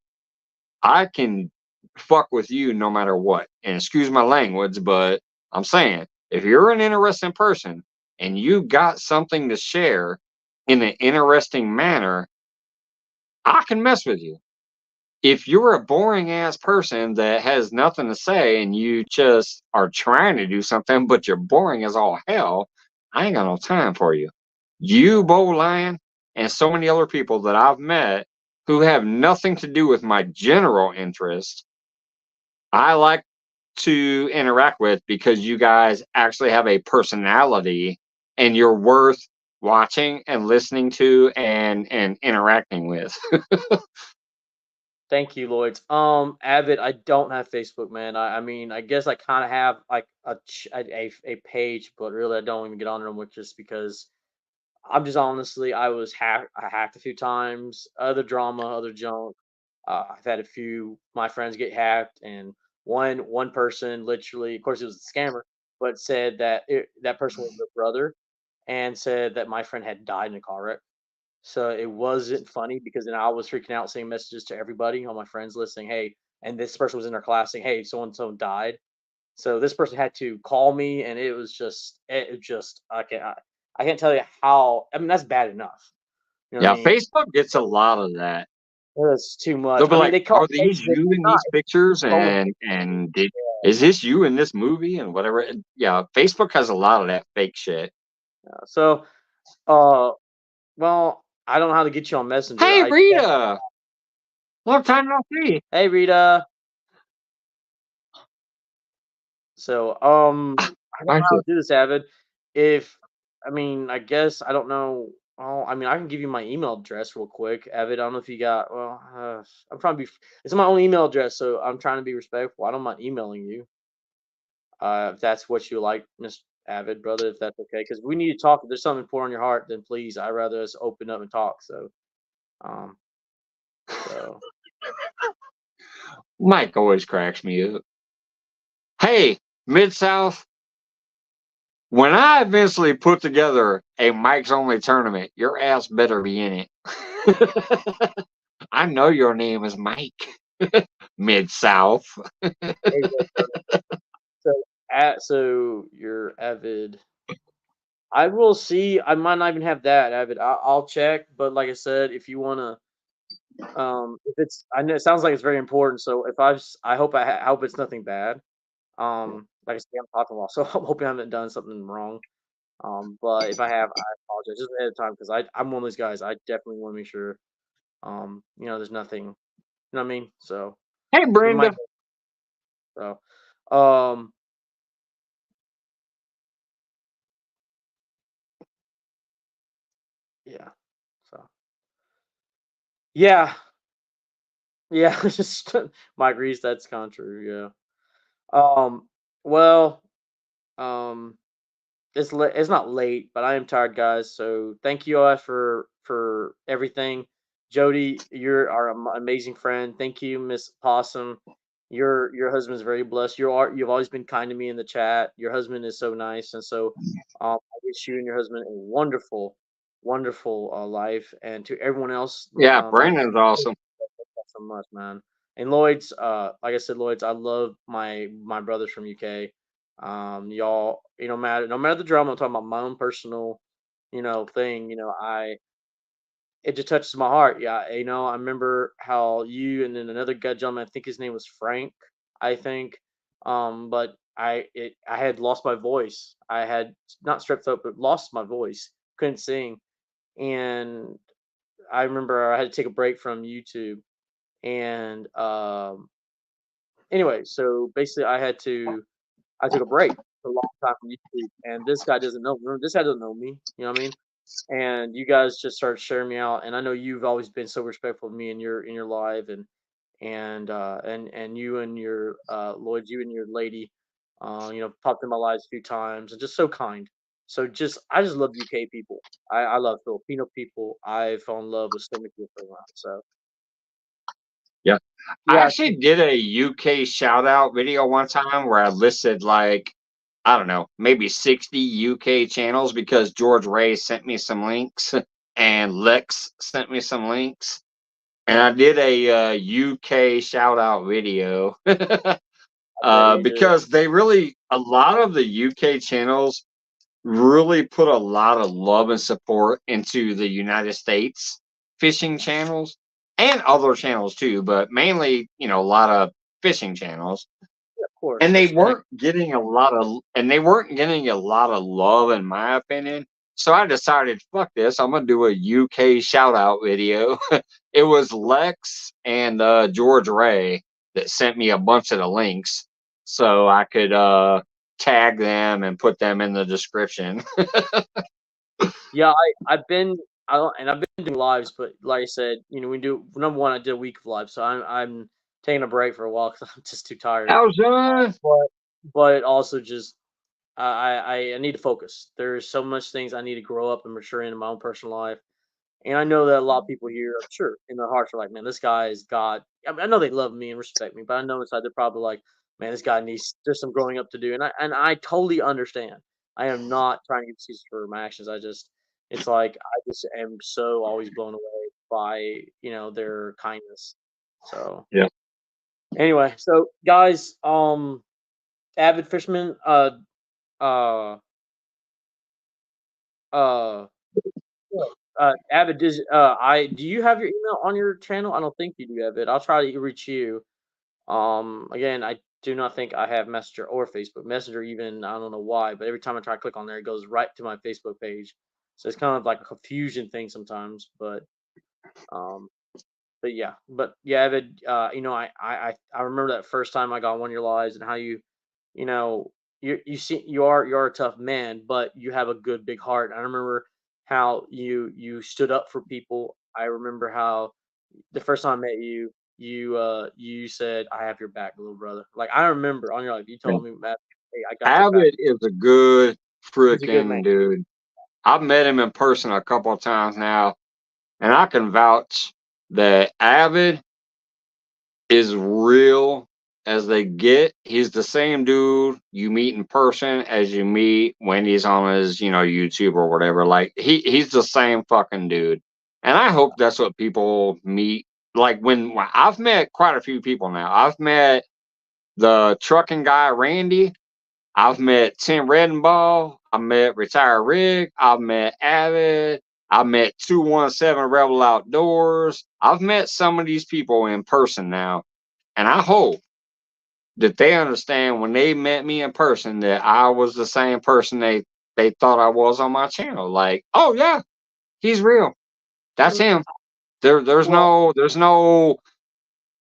I can fuck with you no matter what. And excuse my language, but I'm saying if you're an interesting person and you got something to share in an interesting manner, I can mess with you. If you're a boring ass person that has nothing to say and you just are trying to do something, but you're boring as all hell, I ain't got no time for you. You, Bo Lion, and so many other people that I've met who have nothing to do with my general interest, I like to interact with because you guys actually have a personality and you're worth watching and listening to and interacting with. thank you, Lloyd. Avid, I don't have Facebook, man. I mean, I guess I kind of have like a page, but really I don't even get on them, which just because I'm just honestly, I hacked a few times, other drama, other junk. I've had a few my friends get hacked, and one person literally, of course, it was a scammer, but said that that person was their brother, and said that my friend had died in a car wreck. So it wasn't funny because then I was freaking out, sending messages to everybody on my friends list saying, "Hey," and this person was in our class saying, "Hey, so and so died." So this person had to call me, and it just I can't tell you how. I mean, that's bad enough. You know what I Yeah, mean? Facebook gets a lot of that. That's too much. They'll be I mean, like, they call "Are these they you in not these pictures?" stolen And is this you in this movie and whatever? Yeah, Facebook has a lot of that fake shit. pictures. So, uh, well, I don't know how to get you on Messenger. Hey, Rita, long time no see. Hey Rita. So, I don't know Aren't how you? to do this, Avid. If I mean, I guess I don't know. Oh, I mean, I can give you my email address real quick, Avid. I don't know if you got. Well, I'm trying to be. It's my own email address, so I'm trying to be respectful. I don't mind emailing you, if that's what you like, Miss Avid, brother. If that's okay, because we need to talk. If there's something important on your heart, then please, I'd rather us open up and talk. Um, so Mike always cracks me up. Hey, Mid South, when I eventually put together a Mike's Only tournament, your ass better be in it. I know your name is Mike. Mid South. there you go, brother. So, so you're Avid. I will see. I might not even have that, Avid. I'll check. But like I said, if you wanna, if it's, I know it sounds like it's very important. So if I hope I hope it's nothing bad. Like I said, I'm talking a lot, so I'm hoping I haven't done something wrong. But if I have, I apologize just ahead of time because I'm one of those guys. I definitely want to make sure, there's nothing. You know what I mean? So Hey, it might. Brenda. So, um, yeah. So yeah, yeah. Just Mike Reese. That's kind of true. Yeah. Well. Um. It's not late, but I am tired, guys. So thank you all for everything. Jody, you're our amazing friend. Thank you, Miss Possum. Your husband's very blessed. You've always been kind to me in the chat. Your husband is so nice, and so I wish you and your husband a wonderful, wonderful life. And to everyone else, Yeah, Brandon's awesome. so much, man. And Lloyd's, like I said, Lloyd's, I love my brothers from UK. Y'all, no matter the drama, I'm talking about my own personal, thing. It just touches my heart. Yeah, I remember how you and then another guy, gentleman, I think his name was Frank. I think, but I had lost my voice. I had not strep throat, but lost my voice. Couldn't sing, and I remember I had to take a break from YouTube and anyway, so basically I took a break for a long time from YouTube, and this guy doesn't know. Remember, this guy doesn't know me. You know what I mean? And you guys just started sharing me out, and I know you've always been so respectful of me in your life, and you and your Lloyd, you and your lady, popped in my lives a few times, and just so kind. So I just love UK people. I love Filipino people. I fell in love with so many people around. So Yeah. I yeah, actually did a UK shout out video one time where I listed like, I don't know, maybe 60 UK channels because George Ray sent me some links and Lex sent me some links. And I did a UK shout out video bet you did. because a lot of the UK channels really put a lot of love and support into the United States fishing channels and other channels too, but mainly, a lot of fishing channels. Yeah, of course, And there's connect. they weren't getting a lot of love in my opinion. So I decided, fuck this, I'm gonna do a UK shout out video. It was Lex and George Ray that sent me a bunch of the links so I could tag them and put them in the description. Yeah, I've been doing lives, but like I said, we do number one. I did a week of live, so I'm taking a break for a while because I'm just too tired. How's done? But also just I need to focus. There's so much things I need to grow up and mature in my own personal life, and I know that a lot of people here, I'm sure, in their hearts are like, man, this guy is God. I mean, I know they love me and respect me, but I know inside they're probably like, man, this guy needs there's some growing up to do, and I totally understand. I am not trying to get excuses for my actions. It's like I just am so always blown away by their kindness. So Yeah. anyway, so guys, avid fisherman, uh, uh. Avid, do you have your email on your channel? I don't think you do, Avid. I'll try to reach you. Again, I do not think I have Messenger or Facebook Messenger. Even I don't know why, but every time I try to click on there, it goes right to my Facebook page. So it's kind of like a confusion thing sometimes. Um, but yeah, Avid. I remember that first time I got one of your lives and how you know, you are a tough man, but you have a good big heart. I remember how you stood up for people. I remember how the first time I met you, you said, "I have your back, little brother." Like I remember on your life, you told me, "Matt, hey, I got your back." Avid is a good He's a good man. freaking dude. I've met him in person a couple of times now, and I can vouch that Avid is real as they get. He's the same dude you meet in person as you meet when he's on his, YouTube or whatever. Like he's the same fucking dude. And I hope that's what people meet. Like when I've met quite a few people now. I've met the trucking guy Randy. I've met Tim Redenbaugh. I met Retired Rig. I've met Avid. I've met 217 Rebel Outdoors. I've met some of these people in person now. And I hope that they understand when they met me in person that I was the same person they thought I was on my channel. Like, oh yeah, he's real. That's him. There's Well, no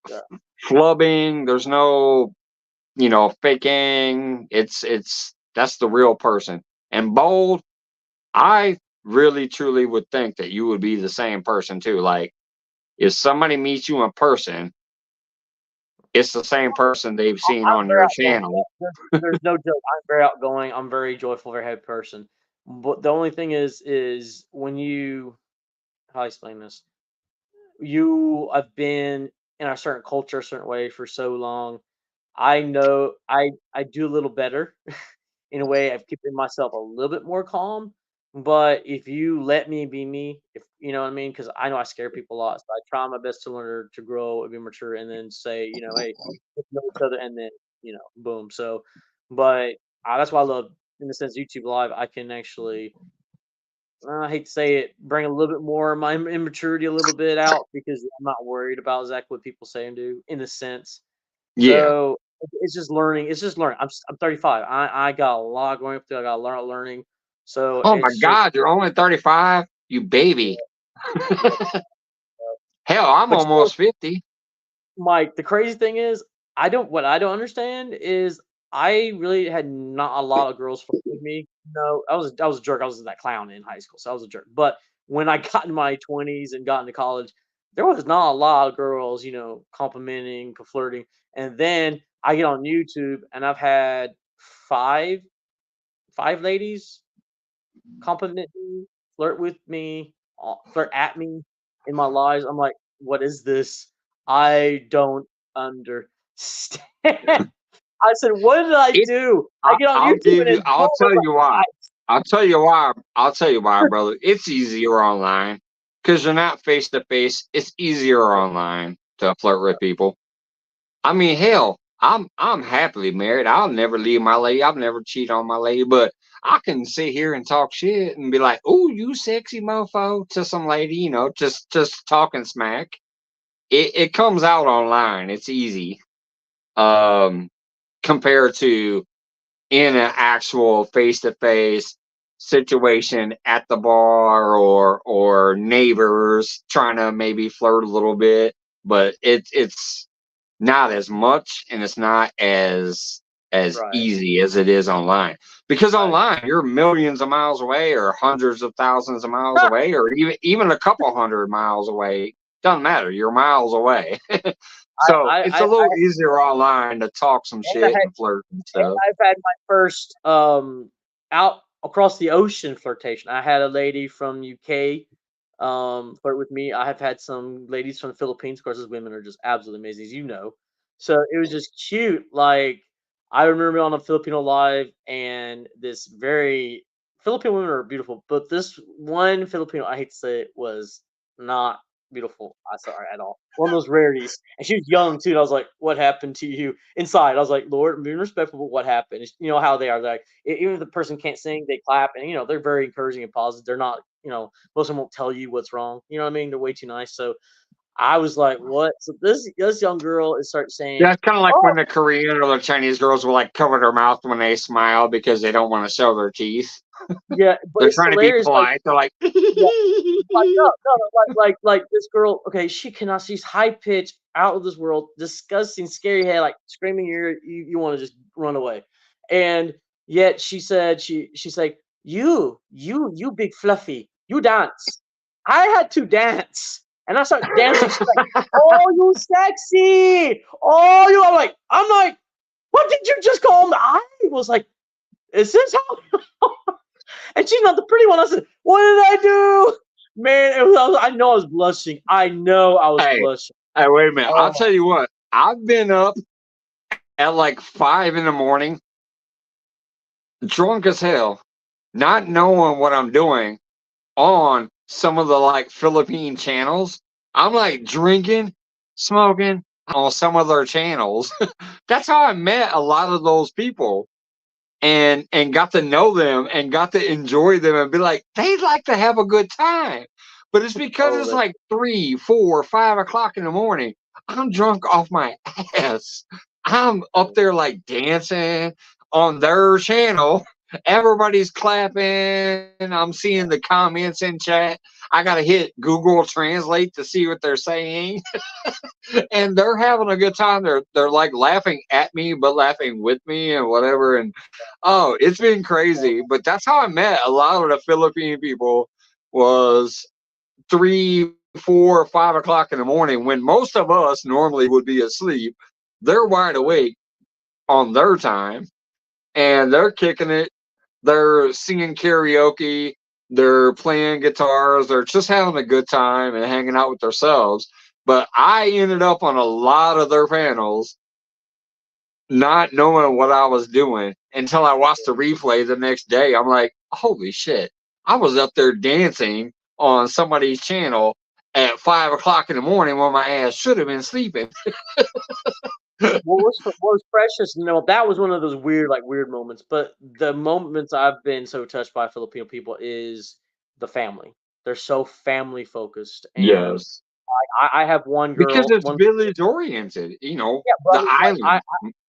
yeah, flubbing. There's no faking. It's that's the real person. And Bold, I really truly would think that you would be the same person too. Like if somebody meets you in person, it's the same person they've seen I'm on very your outgoing. channel. There's no joke. I'm very outgoing. I'm very joyful, very happy person. But the only thing is when you, how do I explain this? You have been in a certain culture, a certain way for so long. I know I do a little better in a way of keeping myself a little bit more calm. But if you let me be me, if you know what I mean, because I know I scare people a lot, so I try my best to learn to grow and be mature, and then say, hey, let's know each other, and then boom. So, but that's why I love, in the sense, YouTube Live. I can actually, I hate to say it, bring a little bit more of my immaturity a little bit out because I'm not worried about exactly what people say and do, in a sense. Yeah. So it's just learning. It's just learning. I'm 35. I got a lot going up there. I got a lot of learning. So Oh my it's just, God, you're only 35? You baby. yeah. Hell, I'm But almost 50. Mike, the crazy thing is, what I don't understand is I really had not a lot of girls flirt with me. No, I was a jerk. I was that clown in high school, so I was a jerk. But when I got in my 20s and got into college, there was not a lot of girls, complimenting, flirting. And then I get on YouTube and I've had five five ladies compliment me, flirt with me, flirt at me in my lives. I'm like, what is this? I don't understand. I said, what did I It, do? I get on I'll YouTube give and you, it's I'll gold. I'm tell you why. like, I'll tell you why, brother. It's easier online because you're not face to face. It's easier online to flirt with people. I mean, hell, I'm happily married. I'll never leave my lady. I'll never cheat on my lady. But I can sit here and talk shit and be like, "Oh, you sexy mofo," to some lady, just talking smack. It comes out online. It's easy, um, compared to in an actual face to face situation at the bar or neighbors trying to maybe flirt a little bit. But it's not as much and it's not as right, easy as it is online because right. online you're millions of miles away or hundreds of thousands of miles away or even a couple hundred miles away. Doesn't matter, you're miles away. So it's a little easier online to talk some And I shit had, and flirt and and stuff. I've had my first out across the ocean flirtation. I had a lady from UK flirt with me. I have had some ladies from the Philippines. Of course, those women are just absolutely amazing, as you know. So it was just cute. Like I remember on a Filipino live, and this very Filipino women are beautiful, but this one Filipino, I hate to say it, was not beautiful. I sorry at all. One of those rarities, and she was young too. And I was like, "What happened to you?" Inside, I was like, "Lord, I'm being respectful. But what happened?" You know how they are. Like even if the person can't sing, they clap, and they're very encouraging and positive. They're not, most of them won't tell you what's wrong. You know what I mean? They're way too nice. So I was like, "What?" So this young girl is start saying, That's kind of like "Oh, when the Korean or the Chinese girls will like cover their mouth when they smile because they don't want to show their teeth. yeah," but They're it's trying to be hilarious. Like, polite. They're like, yeah, like no, no, no, like this girl. Okay, she cannot. She's high pitched, out of this world, disgusting, scary head, like screaming. You want to just run away, and yet she said she's like, you big fluffy, you dance. I had to dance. And I started dancing. She's like, oh, you sexy. Oh, you. I'm like, what did you just call me? I was like, is this how? And she's not the pretty one. I said, what did I do? Man, I know I was blushing. I know I was Hey, blushing. hey, wait a minute. Oh, I'll tell you what. I've been up at like 5 in the morning, drunk as hell, not knowing what I'm doing on some of the like Philippine channels. I'm like drinking, smoking on some of their channels. That's how I met a lot of those people and got to know them and got to enjoy them and be like, they like to have a good time. But it's because it's like 3, 4, 5 o'clock in the morning. I'm drunk off my ass. I'm up there like dancing on their channel. Everybody's clapping. I'm seeing the comments in chat. I gotta hit Google Translate to see what they're saying. And they're having a good time. They're like laughing at me, but laughing with me and whatever. And oh, it's been crazy. But that's how I met a lot of the Philippine people. Was 3, 4, 5 o'clock in the morning when most of us normally would be asleep. They're wide awake on their time, and they're kicking it. They're singing karaoke. They're playing guitars. They're just having a good time and hanging out with themselves. But I ended up on a lot of their panels not knowing what I was doing until I watched the replay the next day. I'm like, holy shit. I was up there dancing on somebody's channel at 5 o'clock in the morning when my ass should have been sleeping. what was precious? That was one of those weird moments. But the moments I've been so touched by Filipino people is the family. They're so family focused, and Yes. I have one Because girl, it's village oriented, yeah, the brothers. island.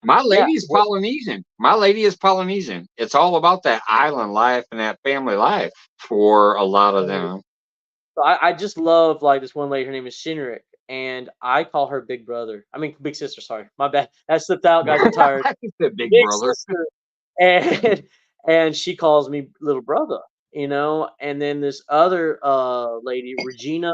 My Yeah, lady's Polynesian. My lady is Polynesian. It's all about that island life and that family life for a lot of them. so I just love this one lady. Her name is Shinrik, and I call her Big Brother. I mean Big Sister. Sorry, my bad. That slipped out, guys. I'm tired. The big Big brother. Sister, and and she calls me Little Brother. And then this other lady, Regina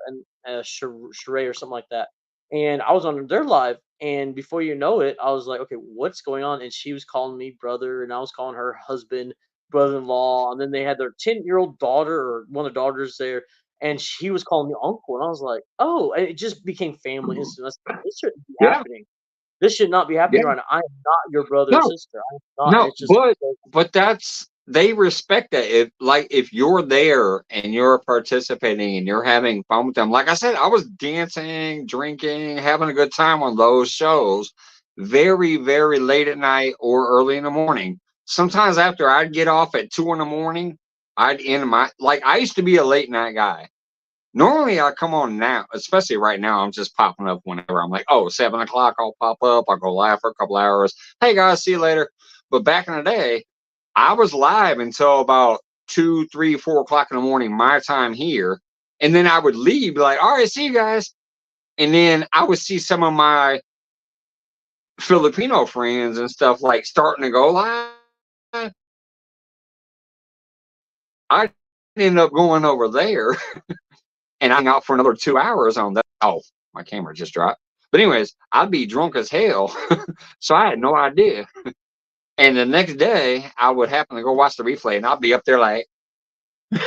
and Sheree or something like that. And I was on their live, and before you know it, I was like, okay, what's going on? And she was calling me brother, and I was calling her husband, brother-in-law, and then they had their 10-year-old daughter or one of the daughters there, and she was calling me uncle, and I was like, oh, and it just became family instantly. I said, this shouldn't be Yeah. happening. This should not be happening Yeah. right now. I am not your brother or No, sister. I am not. no, It's just but that's they respect that. If you're there and you're participating and you're having fun with them, like I said, I was dancing, drinking, having a good time on those shows, very, very late at night or early in the morning. Sometimes after I'd get off at 2 in the morning, I'd end my like I used to be a late night guy. Normally I come on now, especially right now, I'm just popping up whenever I'm like, oh, 7 o'clock, I'll pop up, I'll go live for a couple hours. Hey guys, see you later. But back in the day, I was live until about 2, 3, 4 o'clock in the morning, my time here. And then I would leave, be like, all right, see you guys. And then I would see some of my Filipino friends and stuff like starting to go live. I'd end up going over there and I'm out for another 2 hours on that. Oh, my camera just dropped. But anyways, I'd be drunk as hell, so I had no idea. And the next day, I would happen to go watch the replay, and I'd be up there like, oh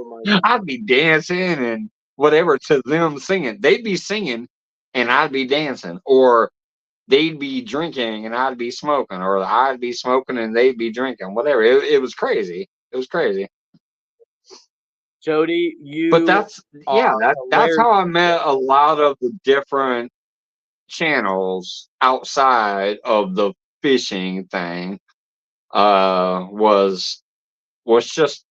my God. I'd be dancing and whatever to them singing. They'd be singing, and I'd be dancing, or they'd be drinking and I'd be smoking, or I'd be smoking and they'd be drinking. Whatever. It was crazy. It was crazy. Jody, But you that's are yeah, that's hilarious. how I met a lot of the different channels outside of the fishing thing. Was just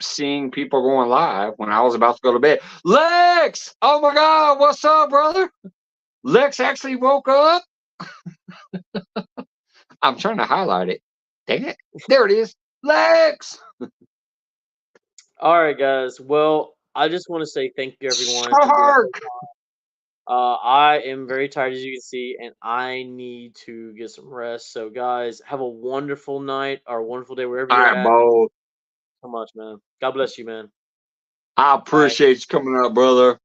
seeing people going live when I was about to go to bed. Lex, oh my God, what's up, brother? Lex actually woke up. I'm trying to highlight it. Dang it, there it is, Lex. All right, guys. Well, I just want to say thank you, everyone, for being. Shark. I am very tired, as you can see, and I need to get some rest. So, guys, have a wonderful night or a wonderful day wherever All you're right, at. Bo. So much, man. God bless you, man. I appreciate you coming up, brother.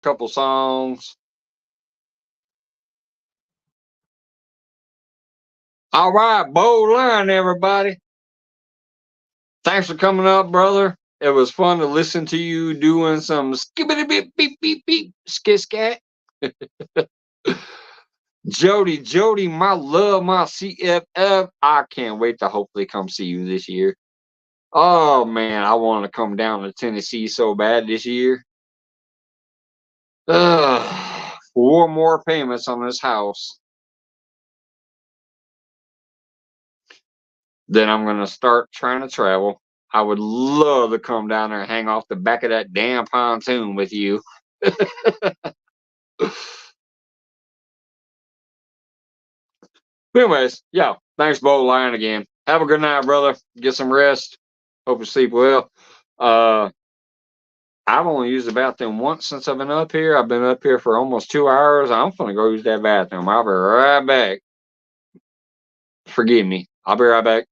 Couple songs. All right, bold line, everybody. Thanks for coming up, brother. It was fun to listen to you doing some skibbity beep beep beep beep skit scat. Jody, my love, my CFF. I can't wait to hopefully come see you this year. Oh man, I want to come down to Tennessee so bad this year. 4 more payments on this house. Then I'm gonna start trying to travel. I would love to come down there and hang off the back of that damn pontoon with you. Anyways, yeah, thanks, Bo Lion, again. Have a good night, brother. Get some rest. Hope you sleep well. I've only used the bathroom once since I've been up here. I've been up here for almost 2 hours. I'm gonna go use that bathroom. I'll be right back. Forgive me. I'll be right back.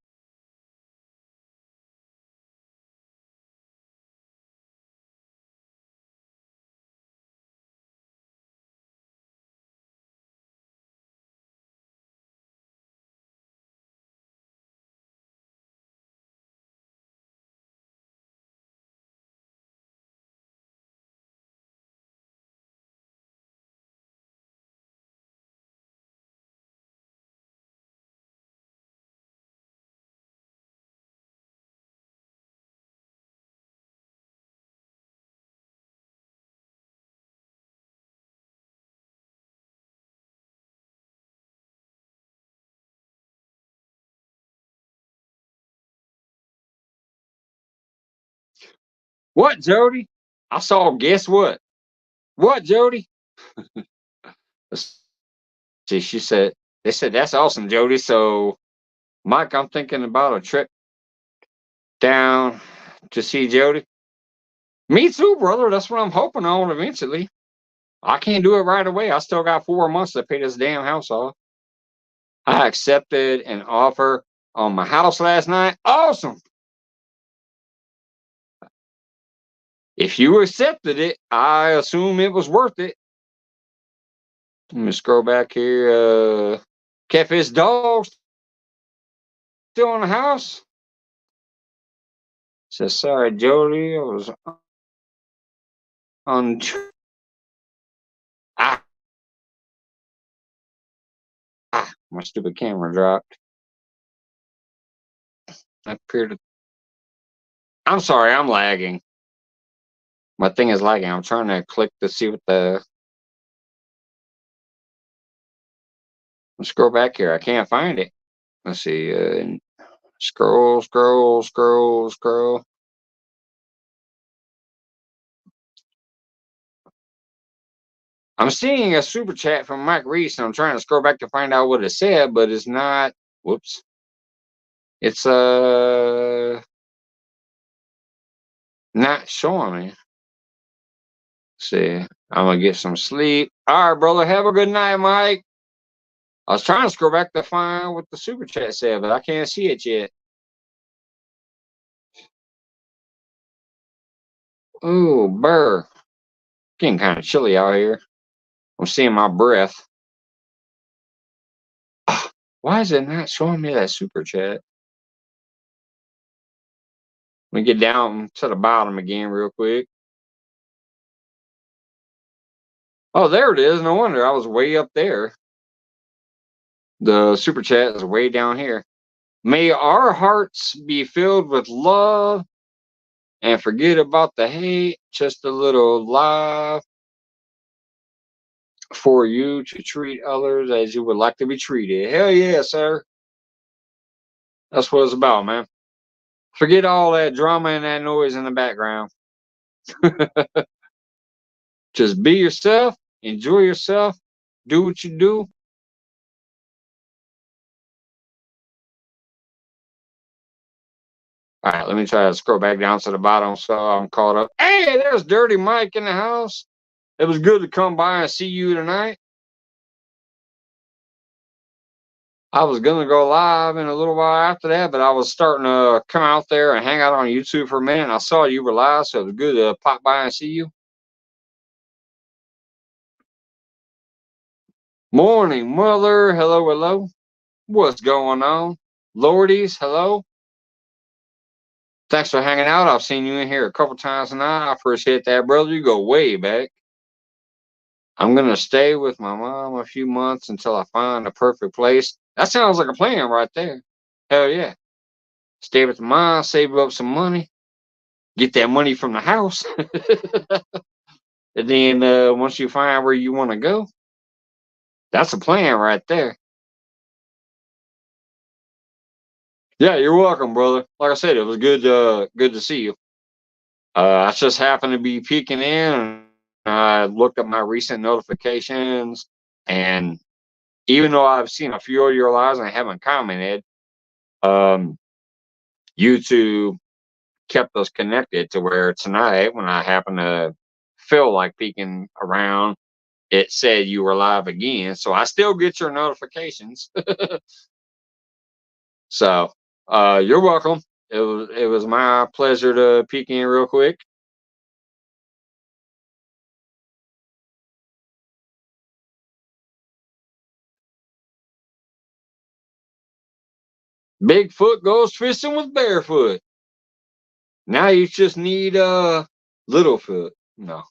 What, Jody? I saw. Guess what? What, Jody? See, she said. They said that's awesome, Jody. So, Mike, I'm thinking about a trip down to see Jody. Me too, brother. That's what I'm hoping on eventually. I can't do it right away. I still got 4 months to pay this damn house off. I accepted an offer on my house last night. Awesome. If you accepted it, I assume it was worth it. Let me scroll back here. Catfish Dogs still in the house? Says, sorry, Jody. I was on. My stupid camera dropped. I appeared to. I'm sorry, I'm lagging. My thing is lagging. I'm trying to click to see what the. Let's scroll back here. I can't find it. Let's see. Scroll. I'm seeing a super chat from Mike Reese, and I'm trying to scroll back to find out what it said, but it's not. Whoops. It's not showing me. Let's see. I'm gonna get some sleep. All right, brother. Have a good night, Mike. I was trying to scroll back to find what the super chat said, but I can't see it yet. Ooh, burr. Getting kind of chilly out here. I'm seeing my breath. Why is it not showing me that super chat? Let me get down to the bottom again real quick. Oh, there it is. No wonder I was way up there. The super chat is way down here. May our hearts be filled with love and forget about the hate. Just a little love for you to treat others as you would like to be treated. Hell yeah, sir. That's what it's about, man. Forget all that drama and that noise in the background. Just be yourself, enjoy yourself, do what you do. All right, let me try to scroll back down to the bottom so I'm caught up. Hey, there's Dirty Mike in the house. It was good to come by and see you tonight. I was gonna go live in a little while after that, but I was starting to come out there and hang out on YouTube for a minute. And I saw you were live, so it was good to pop by and see you. Morning, mother. Hello, hello. What's going on? Lordies, hello. Thanks for hanging out. I've seen you in here a couple times tonight. I first hit that, brother. You go way back. I'm going to stay with my mom a few months until I find a perfect place. That sounds like a plan right there. Hell yeah. Stay with the mom, save up some money, get that money from the house. And then once you find where you want to go, that's a plan right there. Yeah, you're welcome, brother. Like I said, it was good to see you. I just happened to be peeking in, and I looked at my recent notifications, and even though I've seen a few of your lives and I haven't commented, YouTube kept us connected to where tonight, when I happened to feel like peeking around, it said you were live again. So I still get your notifications. So you're welcome. It was my pleasure to peek in real quick. Bigfoot goes fishing with barefoot. Now you just need Littlefoot. No.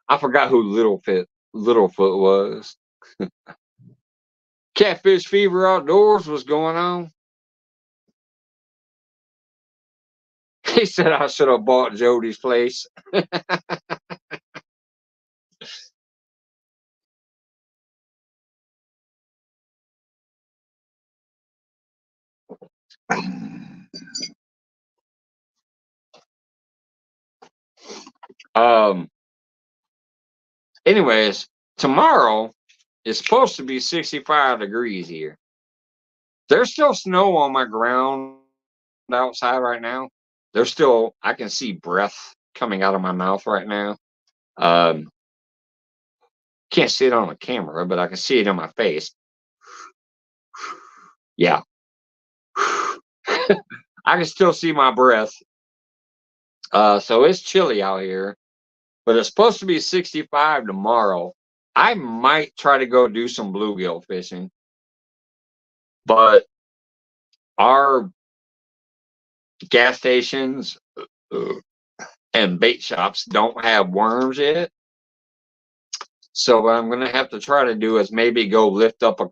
I forgot who Littlefoot was. Catfish fever outdoors was going on. He said I should have bought Jody's place. um anyways, tomorrow is supposed to be 65 degrees here. There's still snow on my ground outside right now. I can see breath coming out of my mouth right now. Um, can't see it on the camera, but I can see it on my face. Yeah. I can still see my breath. So it's chilly out here, but it's supposed to be 65 tomorrow. I might try to go do some bluegill fishing, but our gas stations and bait shops don't have worms yet. So what I'm going to have to try to do is maybe go lift up a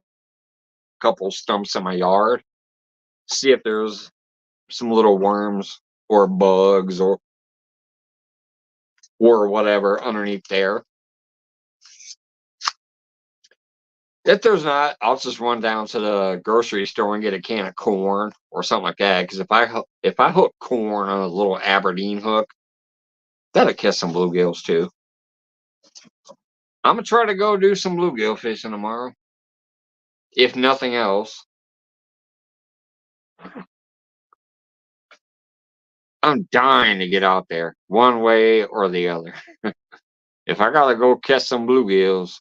couple stumps in my yard, see if there's some little worms or bugs or whatever underneath there. If there's not, I'll just run down to the grocery store and get a can of corn or something like that. Because if I hook corn on a little Aberdeen hook, that'll catch some bluegills too. I'm gonna try to go do some bluegill fishing tomorrow, if nothing else. I'm dying to get out there, one way or the other. If I gotta go catch some bluegills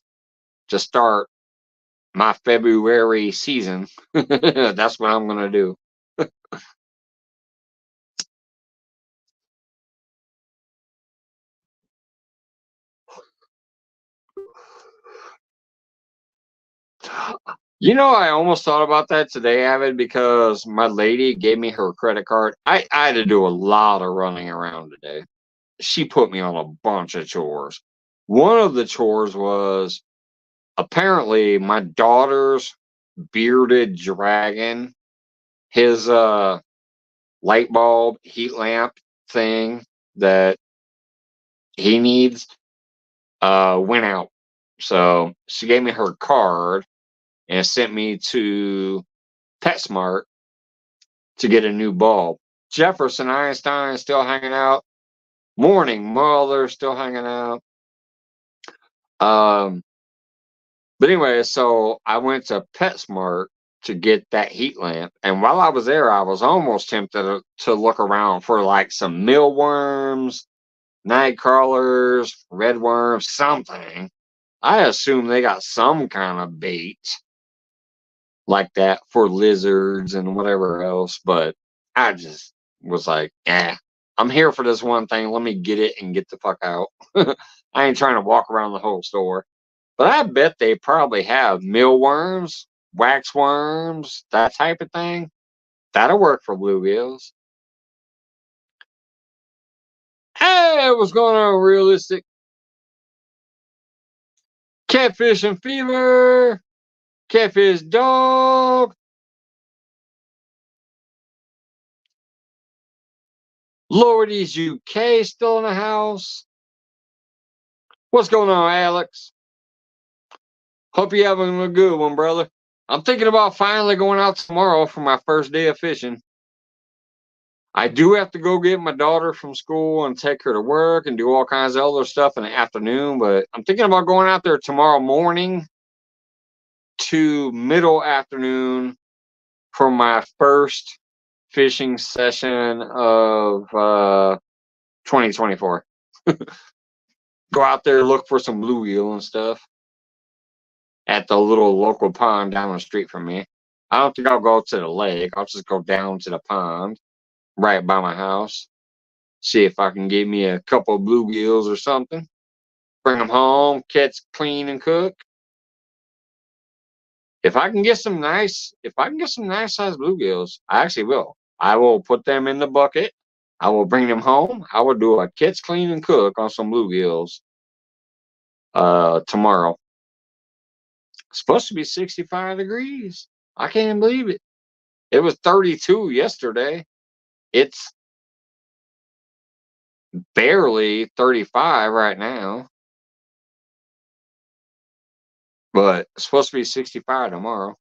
to start my February season, that's what I'm gonna do. You know, I almost thought about that today, Avid, because my lady gave me her credit card. I had to do a lot of running around today. She put me on a bunch of chores. One of the chores was apparently my daughter's bearded dragon, his light bulb heat lamp thing that he needs went out. So she gave me her card and sent me to PetSmart to get a new bulb. Jefferson Einstein still hanging out. Morning Mother still hanging out. But anyway, so I went to PetSmart to get that heat lamp, and while I was there, I was almost tempted to look around for like some mealworms, night crawlers, red worms, something. I assume they got some kind of bait. like that for lizards and whatever else. But I just was like, I'm here for this one thing. Let me get it and get the fuck out. I ain't trying to walk around the whole store. But I bet they probably have mealworms, waxworms, that type of thing. That'll work for bluegills. Hey, what's going on, realistic? Catfish and fever. Catfish dog. Lordy's UK still in the house. What's going on, Alex? Hope you're having a good one, brother. I'm thinking about finally going out tomorrow for my first day of fishing. I do have to go get my daughter from school and take her to work and do all kinds of other stuff in the afternoon, but I'm thinking about going out there tomorrow morning to middle afternoon for my first fishing session of 2024. Go out there, look for some bluegill and stuff at the little local pond down the street from me. I don't think I'll go to the lake. I'll just go down to the pond right by my house. See if I can get me a couple of bluegills or something. Bring them home, catch, clean, and cook. If I can get some nice sized bluegills, I actually will. I will put them in the bucket. I will bring them home. I will do a catch, clean, and cook on some bluegills tomorrow. It's supposed to be 65 degrees. I can't believe it. It was 32 yesterday. It's barely 35 right now. But it's supposed to be 65 tomorrow.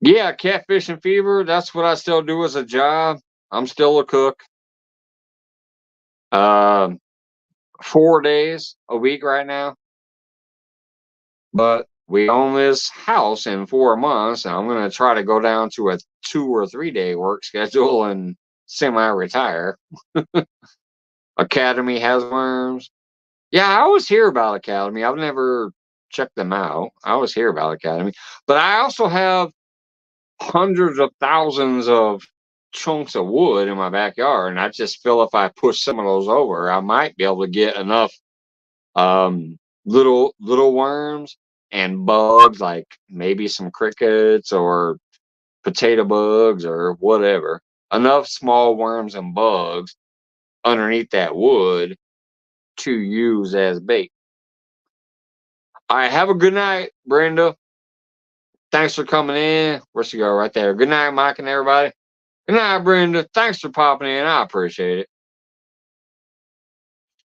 Yeah, catfish and fever. That's what I still do as a job. I'm still a cook. 4 days a week right now. But we own this house in 4 months, and I'm going to try to go down to a 2 or 3 day work schedule and semi-retire. Academy has worms. Yeah, I always hear about Academy. I've never checked them out. I always hear about Academy. But I also have hundreds of thousands of chunks of wood in my backyard, and I just feel if I push some of those over, I might be able to get enough little worms and bugs, like maybe some crickets or potato bugs or whatever. Enough small worms and bugs underneath that wood to use as bait. All right, have a good night, Brenda. Thanks for coming in. Where's she go? Right there. Good night, Mike and everybody. Good night, Brenda. Thanks for popping in. I appreciate it.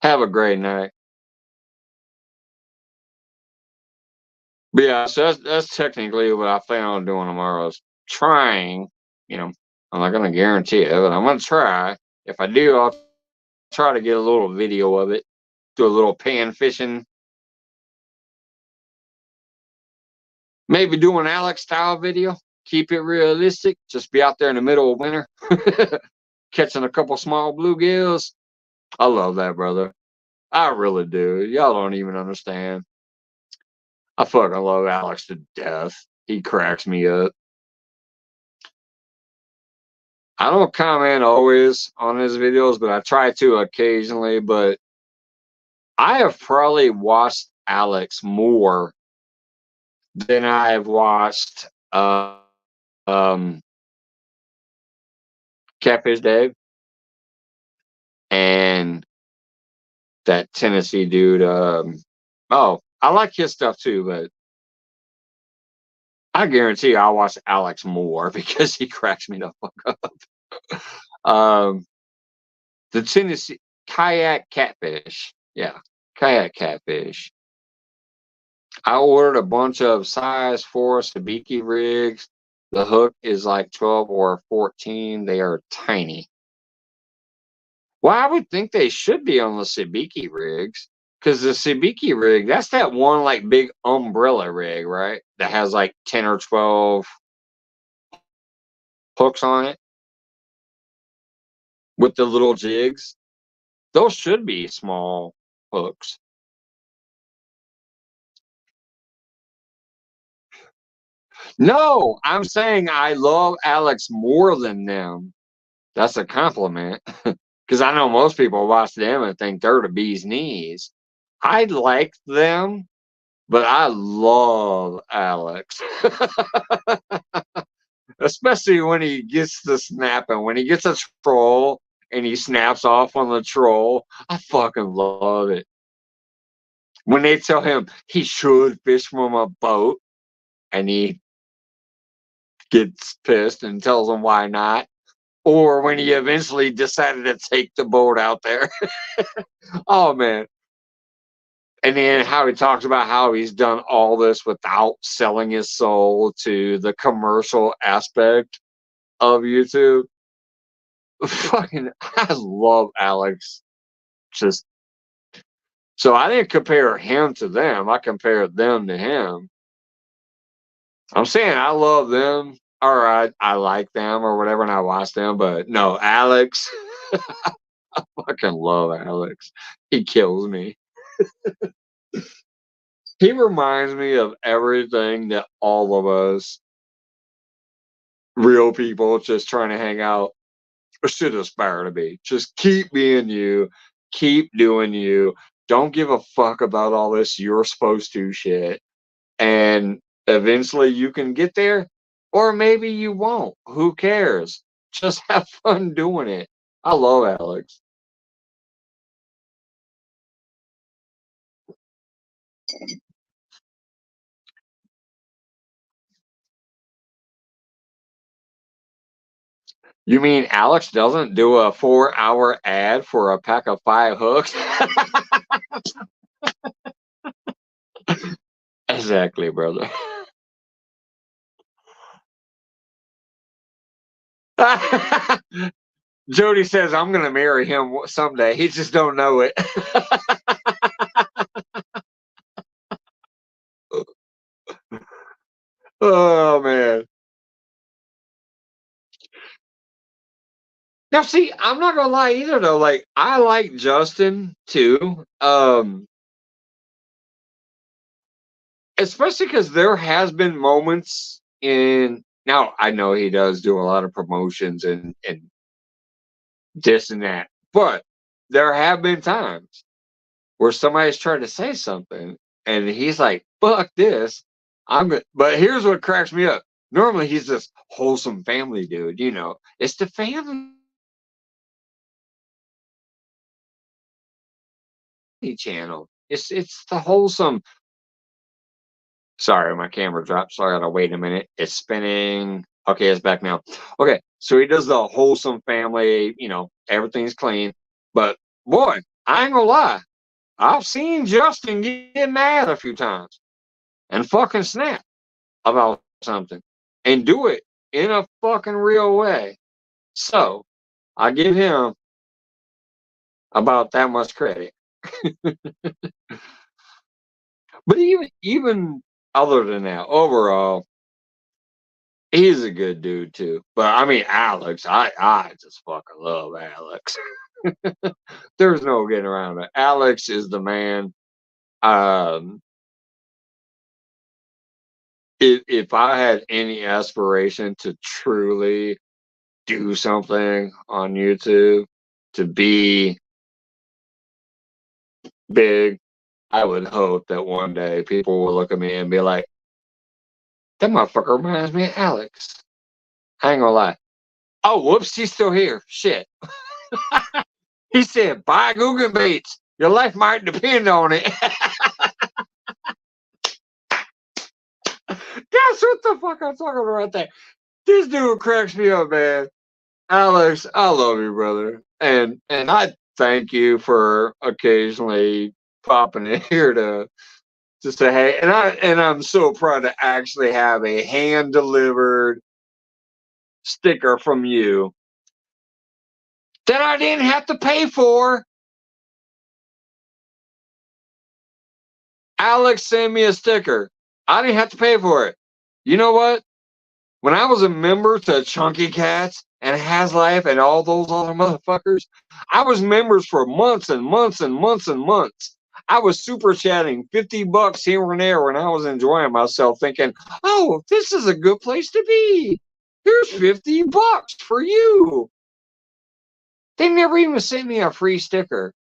Have a great night. But yeah, so that's technically what I plan on doing tomorrow is trying, I'm not going to guarantee it, but I'm going to try. If I do, I'll try to get a little video of it, do a little pan fishing. Maybe do an Alex style video. Keep it realistic. Just be out there in the middle of winter, catching a couple small bluegills. I love that, brother. I really do. Y'all don't even understand. I fucking love Alex to death. He cracks me up. I don't comment always on his videos, but I try to occasionally. But I have probably watched Alex more than I have watched Catfish Dave and that Tennessee dude. Oh, I like his stuff too, but I guarantee you I'll watch Alex more because he cracks me the fuck up. The Tennessee kayak catfish. Yeah, kayak catfish. I ordered a bunch of size 4 sabiki rigs. The hook is like 12 or 14. They are tiny. Well, I would think they should be on the sabiki rigs because the sabiki rig, that's that one like big umbrella rig, right? That has like 10 or 12 hooks on it with the little jigs. Those should be small hooks. No, I'm saying I love Alex more than them. That's a compliment. Because I know most people watch them and think they're the bee's knees. I like them, but I love Alex. Especially when he gets the snapping. When he gets a troll and he snaps off on the troll, I fucking love it. When they tell him he should fish from a boat and he gets pissed and tells them why not. Or when he eventually decided to take the boat out there. Oh, man. And then how he talks about how he's done all this without selling his soul to the commercial aspect of YouTube. Fucking, I love Alex. Just so I didn't compare him to them. I compared them to him. I'm saying I love them, or I like them, or whatever, and I watch them. But no, Alex, I fucking love Alex. He kills me. He reminds me of everything that all of us real people just trying to hang out should aspire to be. Just keep being you, keep doing you. Don't give a fuck about all this you're supposed to shit. And eventually you can get there, or maybe you won't. Who cares? Just have fun doing it. I love Alex. You mean Alex doesn't do a 4-hour ad for a pack of 5 hooks? Exactly, brother. Jody says I'm gonna marry him someday. He just don't know it. Oh man. Now see, I'm not gonna lie either though. Like I like Justin too. Especially because there has been moments in now I know he does do a lot of promotions and this and that, but there have been times where somebody's trying to say something and he's like, fuck this. I'm good. But here's what cracks me up. Normally he's this wholesome family dude, you know. It's the family channel. It's the wholesome. Sorry, my camera dropped, so I gotta wait a minute. It's spinning. Okay, it's back now. Okay, so he does the wholesome family, you know, everything's clean. But boy, I ain't gonna lie. I've seen Justin get mad a few times and fucking snap about something and do it in a fucking real way. So I give him about that much credit. But even other than that, overall, he's a good dude too. But I mean, Alex, I just fucking love Alex. There's no getting around it. Alex is the man. Um, if I had any aspiration to truly do something on YouTube to be big, I would hope that one day people will look at me and be like, that motherfucker reminds me of Alex. I ain't gonna lie. Oh, whoops, he's still here. Shit. He said, buy Google Baits. Your life might depend on it. That's what the fuck I'm talking about right there. This dude cracks me up, man. Alex, I love you, brother. And I thank you for occasionally popping in here to say hey. And I'm so proud to actually have a hand delivered sticker from you that I didn't have to pay for. Alex sent me a sticker. I didn't have to pay for it. You know what? When I was a member to Chunky Cats and Has Life and all those other motherfuckers, I was members for months and months and months and months. I was super chatting $50 here and there when I was enjoying myself, thinking, "Oh, this is a good place to be. Here's $50 for you." They never even sent me a free sticker.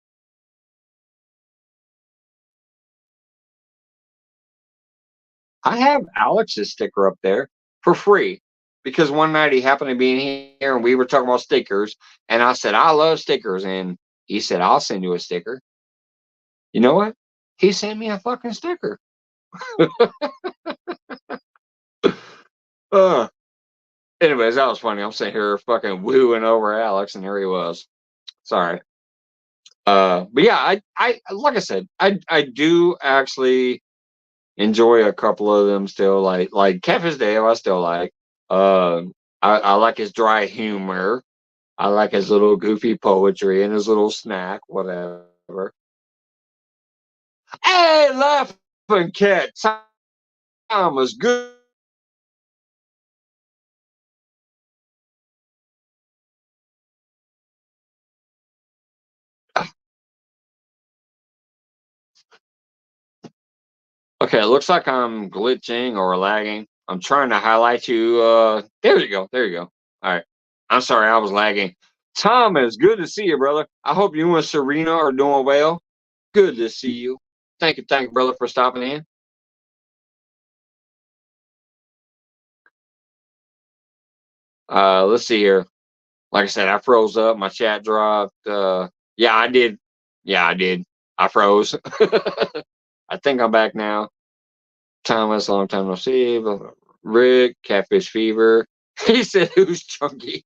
I have Alex's sticker up there for free because one night he happened to be in here and we were talking about stickers, and I said, "I love stickers," and he said, "I'll send you a sticker." You know what? He sent me a fucking sticker. uh, Anyways, that was funny. I'm sitting here fucking wooing over Alex, and there he was. Sorry. But yeah, I like I said, I do actually enjoy a couple of them still. Like Catfish Dave, I still like. Uh, I like his dry humor. I like his little goofy poetry and his little snack, whatever. Hey, laughing cat, time was good. Okay, it looks like I'm glitching or lagging. I'm trying to highlight you. There you go. There you go. All right. I'm sorry, I was lagging. Tom, it's good to see you, brother. I hope you and Serena are doing well. Good to see you. Thank you, brother, for stopping in. Let's see here. Like I said, I froze up. My chat dropped. Yeah, I did. Yeah, I did. I froze. I think I'm back now. Thomas, long time no see. Rick, Catfish Fever. He said, "Who's Chunky?"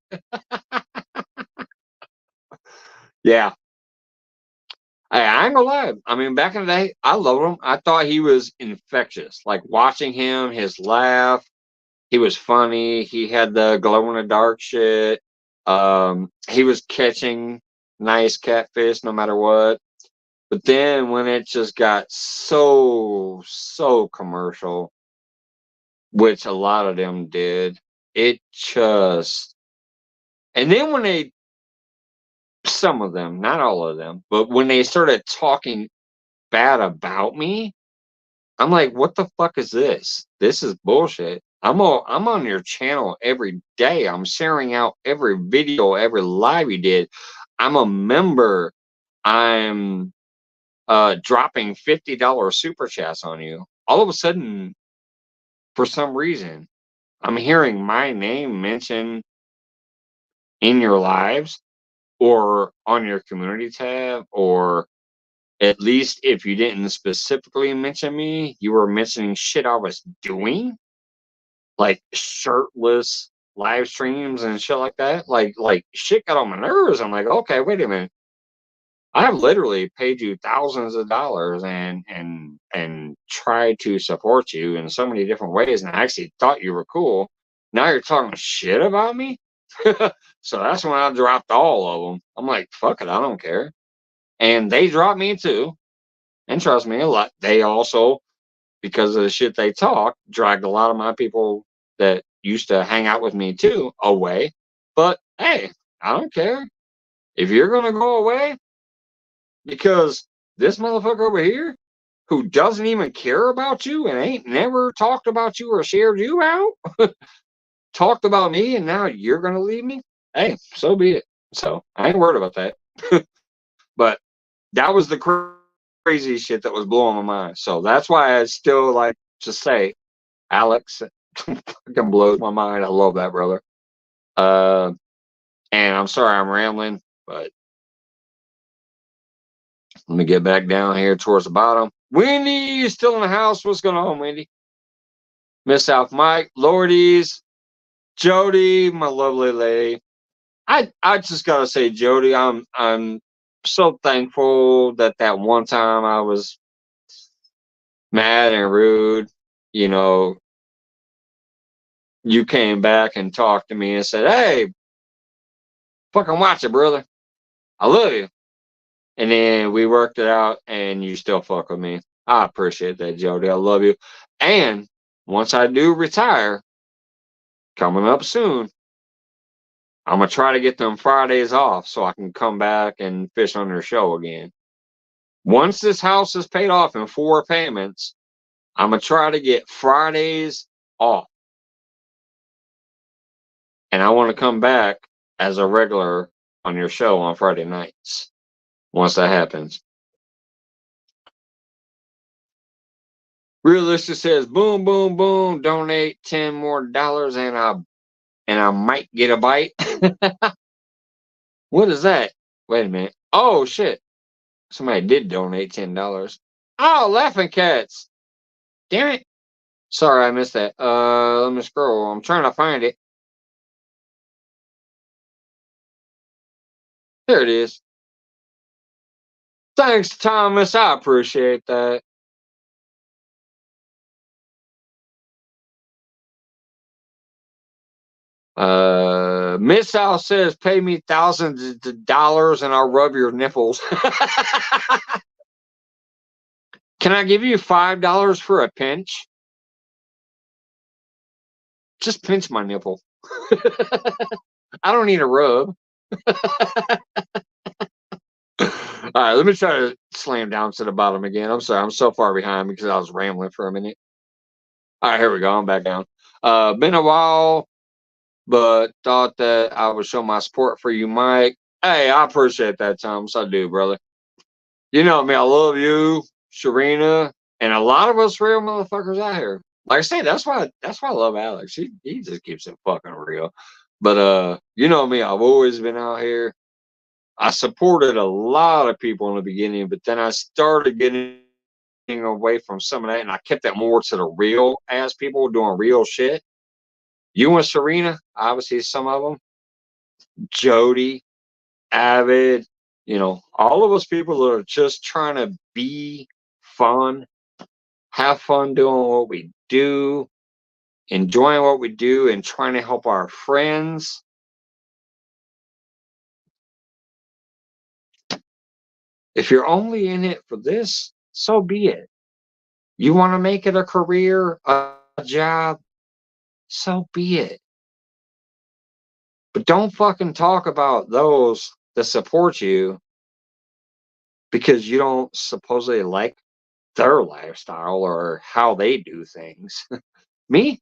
Yeah. I ain't gonna lie. I mean, back in the day, I loved him. I thought he was infectious. Like watching him, his laugh, he was funny. He had the glow in the dark shit. He was catching nice catfish no matter what. But then when it just got so commercial, which a lot of them did, it just and then when they some of them, not all of them, but when they started talking bad about me, I'm like, what the fuck is this? This is bullshit. I'm on your channel every day. I'm sharing out every video, every live you did. I'm a member. I'm dropping $50 super chats on you. All of a sudden, for some reason, I'm hearing my name mentioned in your lives or on your community tab, or at least if you didn't specifically mention me, you were mentioning shit I was doing, like shirtless live streams and shit like that. Like shit got on my nerves. I'm like, okay, wait a minute. I've literally paid you thousands of dollars and tried to support you in so many different ways, and I actually thought you were cool. Now you're talking shit about me. So that's when I dropped all of them. I'm like, fuck it, I don't care. And they dropped me too. And trust me, a lot. They also, because of the shit they talk, dragged a lot of my people that used to hang out with me too away. But hey, I don't care. If you're gonna go away, because this motherfucker over here, who doesn't even care about you and ain't never talked about you or shared you out, talked about me, and now you're gonna leave me. Hey, so be it. So I ain't worried about that. But that was the crazy shit that was blowing my mind. So that's why I still like to say, Alex fucking blows my mind. I love that brother. Uh, and I'm sorry I'm rambling, but let me get back down here towards the bottom. Wendy, you still in the house? What's going on, Wendy? Miss South Mike, Lordies, Jody, my lovely lady. I just gotta say, Jody, I'm so thankful that one time I was mad and rude, you know, you came back and talked to me and said, "Hey, fucking watch it, brother. I love you." And then we worked it out, and you still fuck with me. I appreciate that, Jody. I love you. And once I do retire, coming up soon, I'm gonna try to get them Fridays off so I can come back and fish on their show again. Once this house is paid off in 4 payments, I'm going to try to get Fridays off. And I want to come back as a regular on your show on Friday nights once that happens. Realistic says, boom, boom, boom, donate $10 more and I might get a bite. What is that? Wait a minute. Oh, shit. Somebody did donate $10. Oh, Laughing Cats. Damn it. Sorry, I missed that. Let me scroll. I'm trying to find it. There it is. Thanks, Thomas. I appreciate that. Miss Al says, pay me thousands of dollars and I'll rub your nipples. Can I give you $5 for a pinch? Just pinch my nipple. I don't need a rub. All right, let me try to slam down to the bottom again. I'm sorry, I'm so far behind because I was rambling for a minute. All right, here we go. I'm back down. Been a while, but thought that I would show my support for you, Mike. Hey, I appreciate that, Thomas. I do, brother. You know me. I love you, Sharina, and a lot of us real motherfuckers out here. Like I say, that's why I love Alex. He just keeps it fucking real. But you know me. I've always been out here. I supported a lot of people in the beginning, but then I started getting away from some of that, and I kept that more to the real ass people doing real shit. You and Serena, obviously some of them, Jody, Avid, you know, all of us people that are just trying to be fun, have fun doing what we do, enjoying what we do, and trying to help our friends. If you're only in it for this, so be it. You want to make it a career, a job, so be it. But don't fucking talk about those that support you because you don't supposedly like their lifestyle or how they do things. Me,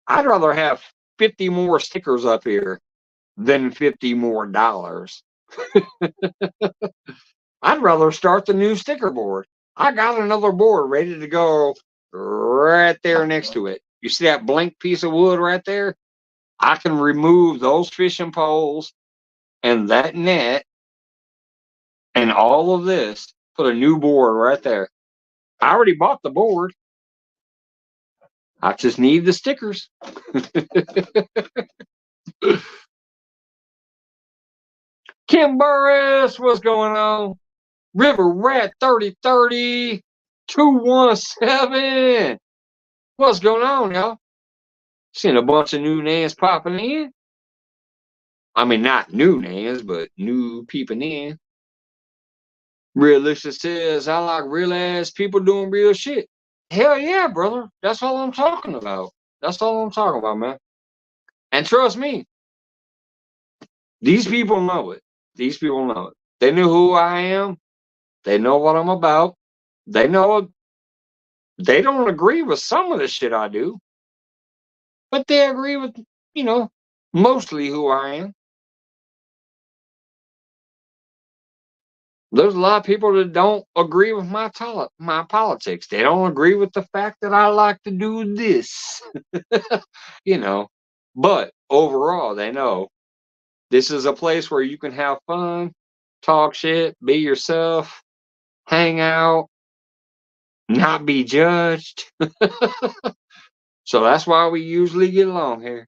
I'd rather have 50 more stickers up here than 50 more dollars. I'd rather start the new sticker board. I got another board ready to go right there next to it. You see that blank piece of wood right there? I can remove those fishing poles and that net and all of this, put a new board right there. I already bought the board. I just need the stickers. Kim Burris, what's going on? River Rat 3030 217. What's going on, y'all? Seeing a bunch of new names popping in. I mean, not new names, but new peeping in. Realistic says, I like real ass people doing real shit. Hell yeah, brother. That's all I'm talking about. That's all I'm talking about, man. And trust me, these people know it. These people know it. They know who I am. They know what I'm about. They know they don't agree with some of the shit I do, but they agree with, you know, mostly who I am. There's a lot of people that don't agree with my politics. They don't agree with the fact that I like to do this, you know. But overall, they know this is a place where you can have fun, talk shit, be yourself, hang out, not be judged. So that's why we usually get along here.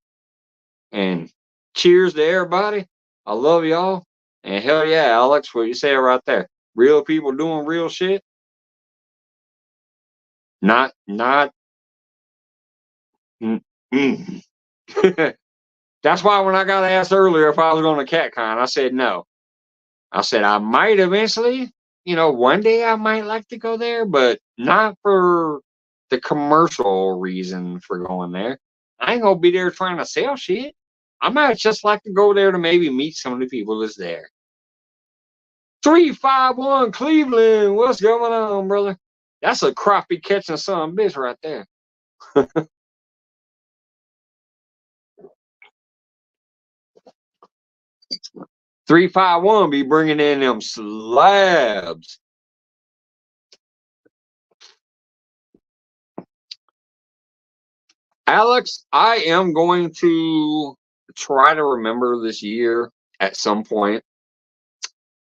And cheers to everybody. I love y'all. And hell yeah, Alex, what you say right there. Real people doing real shit. Not. That's why when I got asked earlier if I was going to CatCon, I said no. I said I might eventually, you know, one day I might like to go there, but not for the commercial reason for going there. I ain't gonna be there trying to sell shit. I might just like to go there to maybe meet some of the people that's there. 351 Cleveland. What's going on, brother? That's a crappie catching son of a bitch right there. 351 be bringing in them slabs. Alex, I am going to try to remember this year at some point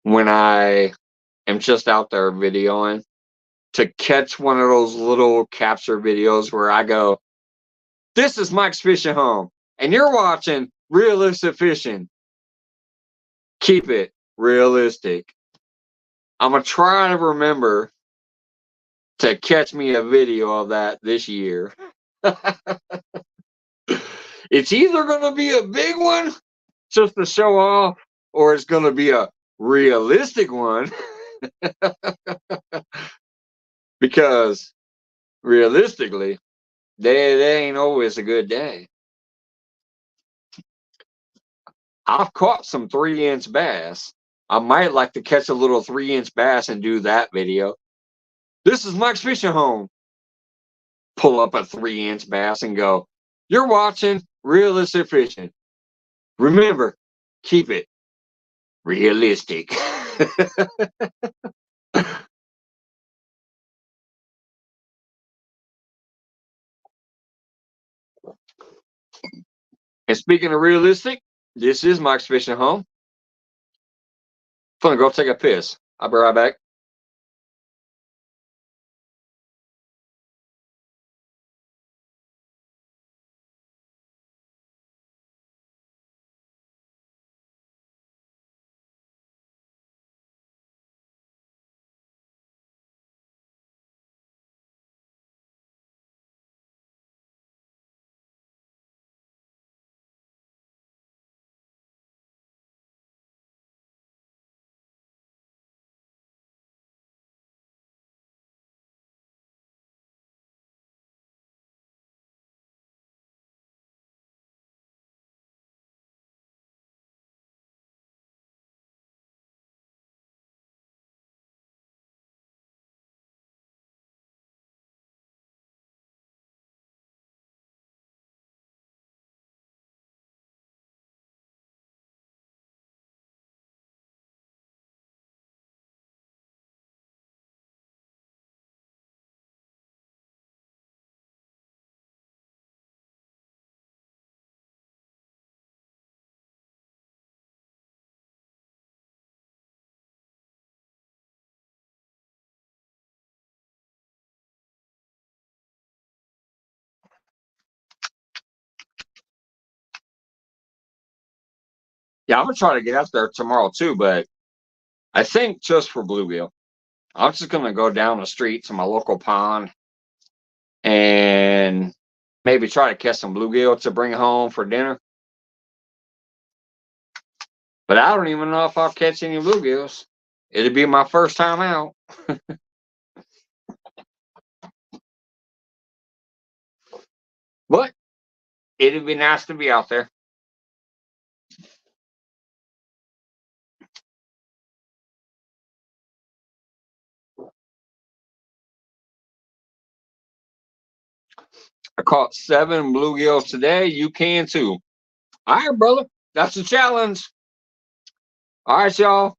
when I am just out there videoing to catch one of those little capture videos where I go, "This is Mike's Fishing Home, and you're watching Realistic Fishing. Keep it realistic." I'm going to try to remember to catch me a video of that this year. It's either going to be a big one just to show off, or it's going to be a realistic one because realistically, they ain't always a good day. I've caught some 3-inch bass. I might like to catch a little 3-inch bass and do that video. This is Mike's Fishing Home. Pull up a 3-inch bass and go, "You're watching Realistic Fishing. Remember, keep it realistic." And speaking of realistic, this is Mike's Fishing Home. I'm gonna go take a piss. I'll be right back. Yeah, I'm gonna try to get out there tomorrow too, but I think just for bluegill. I'm just gonna go down the street to my local pond and maybe try to catch some bluegill to bring home for dinner. But I don't even know if I'll catch any bluegills. It'll be my first time out. But it'd be nice to be out there. I caught 7 bluegills today. You can too. All right, brother. That's a challenge. All right, y'all.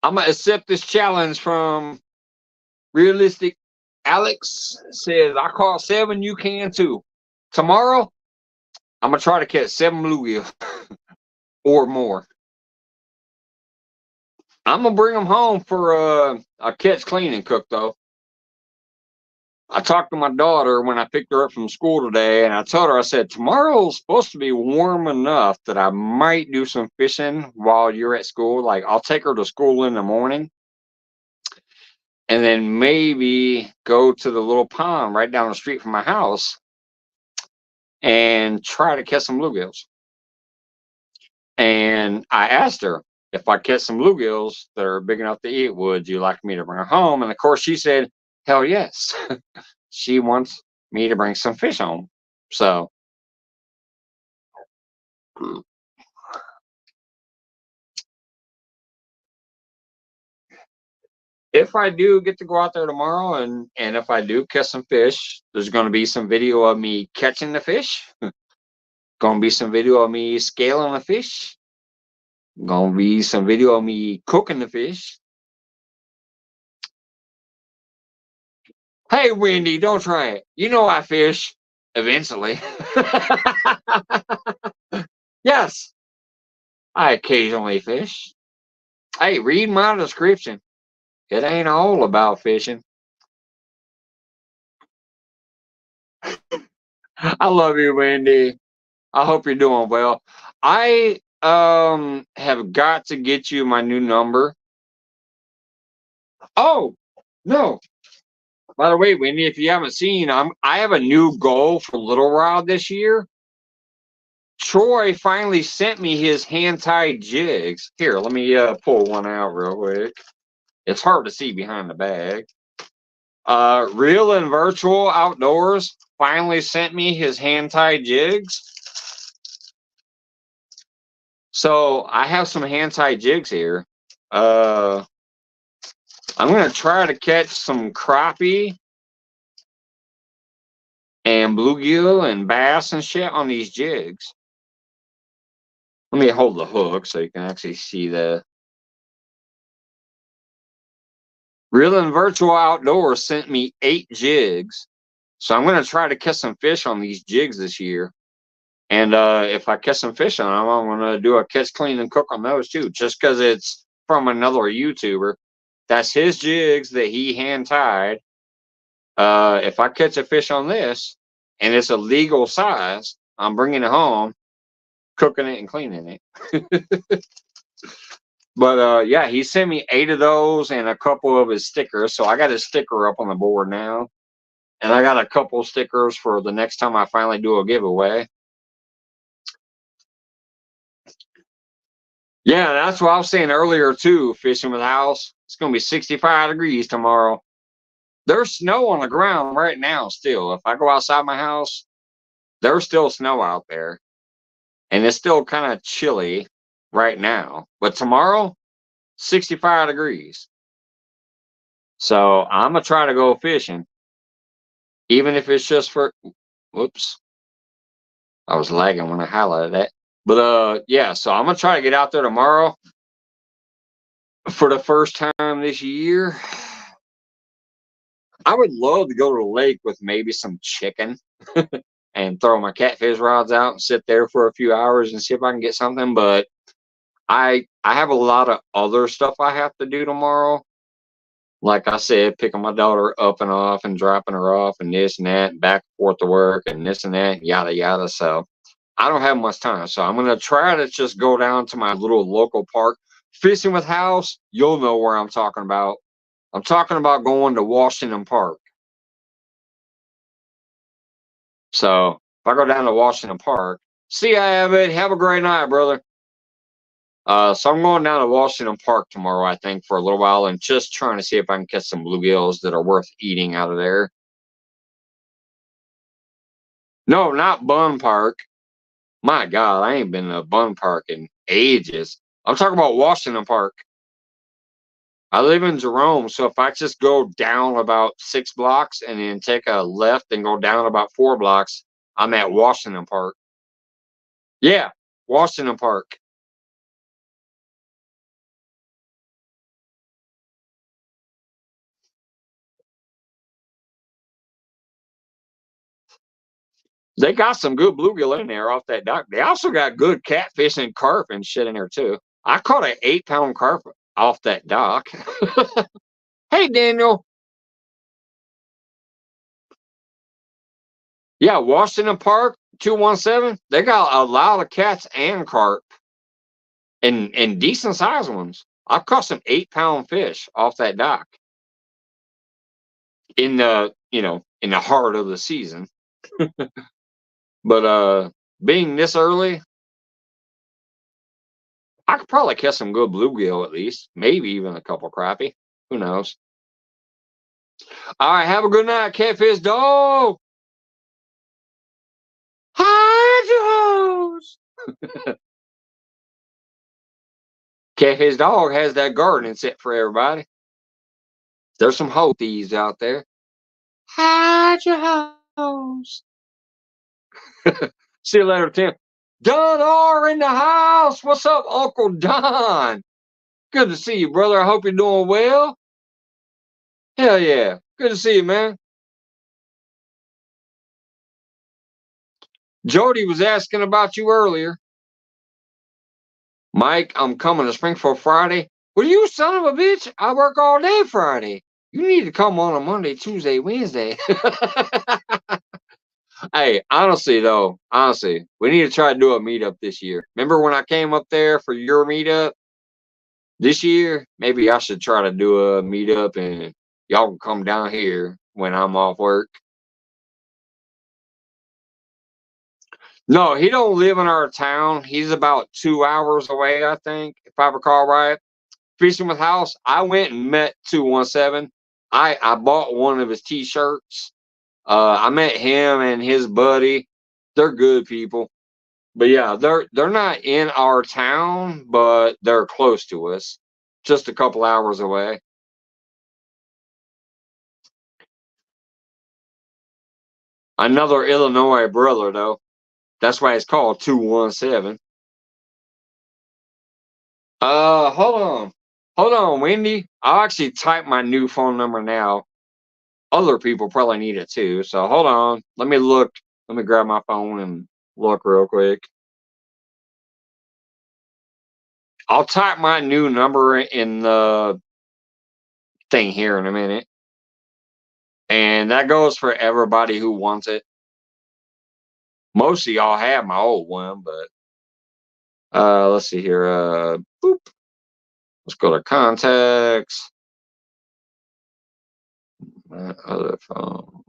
I'm going to accept this challenge from Realistic Alex. Says, I caught 7. You can too. Tomorrow, I'm going to try to catch 7 bluegills or more. I'm going to bring them home for a catch, clean, and cook, though. I talked to my daughter when I picked her up from school today, and I told her, I said, tomorrow's supposed to be warm enough that I might do some fishing while you're at school. Like, I'll take her to school in the morning and then maybe go to the little pond right down the street from my house and try to catch some bluegills. And I asked her, if I catch some bluegills that are big enough to eat, would you like me to bring her home? And of course, she said, hell yes. She wants me to bring some fish home. So if I do get to go out there tomorrow, and if I do catch some fish, there's going to be some video of me catching the fish. Going to be some video of me scaling the fish. Going to be some video of me cooking the fish. Hey, Wendy, don't try it. You know I fish eventually. Yes, I occasionally fish. Hey, read my description. It ain't all about fishing. I love you, Wendy. I hope you're doing well. I have got to get you my new number. Oh, no. By the way, Wendy, if you haven't seen, I have a new goal for Little Rod this year. Troy finally sent me his hand-tied jigs. Here, let me pull one out real quick. It's hard to see behind the bag. Real and Virtual Outdoors finally sent me his hand-tied jigs. So I have some hand-tied jigs here. I'm going to try to catch some crappie and bluegill and bass and shit on these jigs. Let me hold the hook so you can actually see the... Real and Virtual Outdoors sent me 8 jigs. So I'm going to try to catch some fish on these jigs this year. And if I catch some fish on them, I'm going to do a catch, clean, and cook on those too. Just because it's from another YouTuber. That's his jigs that he hand-tied. If I catch a fish on this, and it's a legal size, I'm bringing it home, cooking it, and cleaning it. But yeah, he sent me 8 of those and a couple of his stickers. So I got his sticker up on the board now. And I got a couple stickers for the next time I finally do a giveaway. Yeah, that's what I was saying earlier too, fishing with House. It's going to be 65 degrees tomorrow. There's snow on the ground right now still. If I go outside my house, there's still snow out there. And it's still kind of chilly right now. But tomorrow, 65 degrees. So I'm going to try to go fishing. Even if it's just for... Whoops. I was lagging when I highlighted that. But yeah, so I'm going to try to get out there tomorrow for the first time this year. I would love to go to the lake with maybe some chicken and throw my catfish rods out and sit there for a few hours and see if I can get something. But I have a lot of other stuff I have to do tomorrow. Like I said, picking my daughter up and off and dropping her off and this and that, and back and forth to work and this and that, yada, yada. So I don't have much time. So I'm going to try to just go down to my little local park. Fishing with House, you'll know where I'm talking about. I'm talking about going to Washington Park. So if I go down to Washington Park, see ya, Abbott. Have a great night, brother. So I'm going down to Washington Park tomorrow, I think, for a little while and just trying to see if I can catch some bluegills that are worth eating out of there. No, not Bun Park. My God, I ain't been to Bun Park in ages. I'm talking about Washington Park. I live in Jerome, so if I just go down about 6 blocks and then take a left and go down about 4 blocks, I'm at Washington Park. Yeah, Washington Park. They got some good bluegill in there off that dock. They also got good catfish and carp and shit in there too. I caught an 8-pound carp off that dock. Hey, Daniel. Yeah, Washington Park 217. They got a lot of cats and carp, and decent sized ones. I caught some 8-pound fish off that dock in the in the heart of the season. But being this early, I could probably catch some good bluegill at least, maybe even a couple crappie. Who knows? All right, have a good night, catfish dog. Hi, Joe's. Catfish dog has that garden set for everybody. There's some hoe thieves out there. Hide your house. See you later, Tim. Don R in the house. What's up, Uncle Don? Good to see you, brother. I hope you're doing well. Hell yeah. Good to see you, man. Jody was asking about you earlier. Mike, I'm coming to Springfield Friday. Well, you son of a bitch. I work all day Friday. You need to come on a Monday, Tuesday, Wednesday. Hey, honestly, though, we need to try to do a meetup this year. Remember when I came up there for your meetup? This year, maybe I should try to do a meetup and y'all can come down here when I'm off work. No, he don't live in our town. He's about 2 hours away, I think, if I recall right. Fishing with House, I went and met 217. I bought one of his t-shirts. I met him and his buddy. They're good people. But yeah, they're not in our town, but they're close to us. Just a couple hours away. Another Illinois brother though. That's why it's called 217. Hold on. Hold on, Wendy. I'll actually type my new phone number now. Other people probably need it too. So hold on. Let me look. Let me grab my phone and look real quick. I'll type my new number in the thing here in a minute. And that goes for everybody who wants it. Most of y'all have my old one, but let's see here. Boop. Let's go to contacts. My other phone.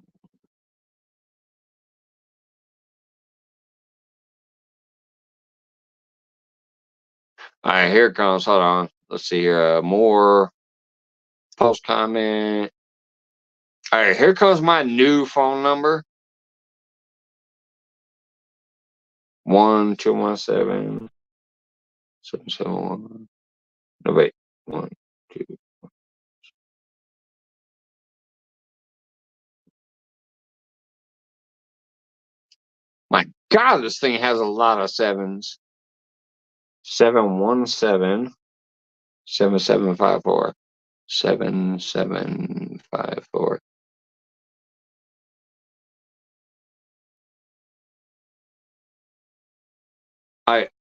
All right, here it comes. Hold on. Let's see here. More post comment. All right, here comes my new phone number. 1-217-771. No wait. 1, 2. My God, this thing has a lot of sevens. 717 7754. 7754.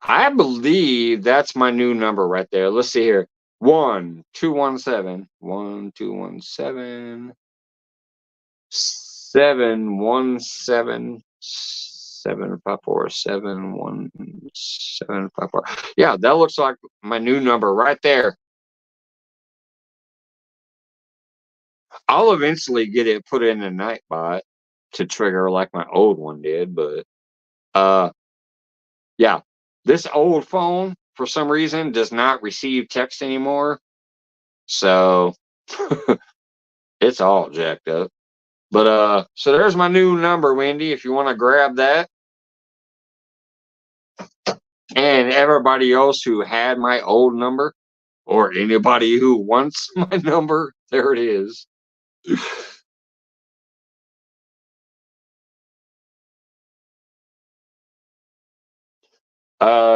I believe that's my new number right there. Let's see here. 1-217 1-217 717 754 71754. Yeah, that looks like my new number right there. I'll eventually get it put in a Nightbot to trigger like my old one did, but yeah, this old phone for some reason does not receive text anymore, so it's all jacked up. But so there's my new number, Wendy, if you want to grab that. And everybody else who had my old number or anybody who wants my number, there it is.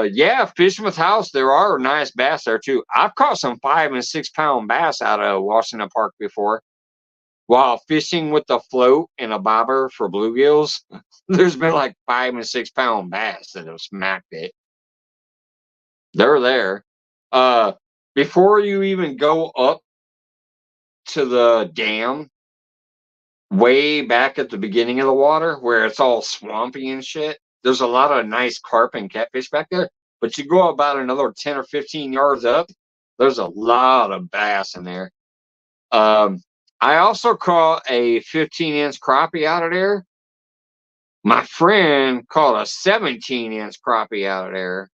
Yeah, fishing with House, there are nice bass there too. I've caught some 5 and 6 pound bass out of Washington Park before. While fishing with the float and a bobber for bluegills, there's been like 5 and 6 pound bass that have smacked it. They're there. Uh, Before you even go up to the dam, way back at the beginning of the water where it's all swampy and shit, there's a lot of nice carp and catfish back there. But you go about another 10 or 15 yards up, there's a lot of bass in there. I also caught a 15-inch crappie out of there. My friend caught a 17-inch crappie out of there.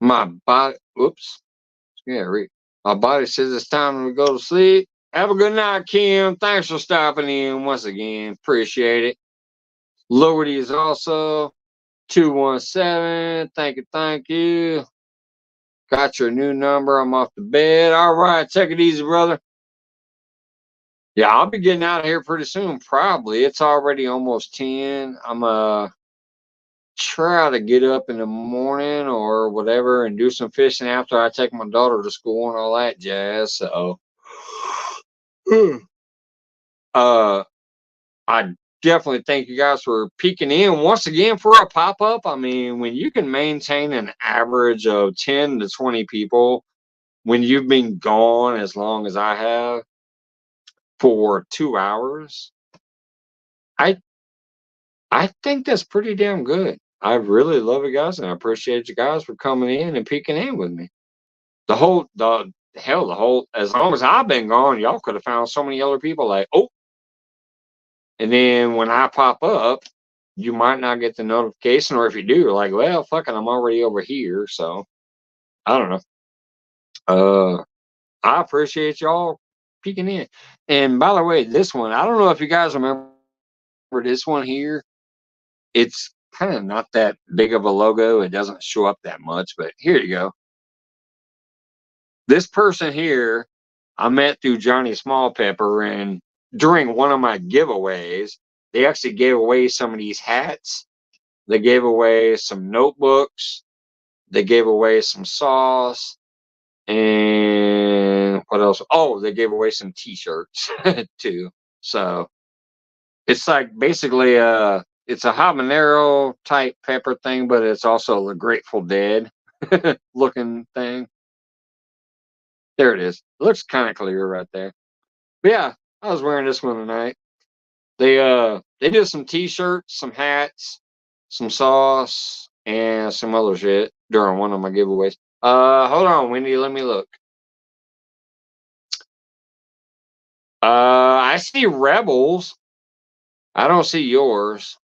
My body, whoops. Yeah, my body says it's time to go to sleep. Have a good night, Kim. Thanks for stopping in once again. Appreciate it. Lowerty is also 217. Thank you, thank you. Got your new number. I'm off the bed. All right, take it easy, brother. Yeah, I'll be getting out of here pretty soon. Probably. It's already almost 10. I'm try to get up in the morning or whatever and do some fishing after I take my daughter to school and all that jazz. So, uh, I definitely thank you guys for peeking in once again for a pop up. I mean, when you can maintain an average of 10 to 20 people when you've been gone as long as I have for 2 hours, I I think that's pretty damn good. I really love you guys and I appreciate you guys for coming in and peeking in with me. The whole as long as I've been gone, y'all could have found so many other people like, oh, and then when I pop up, you might not get the notification, or if you do, you're like, well, fucking, I'm already over here. So I don't know. I appreciate y'all peeking in. And by the way, this one, I don't know if you guys remember this one here. It's kind of not that big of a logo. It doesn't show up that much, but here you go. This person here, I met through Johnny Small Pepper, and during one of my giveaways, they actually gave away some of these hats. They gave away some notebooks. They gave away some sauce. And what else? Oh, they gave away some t-shirts too. So it's like basically it's a habanero type pepper thing, but it's also the Grateful Dead looking thing. There it is. It looks kind of clear right there. But yeah, I was wearing this one tonight. They did some t-shirts, some hats, some sauce, and some other shit during one of my giveaways. Hold on, Wendy, let me look. I see Rebels. I don't see yours.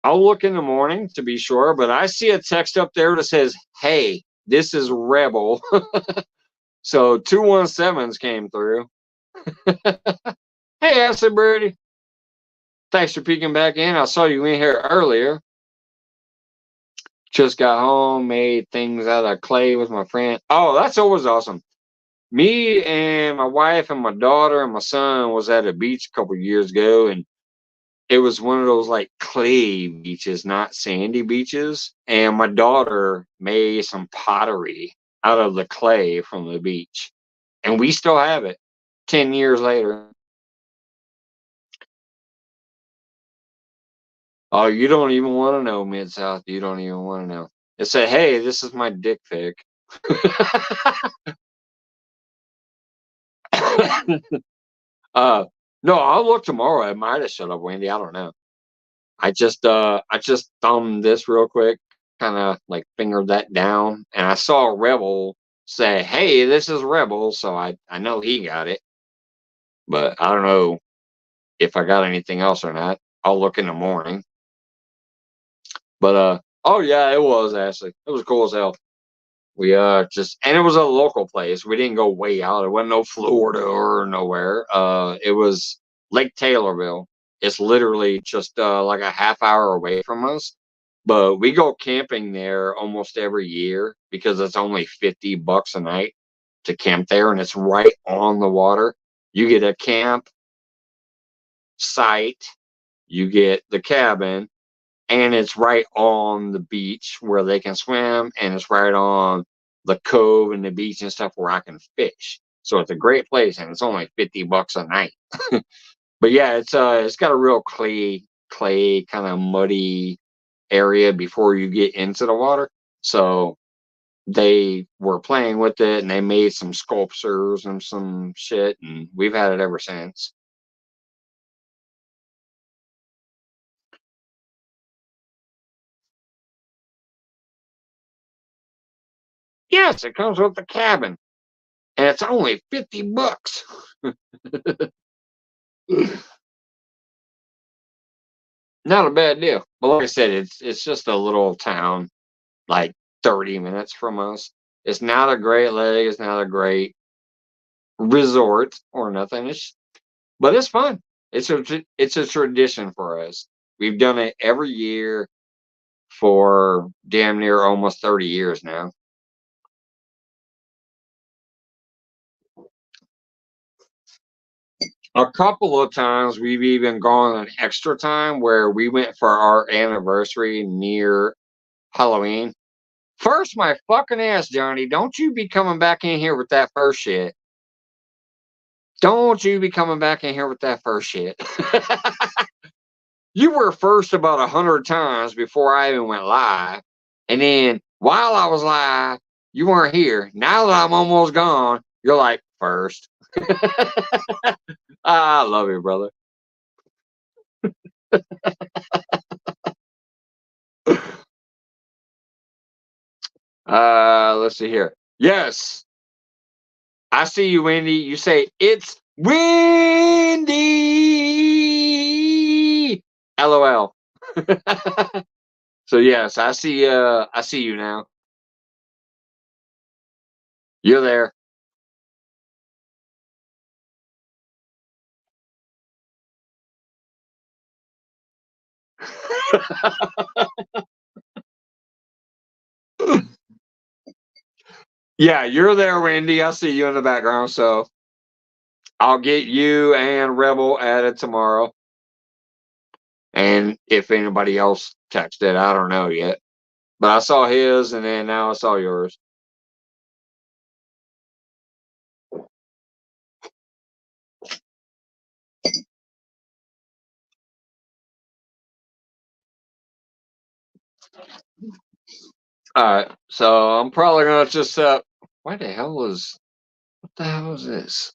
I'll look in the morning to be sure, but I see a text up there that says, "Hey, this is Rebel." So 217s came through. Hey, Ashley Brady. Thanks for peeking back in. I saw you in here earlier. Just got home, made things out of clay with my friend. Oh, that's always awesome. Me and my wife and my daughter and my son was at a beach a couple years ago, and it was one of those like clay beaches, not sandy beaches. And my daughter made some pottery out of the clay from the beach, and we still have it 10 years later. Oh, you don't even want to know, Mid South. You don't even want to know. It said, "Hey, this is my dick pic." uh, no, I'll look tomorrow. It might have shut up, Wendy. I don't know. I just thumbed this real quick, kind of like fingered that down, and I saw Rebel say, "Hey, this is Rebel," so I know he got it, but I don't know if I got anything else or not. I'll look in the morning. But oh yeah, it was Ashley. It was cool as hell. We just and it was a local place. We didn't go way out. It wasn't no Florida or nowhere. It was Lake Taylorville. It's literally just like a half hour away from us. But we go camping there almost every year because it's only $50 a night to camp there, and it's right on the water. You get a camp site, you get the cabin, and it's right on the beach where they can swim, and it's right on the cove and the beach and stuff where I can fish. So it's a great place, and it's only $50 a night. But yeah, it's got a real clay kind of muddy area before you get into the water. So they were playing with it, and they made some sculptures and some shit, and we've had it ever since. Yes, it comes with the cabin, and it's only $50. Not a bad deal. But like I said, it's just a little town, like 30 minutes from us. It's not a great lake. It's not a great resort or nothing. But it's fun. It's a tradition for us. We've done it every year for damn near almost 30 years now. A couple of times we've even gone an extra time where we went for our anniversary near Halloween. First, my fucking ass, Johnny, don't you be coming back in here with that first shit. Don't you be coming back in here with that first shit. You were first about 100 times before I even went live. And then while I was live, you weren't here. Now that I'm almost gone, you're like, first. I love you, brother. Let's see here. Yes, I see you, Wendy. You say it's windy. LOL. So yes, I see. I see you now. You're there. Yeah, you're there, Wendy. I see you in the background. So I'll get you and Rebel added tomorrow. And if anybody else texted, I don't know yet. But I saw his, and then now I saw yours. All right, so I'm probably gonna just what the hell is this?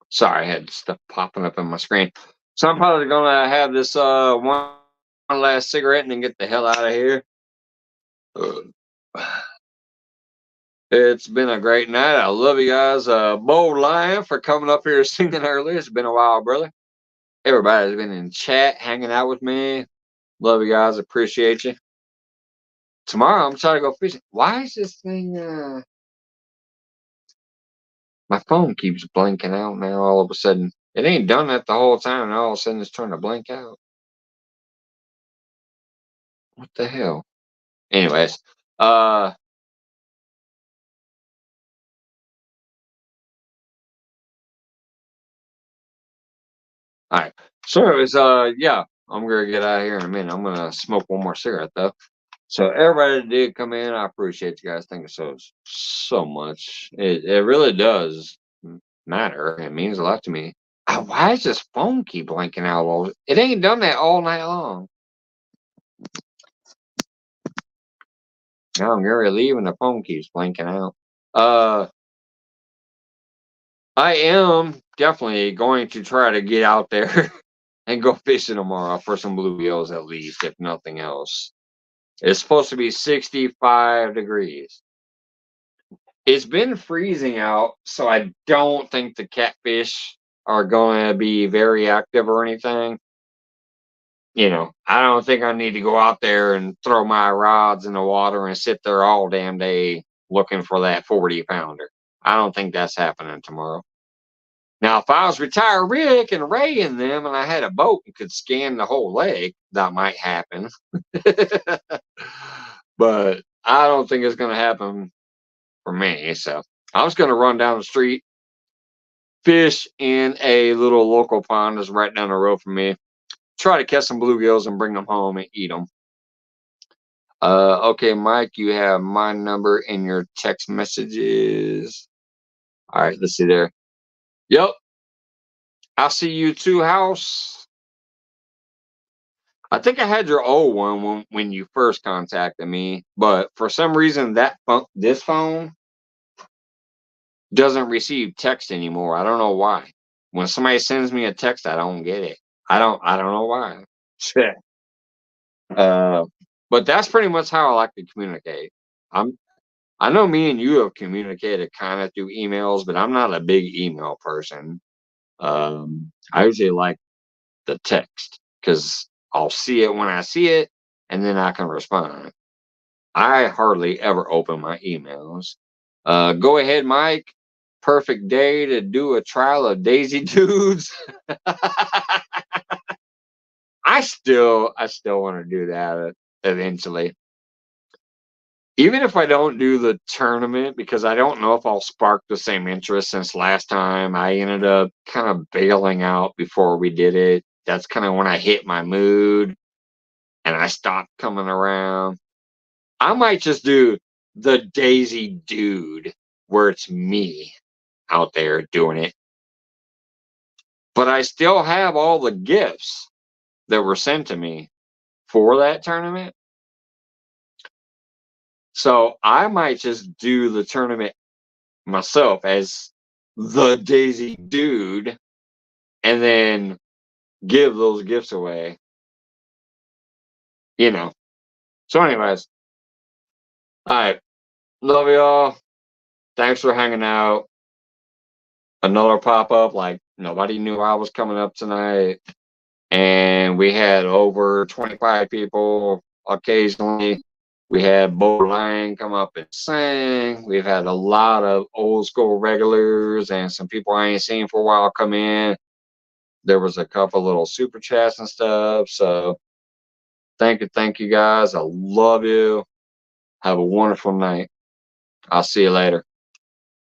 Sorry, I had stuff popping up on my screen. So I'm probably gonna have this one last cigarette and then get the hell out of here. It's been a great night. I love you guys. Bold Lion for coming up here singing earlier. It's been a while, brother. Everybody's been in chat, hanging out with me. Love you guys. Appreciate you. Tomorrow I'm trying to go fishing. Why is this thing my phone keeps blinking out now all of a sudden? It ain't done that the whole time, and all of a sudden it's trying to blink out. What the hell? Anyways, all right. So anyways, yeah, I'm gonna get out of here in a minute. I'm gonna smoke one more cigarette though. So everybody that did come in, I appreciate you guys. Thank you so much. It really does matter. It means a lot to me. Why is this phone keep blinking out all? It ain't done that all night long. Now I'm gonna leave and the phone keeps blinking out. I am definitely going to try to get out there and go fishing tomorrow for some bluegills at least, if nothing else. It's supposed to be 65 degrees. It's been freezing out, so I don't think the catfish are going to be very active or anything. I don't think I need to go out there and throw my rods in the water and sit there all damn day looking for that 40 pounder. I don't think that's happening tomorrow. Now, if I was retired Rick and Ray in them and I had a boat and could scan the whole lake, that might happen. But I don't think it's going to happen for me. So I was going to run down the street, fish in a little local pond that's right down the road from me, try to catch some bluegills and bring them home and eat them. Okay, Mike, you have my number in your text messages. All right, let's see there. Yep. I'll see you too, House. I think I had your old one when you first contacted me, but for some reason this phone doesn't receive text anymore. I don't know why. When somebody sends me a text, I don't get it. I don't know why. Shit. But that's pretty much how I like to communicate. I know me and you have communicated kind of through emails, but I'm not a big email person. I usually like the text because I'll see it when I see it, and then I can respond. I hardly ever open my emails. Go ahead, Mike. Perfect day to do a trial of Daisy Dudes. I still want to do that eventually. Even if I don't do the tournament, because I don't know if I'll spark the same interest since last time. I ended up kind of bailing out before we did it. That's kind of when I hit my mood and I stopped coming around. I might just do the Daisy Dude where it's me out there doing it. But I still have all the gifts that were sent to me for that tournament. So I might just do the tournament myself as the Daisy Dude and then give those gifts away. You know. So anyways. Alright. Love y'all. Thanks for hanging out. Another pop-up. Like nobody knew I was coming up tonight. And we had over 25 people occasionally. We had Bo Lang come up and sing. We've had a lot of old school regulars and some people I ain't seen for a while come in. There was a couple little super chats and stuff. So thank you guys. I love you. Have a wonderful night. I'll see you later.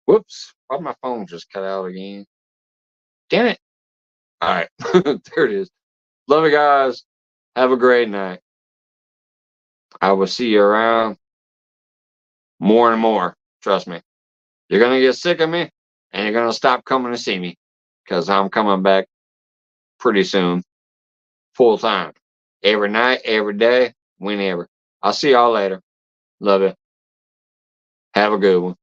Whoops. Why'd my phone just cut out again? Damn it. All right. There it is. Love you guys. Have a great night. I will see you around more and more. Trust me. You're going to get sick of me and you're going to stop coming to see me because I'm coming back pretty soon. Full time. Every night, every day, whenever. I'll see y'all later. Love you. Have a good one.